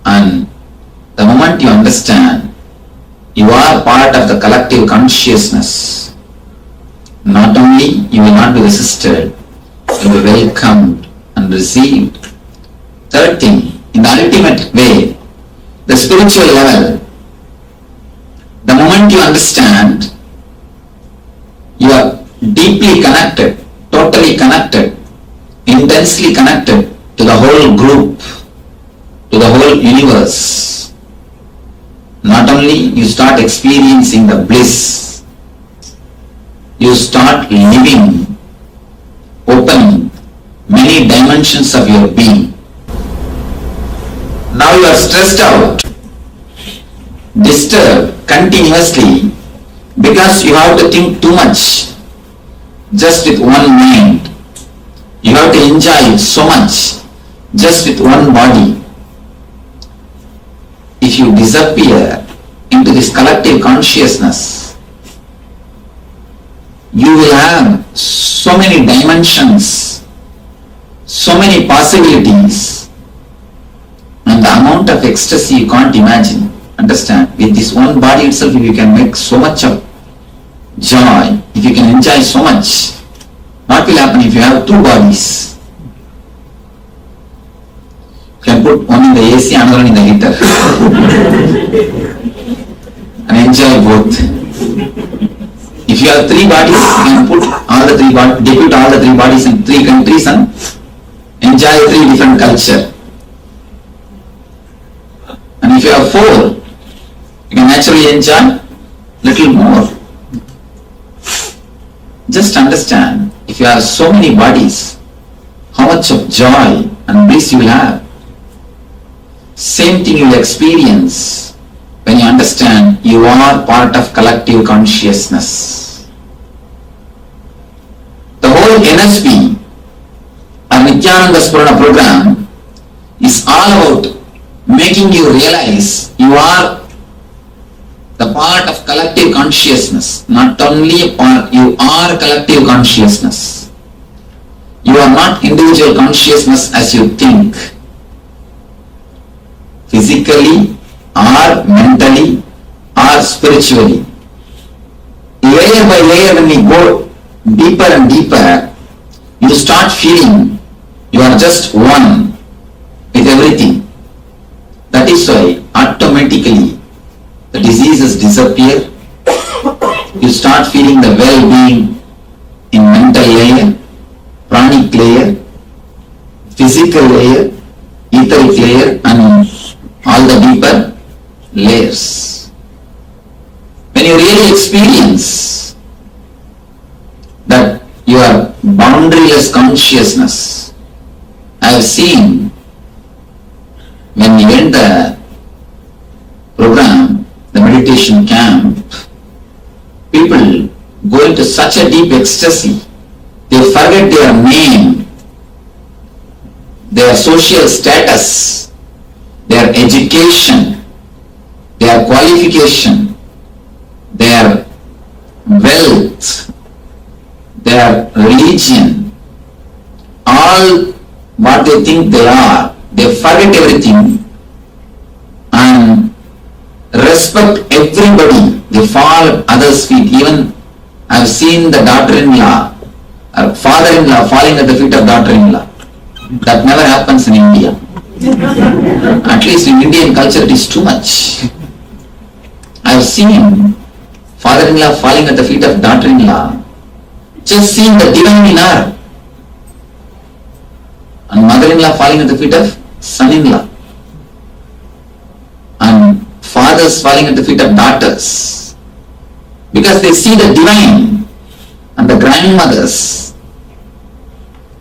And the moment you understand you are part of the collective consciousness, not only you will not be resisted, you will be welcomed and received. Third thing, in the ultimate way, the spiritual level, the moment you understand, you are deeply connected, totally connected, intensely connected to the whole group, to the whole universe. Not only you start experiencing the bliss, you start living, opening many dimensions of your being. Now you are stressed out, disturbed continuously because you have to think too much just with one mind. You have to enjoy so much just with one body. If you disappear into this collective consciousness, you will have so many dimensions, so many possibilities, and the amount of ecstasy you can't imagine. Understand, with this one body itself, if you can make so much of joy, if you can enjoy so much, what will happen if you have two bodies? You can put one in the AC, another one in the heater and enjoy both. If you have three bodies, you can put all the three bodies, depute all the three bodies in three countries and enjoy three different culture. And if you have four, you can actually enjoy little more. Just understand, if you have so many bodies, how much of joy and bliss you will have. Same thing you will experience when you understand you are part of collective consciousness. The whole NSP or Nithyananda Spurana program is all about making you realize you are the part of collective consciousness. Not only a part, you are collective consciousness. You are not individual consciousness as you think. Physically or mentally or spiritually. Layer by layer, when we go deeper and deeper, you start feeling you are just one with everything. That is why automatically the diseases disappear. You start feeling the well-being in mental layer, pranic layer, physical layer, etheric layer, and all the deeper layers. When you really experience that you are boundaryless consciousness, I have seen when we went the program, the meditation camp, people go into such a deep ecstasy, they forget their name, their social status, their education, their qualification, their wealth, their religion, all what they think they are, they forget everything and respect everybody. They fall at others' feet. Even I have seen the daughter-in-law, father-in-law falling at the feet of daughter-in-law. That never happens in India. At least in Indian culture it is too much. I have seen father-in-law falling at the feet of daughter-in-law, just seeing the divine in her, and mother-in-law falling at the feet of son-in-law, and fathers falling at the feet of daughters, because they see the divine, and the grandmothers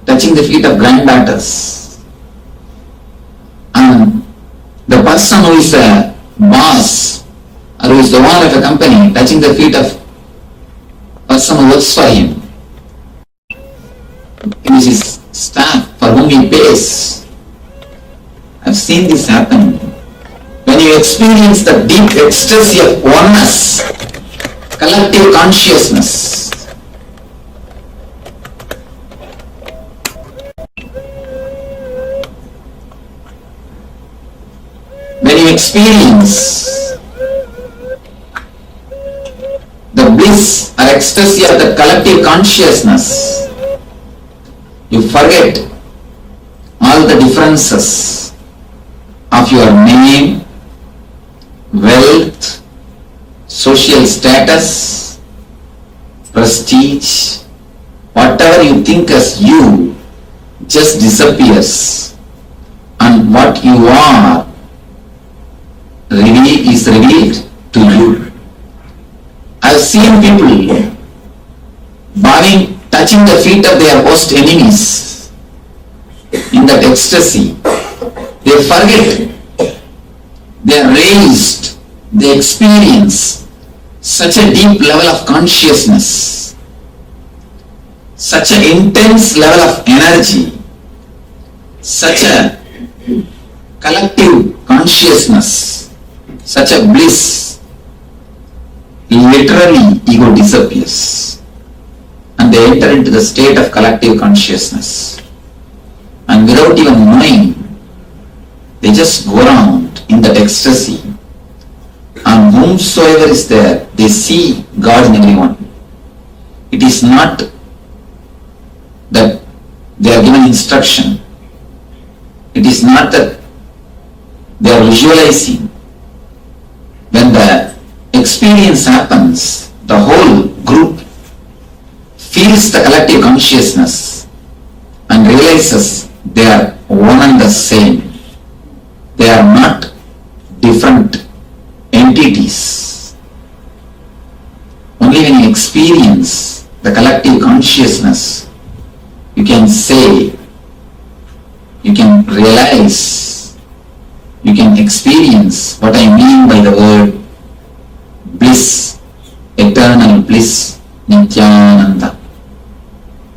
touching the feet of granddaughters, and the person who is a boss or who is the owner of a company touching the feet of person who works for him. It is his staff for whom he pays. I've seen this happen. When you experience the deep ecstasy of oneness, collective consciousness, when you experience the bliss or ecstasy of the collective consciousness, you forget all the differences of your name, wealth, social status, prestige, whatever you think as you just disappears, and what you are is revealed to you. I've seen people bowing, touching the feet of their worst enemies in that ecstasy. They forget, they are raised, they experience such a deep level of consciousness, such an intense level of energy, such a collective consciousness, such a bliss. Literally, ego disappears and they enter into the state of collective consciousness, and without even knowing, they just go around in that ecstasy, and whomsoever is there, they see God in everyone. It is not that they are given instruction, it is not that they are visualizing. When the experience happens, the whole group feels the collective consciousness and realizes they are one and the same. They are not different entities. Only when you experience the collective consciousness, you can say, you can realize, you can experience what I mean by the word bliss, eternal bliss, Nithyananda.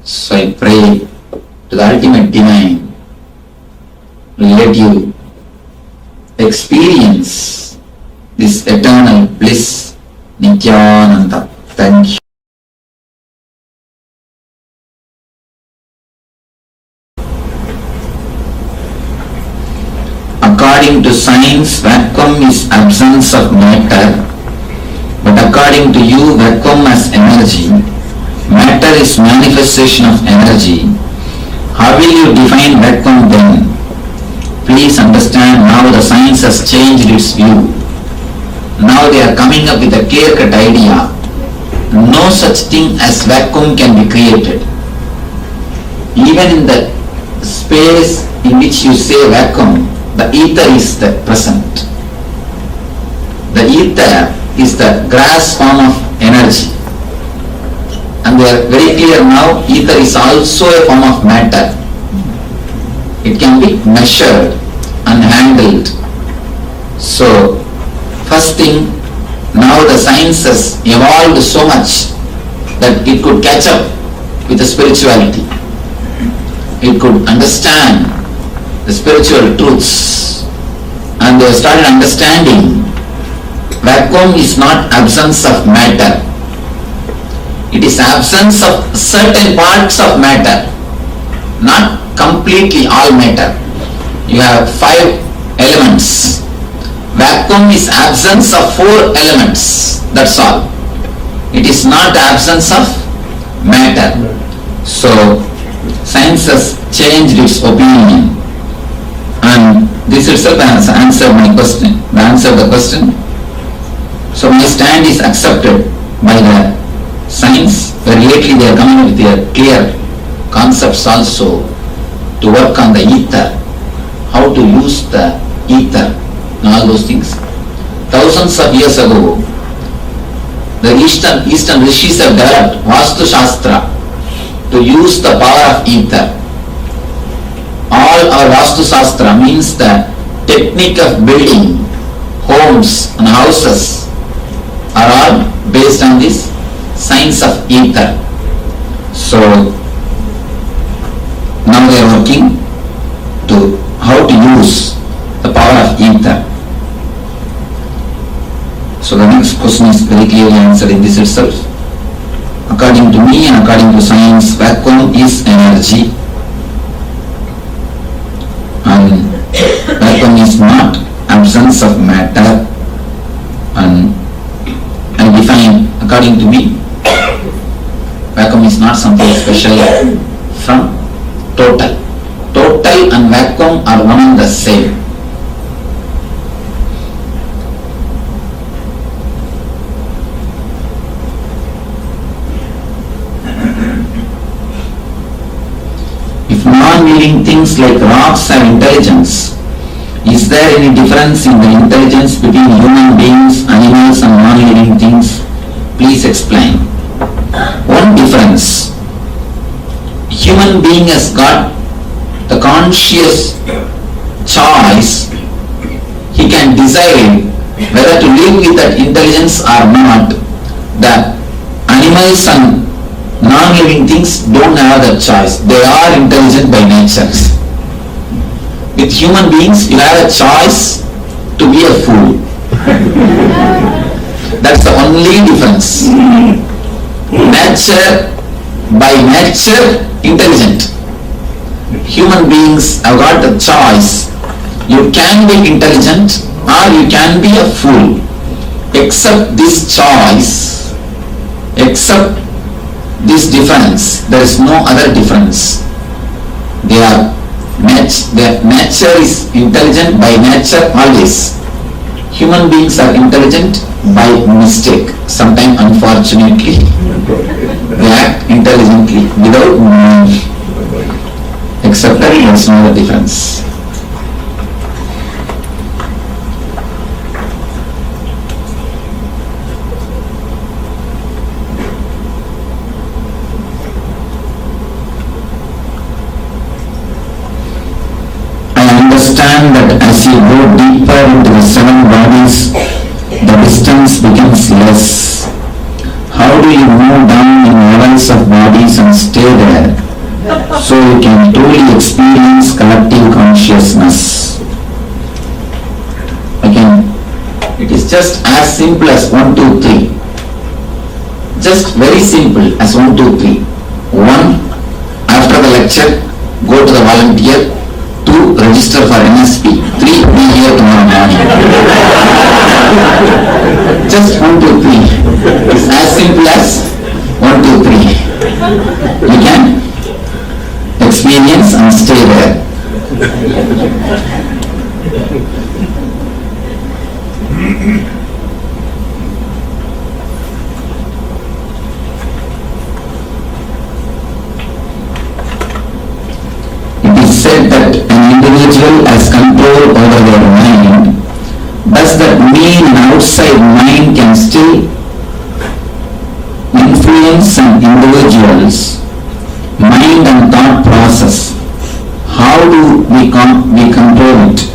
So I pray to the ultimate divine, let you experience this eternal bliss, Nithyananda. Thank you. According to science, vacuum is absence of matter, but according to you, vacuum as energy, matter is manifestation of energy. How will you define vacuum then? Please understand, now the science has changed its view. Now they are coming up with a clear-cut idea. No such thing as vacuum can be created. Even in the space in which you say vacuum, the ether is the present. The ether is the grass form of energy. And they are very clear now, ether is also a form of matter. It can be measured and handled. So, first thing, now the science has evolved so much that it could catch up with the spirituality. It could understand the spiritual truths, and they started understanding vacuum is not absence of matter. It is absence of certain parts of matter, not completely all matter. You have 5 elements. Vacuum is absence of 4 elements, that's all. It is not absence of matter. So science has changed its opinion, and this itself has answered my question. The question. So my stand is accepted by the science, where lately they are coming with their clear concepts also to work on the ether, how to use the ether and all those things. Thousands of years ago, the Eastern Rishis have developed Vastu Shastra to use the power of ether. All our Vastu Shastra means the technique of building homes and houses are all based on this science of ether. So now they are working to how to use the power of ether. So the next question is very clearly answered in this itself. According to me and according to science, vacuum is energy, and vacuum is not absence of matter. And I define, according to me, vacuum is not something special from total. Total and vacuum are one and the same. If non-living things like rocks have intelligence, is there any difference in the intelligence between human beings, animals and non-living things? Please explain. One difference. Human being has got the conscious choice. He can decide whether to live with that intelligence or not. The animals and non-living things don't have that choice. They are intelligent by nature. With human beings, you have a choice to be a fool. That's the only difference. Nature, by nature, intelligent. Human beings have got the choice. You can be intelligent or you can be a fool. Except this choice, except this difference, there is no other difference. Their nature is intelligent by nature always. Human beings are intelligent by mistake, sometimes unfortunately. They act intelligently without knowing. Except that there is no other difference. Understand that as you go deeper into the 7 bodies, the distance becomes less. How do you move down in levels of bodies and stay there, so you can truly experience collective consciousness? Again, it is just as simple as 1, 2, 3. Just very simple as 1, 2, 3. 1, after the lecture, go to the volunteer. 2, register for NSP. 3, be here tomorrow morning. Just 1, 2, 3. It's as simple as 1, 2, 3. You can experience and stay there. Said that an individual has control over their mind. Does that mean an outside mind can still influence an individual's mind and thought process? How do we control it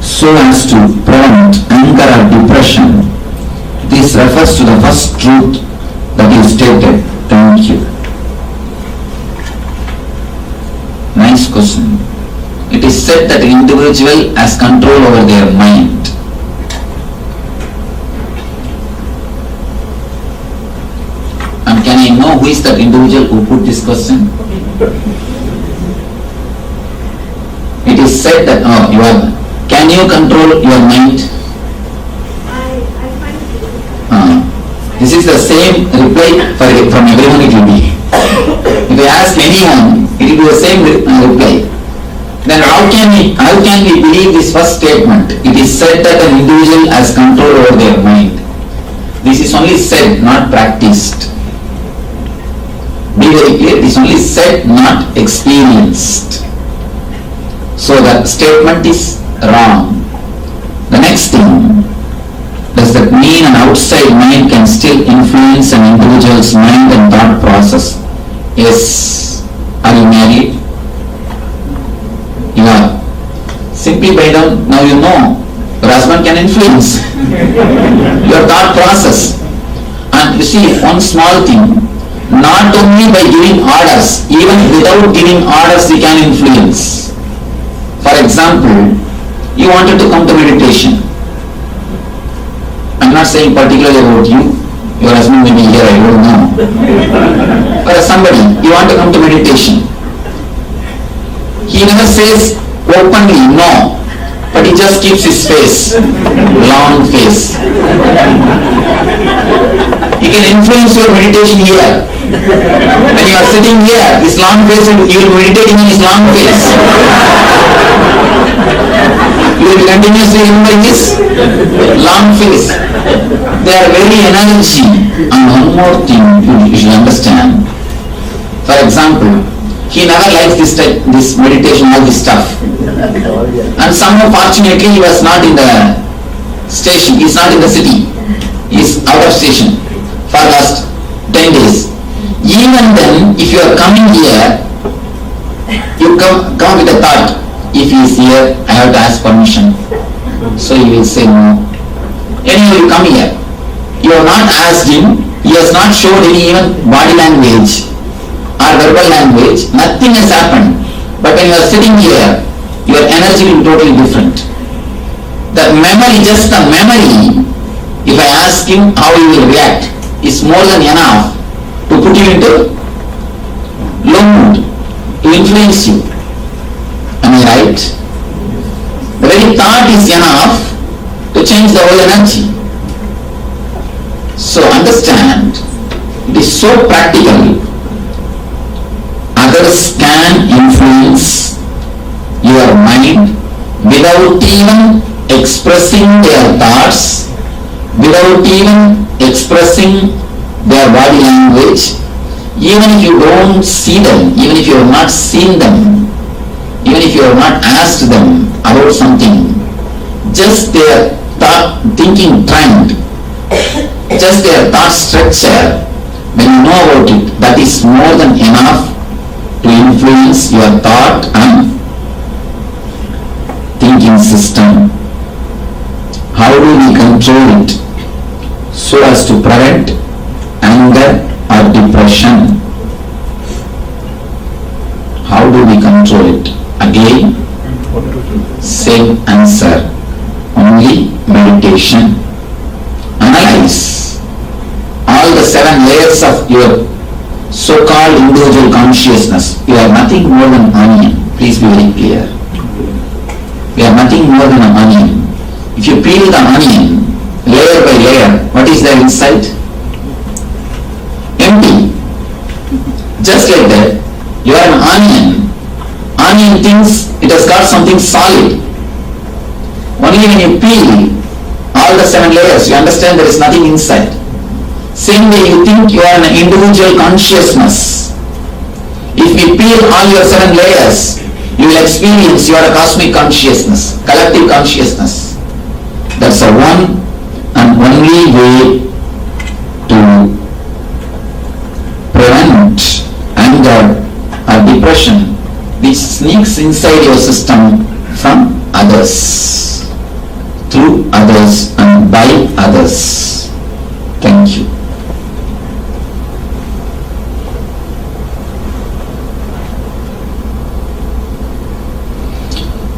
so as to prevent anger or depression? This refers to the first truth that you stated. Thank you. Nice question. It is said that an individual has control over their mind. And can I who is that individual who put this question? It is said that, can you control your mind? I find it difficult. This is the same reply from everyone it will be. If you ask anyone, it will be the same reply. Then how can we believe this first statement? It is said that an individual has control over their mind. This is only said, not practiced. Be very clear, it is only said, not experienced. So the statement is wrong. The next thing, does that mean an outside mind can still influence an individual's mind and thought process? Yes. Are you married? You are. Simply by now you know your husband can influence your thought process. And you see, one small thing, not only by giving orders, even without giving orders we can influence. For example, you wanted to come to meditation. I'm not saying particularly about you. Your husband may be here, I don't know. Or somebody, you want to come to meditation. He never says openly no, but he just keeps his face, long face. He can influence your meditation here. When you are sitting here, his long face, you will be meditating in his long face. You will continuously remember his long face. They are very energy. And one more thing you should understand. For example, he never likes this meditation, all this stuff. And somehow fortunately he was not in the station, he is not in the city. He is out of station for last 10 days. Even then, if you are coming here, you come with a thought, if he is here, I have to ask permission. So you will say no. Anyway, you come here. You have not asked him, he has not shown any even body language or verbal language, nothing has happened. But when you are sitting here, your energy will be totally different. The memory, just the memory, if I ask him how he will react, is more than enough to put you into low mood, to influence you. Am I right? The very thought is enough to change the whole energy. So understand, it is so practical. Others can influence your mind without even expressing their thoughts, without even expressing their body language. Even if you don't see them, even if you have not seen them, even if you have not asked them about something, just their thought thinking trend, just their thought structure, when you know about it, that is more than enough to influence your thought and thinking system. How do we control it so as to prevent anger or depression? How do we control it? Again, same answer, only meditation. Analyze all the 7 layers of your so-called individual consciousness. You are nothing more than onion. Please be very clear. You are nothing more than an onion. If you peel the onion layer by layer, what is there inside? Empty. Just like that, you are an onion. Onion thinks it has got something solid. Only when you peel all the 7 layers, you understand there is nothing inside. Same way you think you are an individual consciousness. If we peel all your 7 layers, you will experience you are a cosmic consciousness, collective consciousness. That's the one and only way to prevent anger or depression which sneaks inside your system from others, through others and by others. Thank you.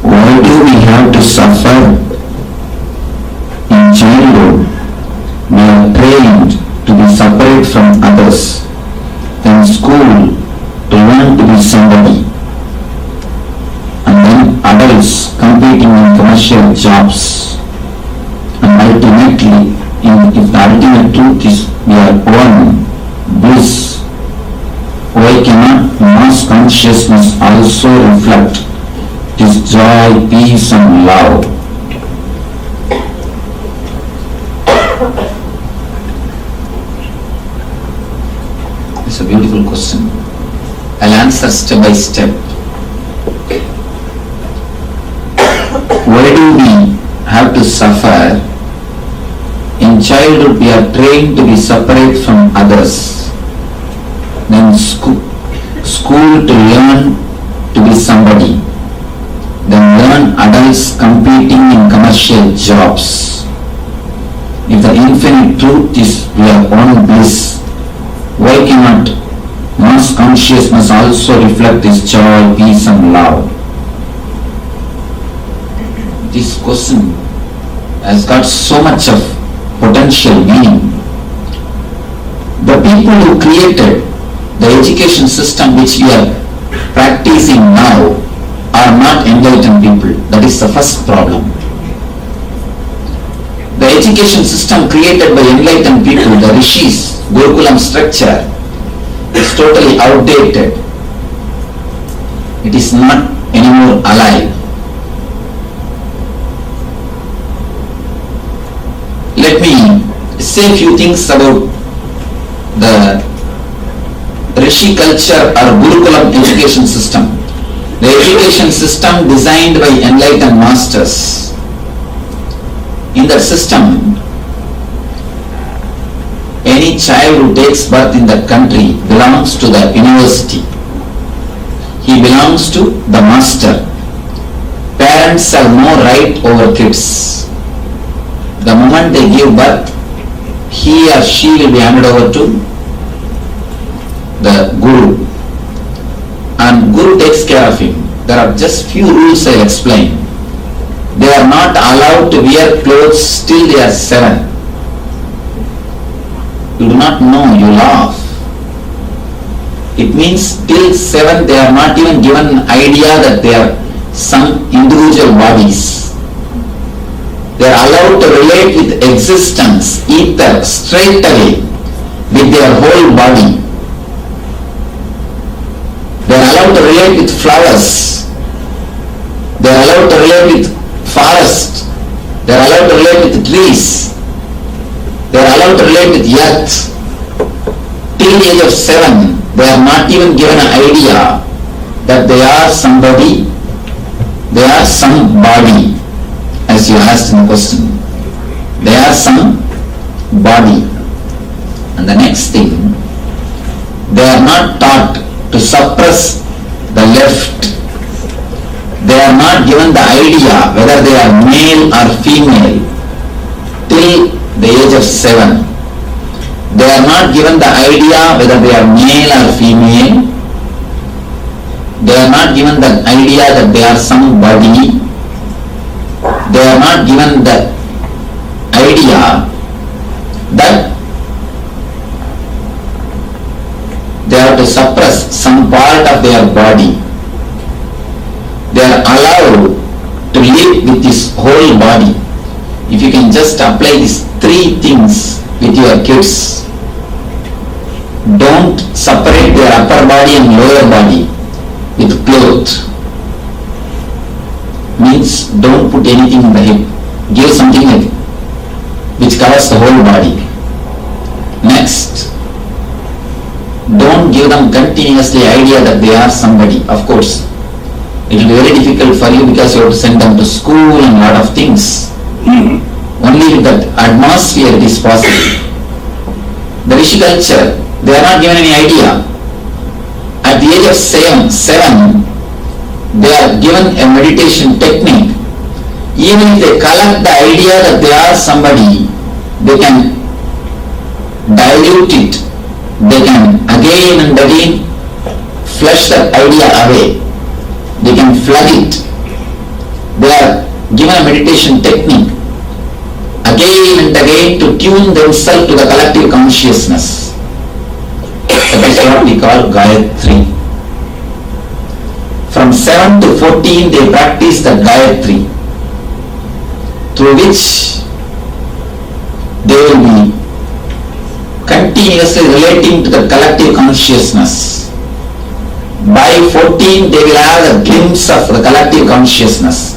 Why do we have to suffer? In childhood, we are trained to be separate from others. learn to be somebody. And then adults competing in commercial jobs. And ultimately, if the ultimate truth is we are one, bliss, why cannot mass consciousness also reflect this joy, peace and love? It's a beautiful question. I'll answer step by step. Why do we have to suffer? In childhood we are trained to be separate from others. Then school to learn to be somebody. Then learn adults competing in commercial jobs. If the infinite truth is we are one bliss, why cannot mass consciousness also reflect this joy, peace and love? This question has got so much of potential meaning. The people who created the education system which we are practicing now are not enlightened people. That is the first problem. The education system created by enlightened people, the rishis, Gurukulam structure, is totally outdated. It is not anymore alive. Let me say a few things about the Rishi culture or Gurukulam education system. The education system designed by enlightened masters. In that system, any child who takes birth in that country belongs to the university. He belongs to the master. Parents have no right over kids. The moment they give birth, he or she will be handed over to the Guru. And Guru takes care of him. There are just few rules I will explain. They are not allowed to wear clothes till they are 7. You do not know, you laugh. It means till 7 they are not even given an idea that they are some individual bodies. They are allowed to relate with existence, ether, straight away with their whole body. They are allowed to relate with flowers. They are allowed to relate with forest. They are allowed to relate with trees. They are allowed to relate with earth. Till the age of 7, they are not even given an idea that they are somebody, they are somebody, as you asked in the question. They are some body. And the next thing, they are not taught to suppress the left. They are not given the idea whether they are male or female till the age of 7. They are not given the idea whether they are male or female. They are not given the idea that they are somebody. They are not given the idea that they have to suppress some part of their body. They are allowed to live with this whole body. If you can just apply these 3 things with your kids, don't separate their upper body and lower body with cloth. Means don't put anything in the hip. Give something like which covers the whole body. Next, don't give them continuously idea that they are somebody. Of course, it will be very difficult for you because you have to send them to school and lot of things. Only with that atmosphere it is possible. The Rishi culture, they are not given any idea. At the age of 7, they are given a meditation technique. Even if they collect the idea that they are somebody, they can dilute it. They can again and again flush that idea away. They can flood it. They are given a meditation technique again and again to tune themselves to the collective consciousness. That is what we call Gayatri. from 7 to 14 they practice the Gayatri, through which they will be continuously relating to the collective consciousness. By 14 they will have a glimpse of the collective consciousness,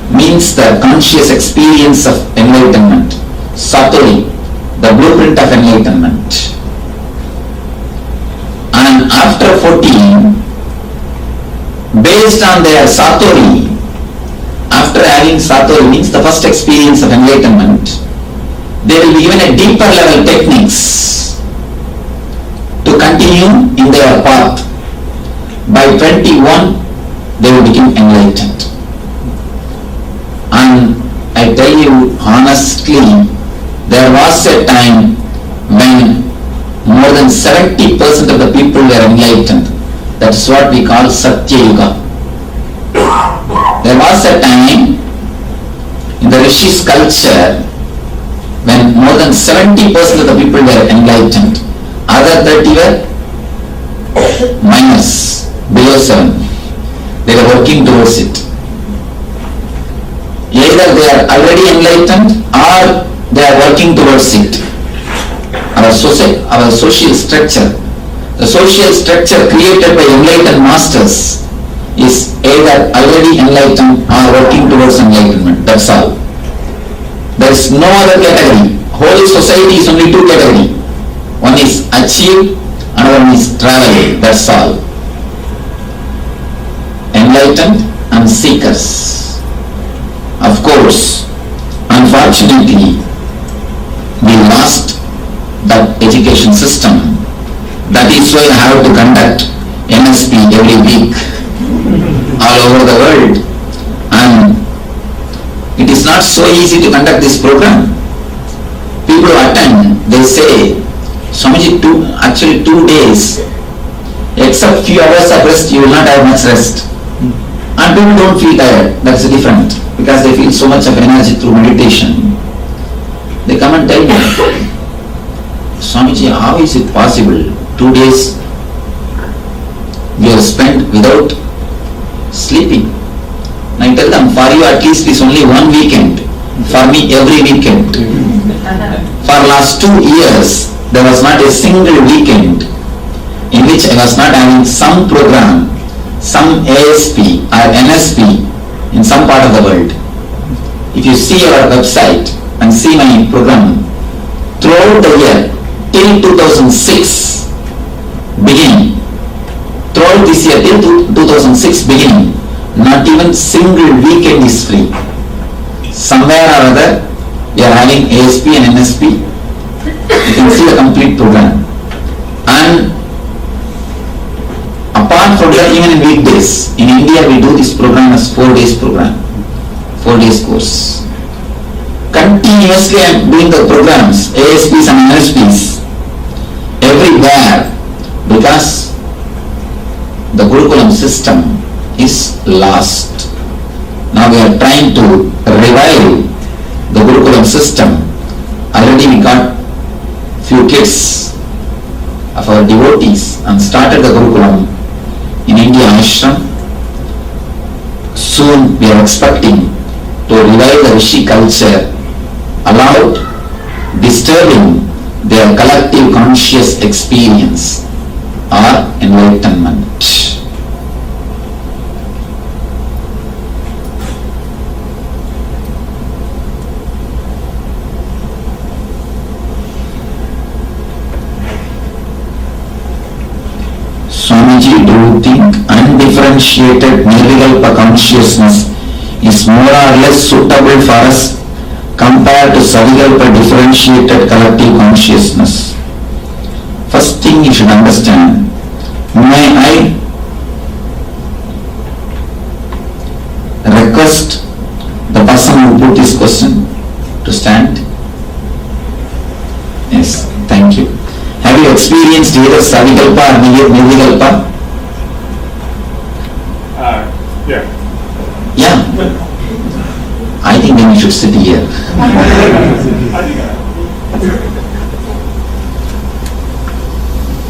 means the conscious experience of enlightenment, Satori, the blueprint of enlightenment. And after 14, based on their Satori, after having Satori means the first experience of enlightenment, they will be given a deeper level techniques to continue in their path. By 21, they will become enlightened. And I tell you honestly, there was a time when more than 70% of the people were enlightened. That is what we call Satya Yuga. There was a time in the Rishi's culture when more than 70% of the people were enlightened. Other 30 were minus, below 7. They were working towards it. Either they are already enlightened or they are working towards it. Our social structure, the social structure created by enlightened masters is either already enlightened or working towards enlightenment. That's all. There is no other category. Whole society is only two categories. One is achieved, another one is traveling. That's all. Enlightened and seekers. Of course, unfortunately, we lost that education system. That is why I have to conduct NSP every week all over the world, and it is not so easy to conduct this program. People attend, they say, Swamiji, 2 days, except few hours of rest, you will not have much rest. And people don't feel tired, that's different, because they feel so much of energy through meditation. They come and tell me, Swamiji, how is it possible? 2 days we have spent without sleeping. And I tell them, for you at least it's only one weekend. For me, every weekend. For last 2 years, there was not a single weekend in which I was not having some program, some ASP or NSP in some part of the world. If you see our website and see my program, throughout the year, till 2006 beginning, throughout this year till 2006 beginning, not even single weekend is free. Somewhere or other, we are having ASP and NSP. You can see the complete program. And apart from that, even in weekdays, in India we do this program as 4 days program, 4 days course. Continuously I am doing the programs, ASPs and NSPs, everywhere, because the Gurukulam system is lost. Now we are trying to revive the Gurukulam system. Already we got few kids of our devotees and started the Gurukulam in India ashram. Soon we are expecting to revive the Rishi culture, allowed disturbing their collective conscious experience or enlightenment. Swamiji, do you think undifferentiated Nirvikalpa consciousness is more or less suitable for us compared to Savikalpa differentiated collective consciousness? First thing you should understand, may I request the person who put this question to stand? Yes, thank you. Have you experienced either Savikalpa or Nirvikalpa? Yeah. Yeah. I think then you should sit here.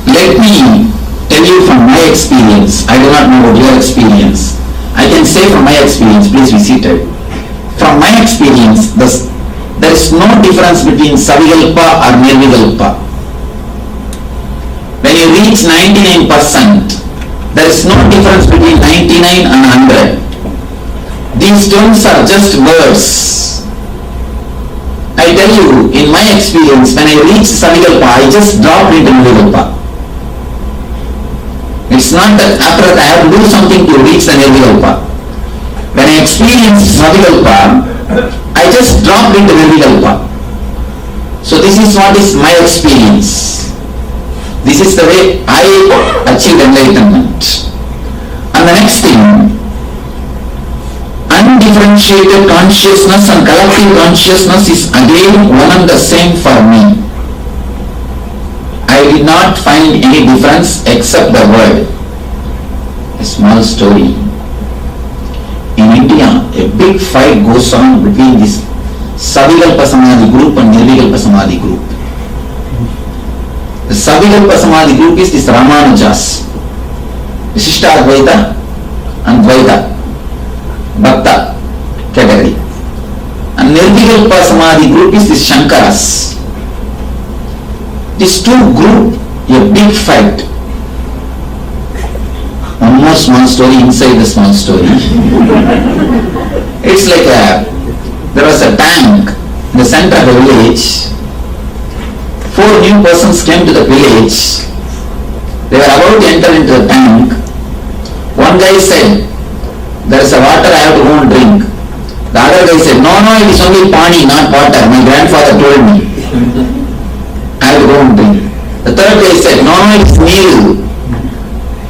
Let me tell you from my experience. I do not know about your experience. say from my experience, please be seated. From my experience, there is no difference between Savikalpa or Nirvikalpa. When you reach 99%, there is no difference between 99 and 100. These terms are just words. I tell you, in my experience, when I reach Savikalpa, I just dropped into Nirvikalpa. It's not that after that I have to do something to reach the Nirvikalpa. When I experience Savikalpa, I just dropped into Nirvikalpa. So this is what is my experience. This is the way I achieved enlightenment. And the next thing, undifferentiated consciousness and collective consciousness is again one and the same for me. I did not find any difference except the word. A small story. In India, a big fight goes on between this Savikalpa Samadhi group and Nirvikalpa Samadhi group. The Savikalpa Samadhi group is this Ramanujas, Vishishtadvaita and Dvaita, Bhakta category. And Nirvikalpa Samadhi group is this Shankaras. These two group, a big fight. One more small story inside the small story. It's like there was a tank in the center of the village. 4 new persons came to the village. They were about to enter into the tank. One guy said, there is a water, I have to go and drink. The other guy said, no, it is only pani, not water. My grandfather told me. I have to go and drink. The third guy said, no, it is neither.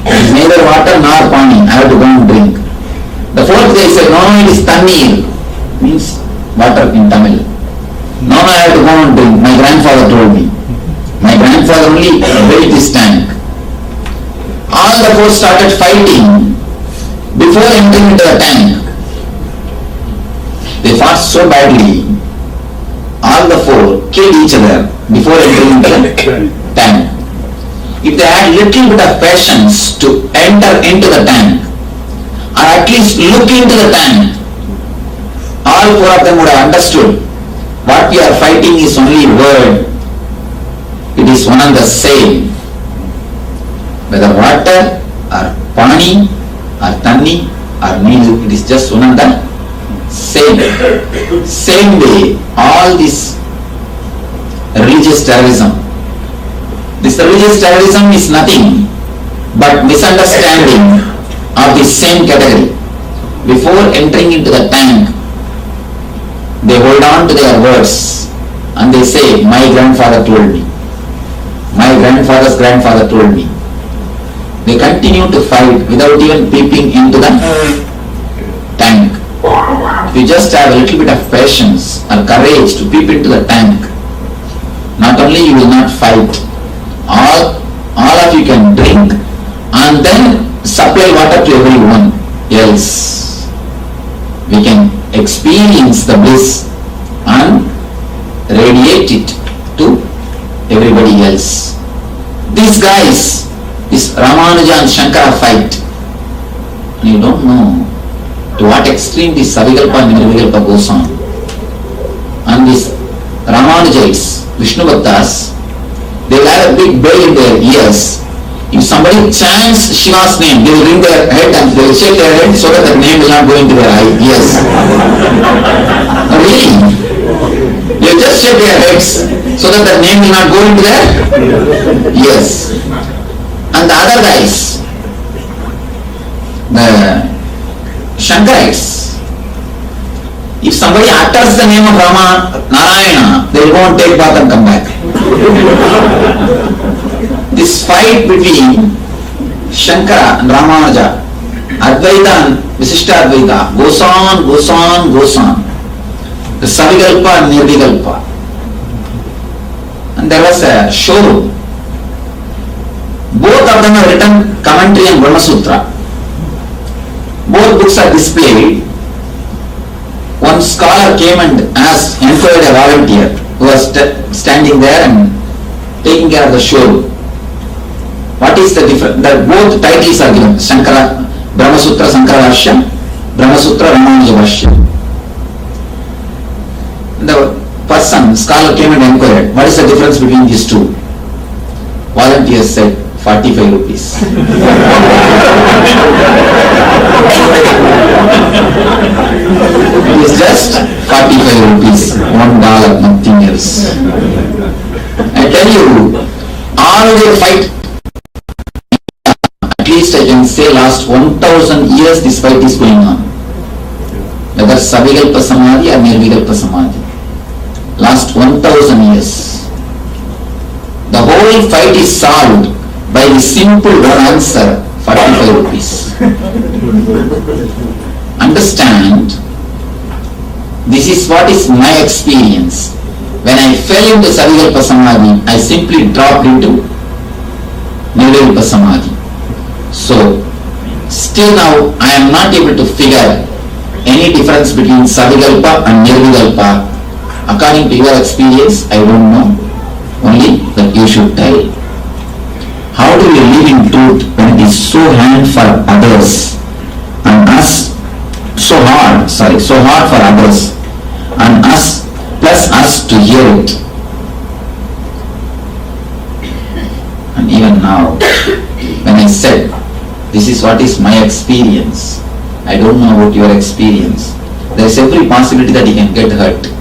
It is neither water nor pani. I have to go and drink. The fourth guy said, no, it is tanneer. Means water in Tamil. No, I have to go and drink. My grandfather told me. My grandfather only built this tank. All the 4 started fighting before entering into the tank. They fought so badly. All the 4 killed each other before entering into the tank. If they had little bit of patience to enter into the tank, or at least look into the tank, all 4 of them would have understood what we are fighting is only word. It is one and the same. Whether water or pani or tanni or needle, it is just one and the same. Same way, all this religious terrorism. This religious terrorism is nothing but misunderstanding of the same category. Before entering into the tank, they hold on to their words and they say, my grandfather told me. My grandfather's grandfather told me. They continue to fight without even peeping into the tank. If you just have a little bit of patience or courage to peep into the tank, not only you will not fight, all of you can drink and then supply water to everyone else. We can experience the bliss and radiate it to everybody else. These guys, this Ramanuja and Shankara fight, and you don't know to what extreme this Savikalpa and Nirvikalpa goes on. And these Ramanujites, Vishnu Bhaktas, they will have a big bell in their ears. If somebody chants Shiva's name, they will ring their head and they will shake their head so that the name will not go into their ears. Really? They will just shake their heads so that the name will not go into their ears. And the other guys, the Shankarites, if somebody utters the name of Rama, Narayana, they will go and take bath and come back. This fight between Shankara and Ramanuja, Advaita and Vishishtadvaita goes on. The Savikalpa and Nirvikalpa. And there was a showroom. Both of them have written commentary on Brahma Sutra. Both books are displayed. One scholar came and inquired a volunteer who was standing there and taking care of the showroom. What is the difference? Both titles are given. Shankara, Brahma Sutra Sankarabhashya, Brahmasutra Ramanuja Bhashya. The person, scholar came and inquired, what is the difference between these two? Volunteers said, 45 rupees. It is just 45 rupees, $1, nothing else. I tell you, all their fight, at least I can say last 1000 years this fight is going on. Whether Savikalpa Samadhi or Nirvikalpa Samadhi. Last 1000 years. The whole fight is solved by the simple one answer, 45 rupees. Understand, this is what is my experience. When I fell into Savikalpa Samadhi, I simply dropped into Nirvikalpa Samadhi. So, still now I am not able to figure any difference between Savikalpa and Nirvikalpa. According to your experience, I don't know. Only that you should tell. How do we live in truth when it is so hard for others and us, so hard for others and us plus us to hear it? And even now, when I said, this is what is my experience, I don't know about your experience. There is every possibility that you can get hurt.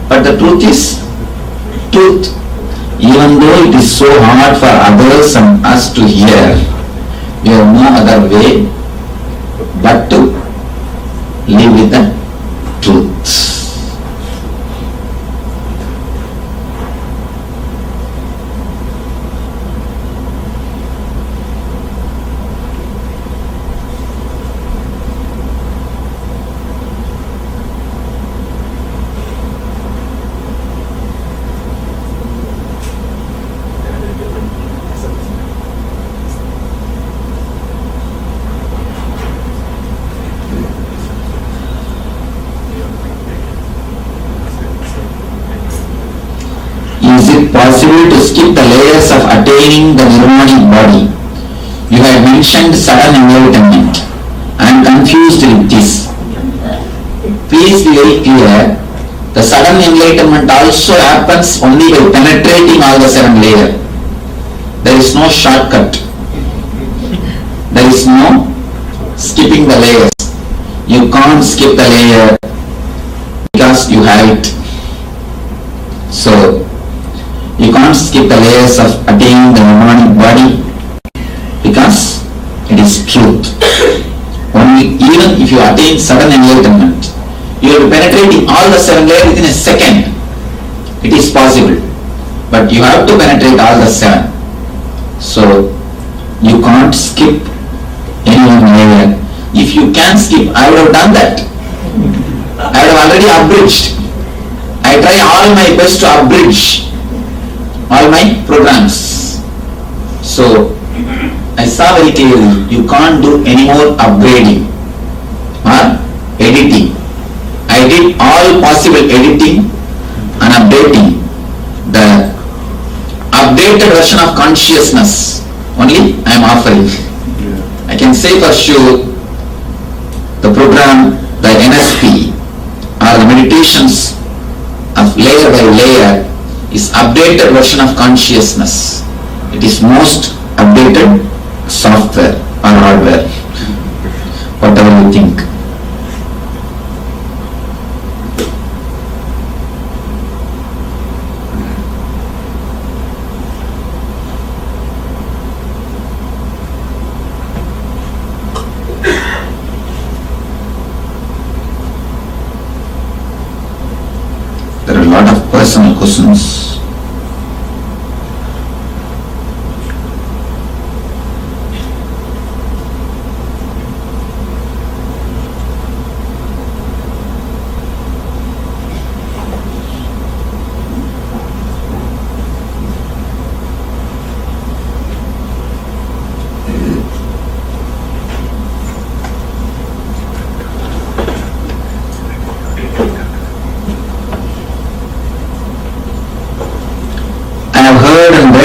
But the truth is, truth. Even though it is so hard for others and us to hear, we have no other way but to live with the truth. Is it possible to skip the layers of attaining the nirvanic body? You had mentioned sudden enlightenment. I am confused with this. Please be very clear. The sudden enlightenment also happens only by penetrating all the 7 layers. There is no shortcut. There is no skipping the layers. You can't skip the layer because you have it. So, you can't skip the layers of attaining the nirvanic body because it is truth. Only even if you attain sudden enlightenment, you will be penetrating all the 7 layers within a second. It is possible. But you have to penetrate all the 7. So, you can't skip any one layer. If you can skip, I would have done that. I would have already abridged. I try all my best to abridge all my programs. So, I saw very clearly, you can't do any more upgrading or editing. I did all possible editing and updating. The updated version of consciousness only I am offering. I can say for sure, the program, the NSP, or the meditations of layer by layer is updated version of consciousness. It is most updated software or hardware, whatever you think. There are a lot of personal questions.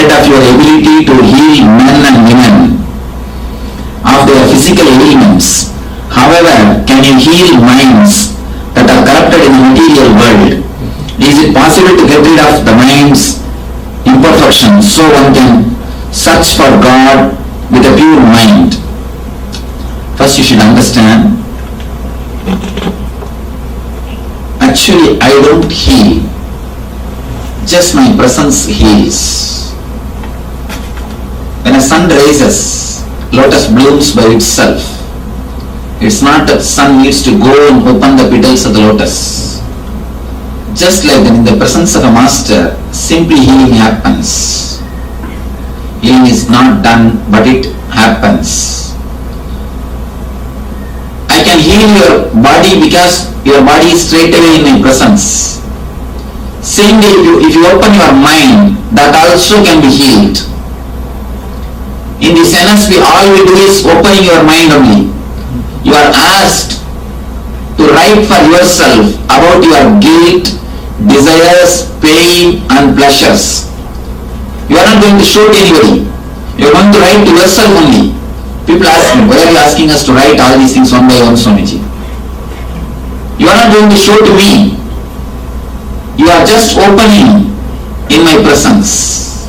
Of your ability to heal men and women of their physical ailments. However, can you heal minds that are corrupted in the material world? Is it possible to get rid of the mind's imperfections so one can search for God with a pure mind? First you should understand, actually I don't heal, just my presence heals. When a sun rises, lotus blooms by itself. It's not that sun needs to go and open the petals of the lotus. Just like in the presence of a master, simply healing happens. Healing is not done, but it happens. I can heal your body because your body is straight away in my presence. Same way, if you open your mind, that also can be healed. In this NSP, all we do is opening your mind only. You are asked to write for yourself about your guilt, desires, pain and pleasures. You are not going to show to anybody. You are going to write to yourself only. People ask me, why are you asking us to write all these things one by one, Swamiji? You are not going to show to me. You are just opening in my presence.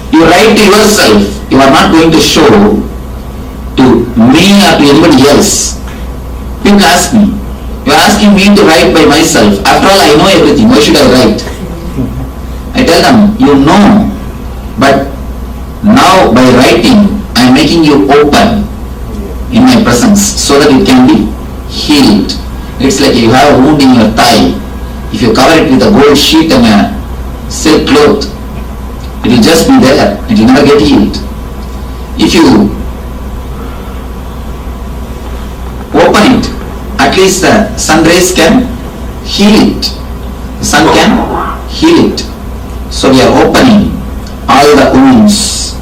You write to yourself. You are not going to show to me or to anybody else. People ask me, you are asking me to write by myself. After all, I know everything. Why should I write? I tell them, you know, but now by writing, I am making you open in my presence so that it can be healed. It's like you have a wound in your thigh. If you cover it with a gold sheet and a silk cloth, it will just be there. It will never get healed. If you open it, at least the sun rays can heal it. The sun can heal it. So we are opening all the wounds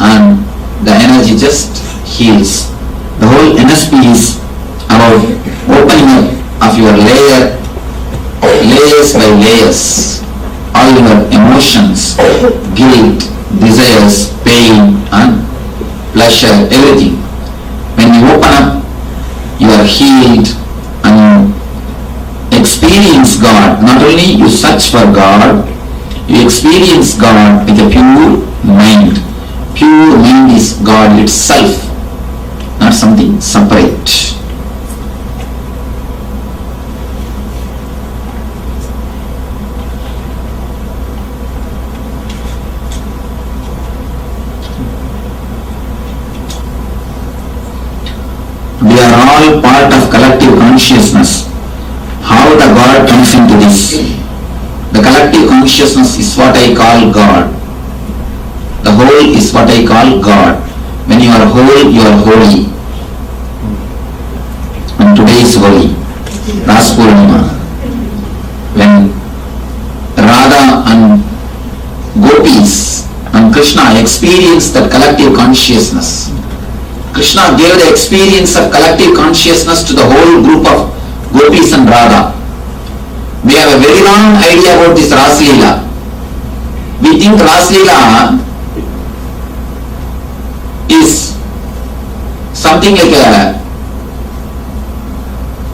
and the energy just heals. The whole NSP is about opening up of your layers by layers, all your emotions, guilt, desires, pain and pleasure, everything. When you open up, you are healed and you experience God. Not only you search for God, you experience God with a pure mind. Pure mind is God itself, not something separate. We are all part of collective consciousness. How the God comes into this? The collective consciousness is what I call God. The whole is what I call God. When you are whole, you are holy. And today is holy. Ras Purnima. When Radha and Gopis and Krishna experience that collective consciousness, Krishna gave the experience of collective consciousness to the whole group of Gopis and Radha. We have a very wrong idea about this Ras Leela. We think Ras Leela is something like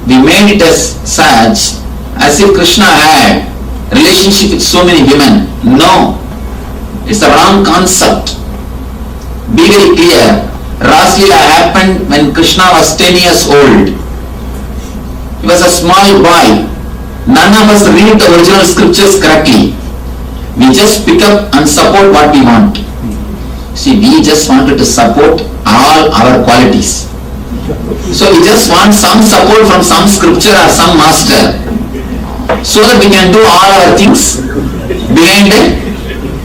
we made it as such as if Krishna had relationship with so many women. No, it's a wrong concept. Be very clear. Ras Leela happened when Krishna was 10 years old. He was a small boy. None of us read the original scriptures correctly. We just pick up and support what we want. See, we just wanted to support all our qualities. So we just want some support from some scripture or some master so that we can do all our things behind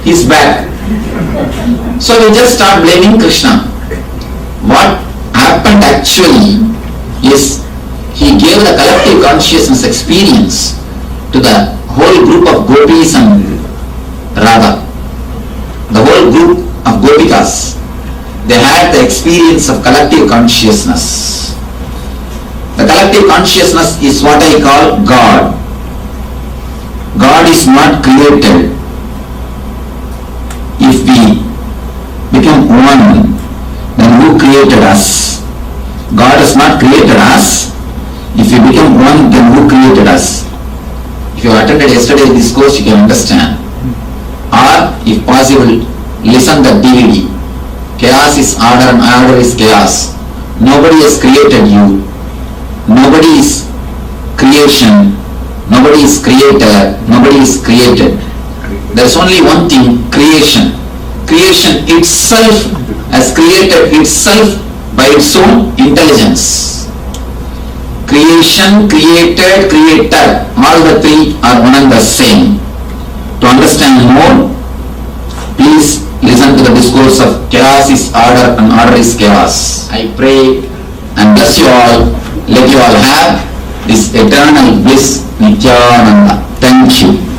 his back. So we just start blaming Krishna. What happened actually is he gave the collective consciousness experience to the whole group of Gopis and Radha. The whole group of Gopikas, they had the experience of collective consciousness. The collective consciousness is what I call God. God is not created. If we become one, then who created us? God has not created us. If we become one, then who created us? If you attended yesterday's discourse, you can understand. Or, if possible, listen the DVD. Chaos is order and order is chaos. Nobody has created you. Nobody is creation. Nobody is creator. Nobody is created. There is only one thing, creation. Creation itself has created itself by its own intelligence. Creation, created, creator, all the three are one and the same. To understand more, please listen to the discourse of chaos is order and order is chaos. I pray and bless you all. Let you all have this eternal bliss, Nithyananda. Thank you.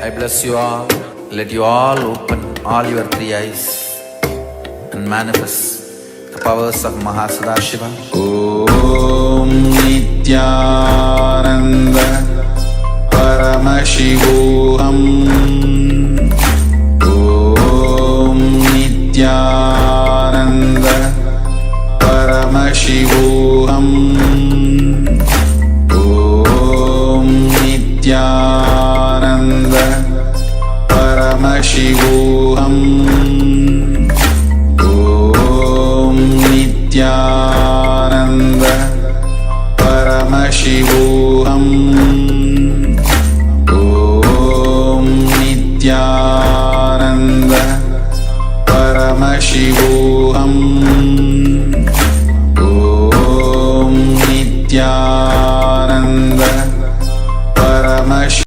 I bless you all. Let you all open all your three eyes and manifest the powers of Mahasadashiva. Om Nithyananda Paramashivoham. Om Nithyananda Paramashivoham. Om Nithyananda Paramashivoham. Om Nithyananda Paramashivoham. Om Nithyananda Paramashivoham. Om Nithyananda Paramashivoham.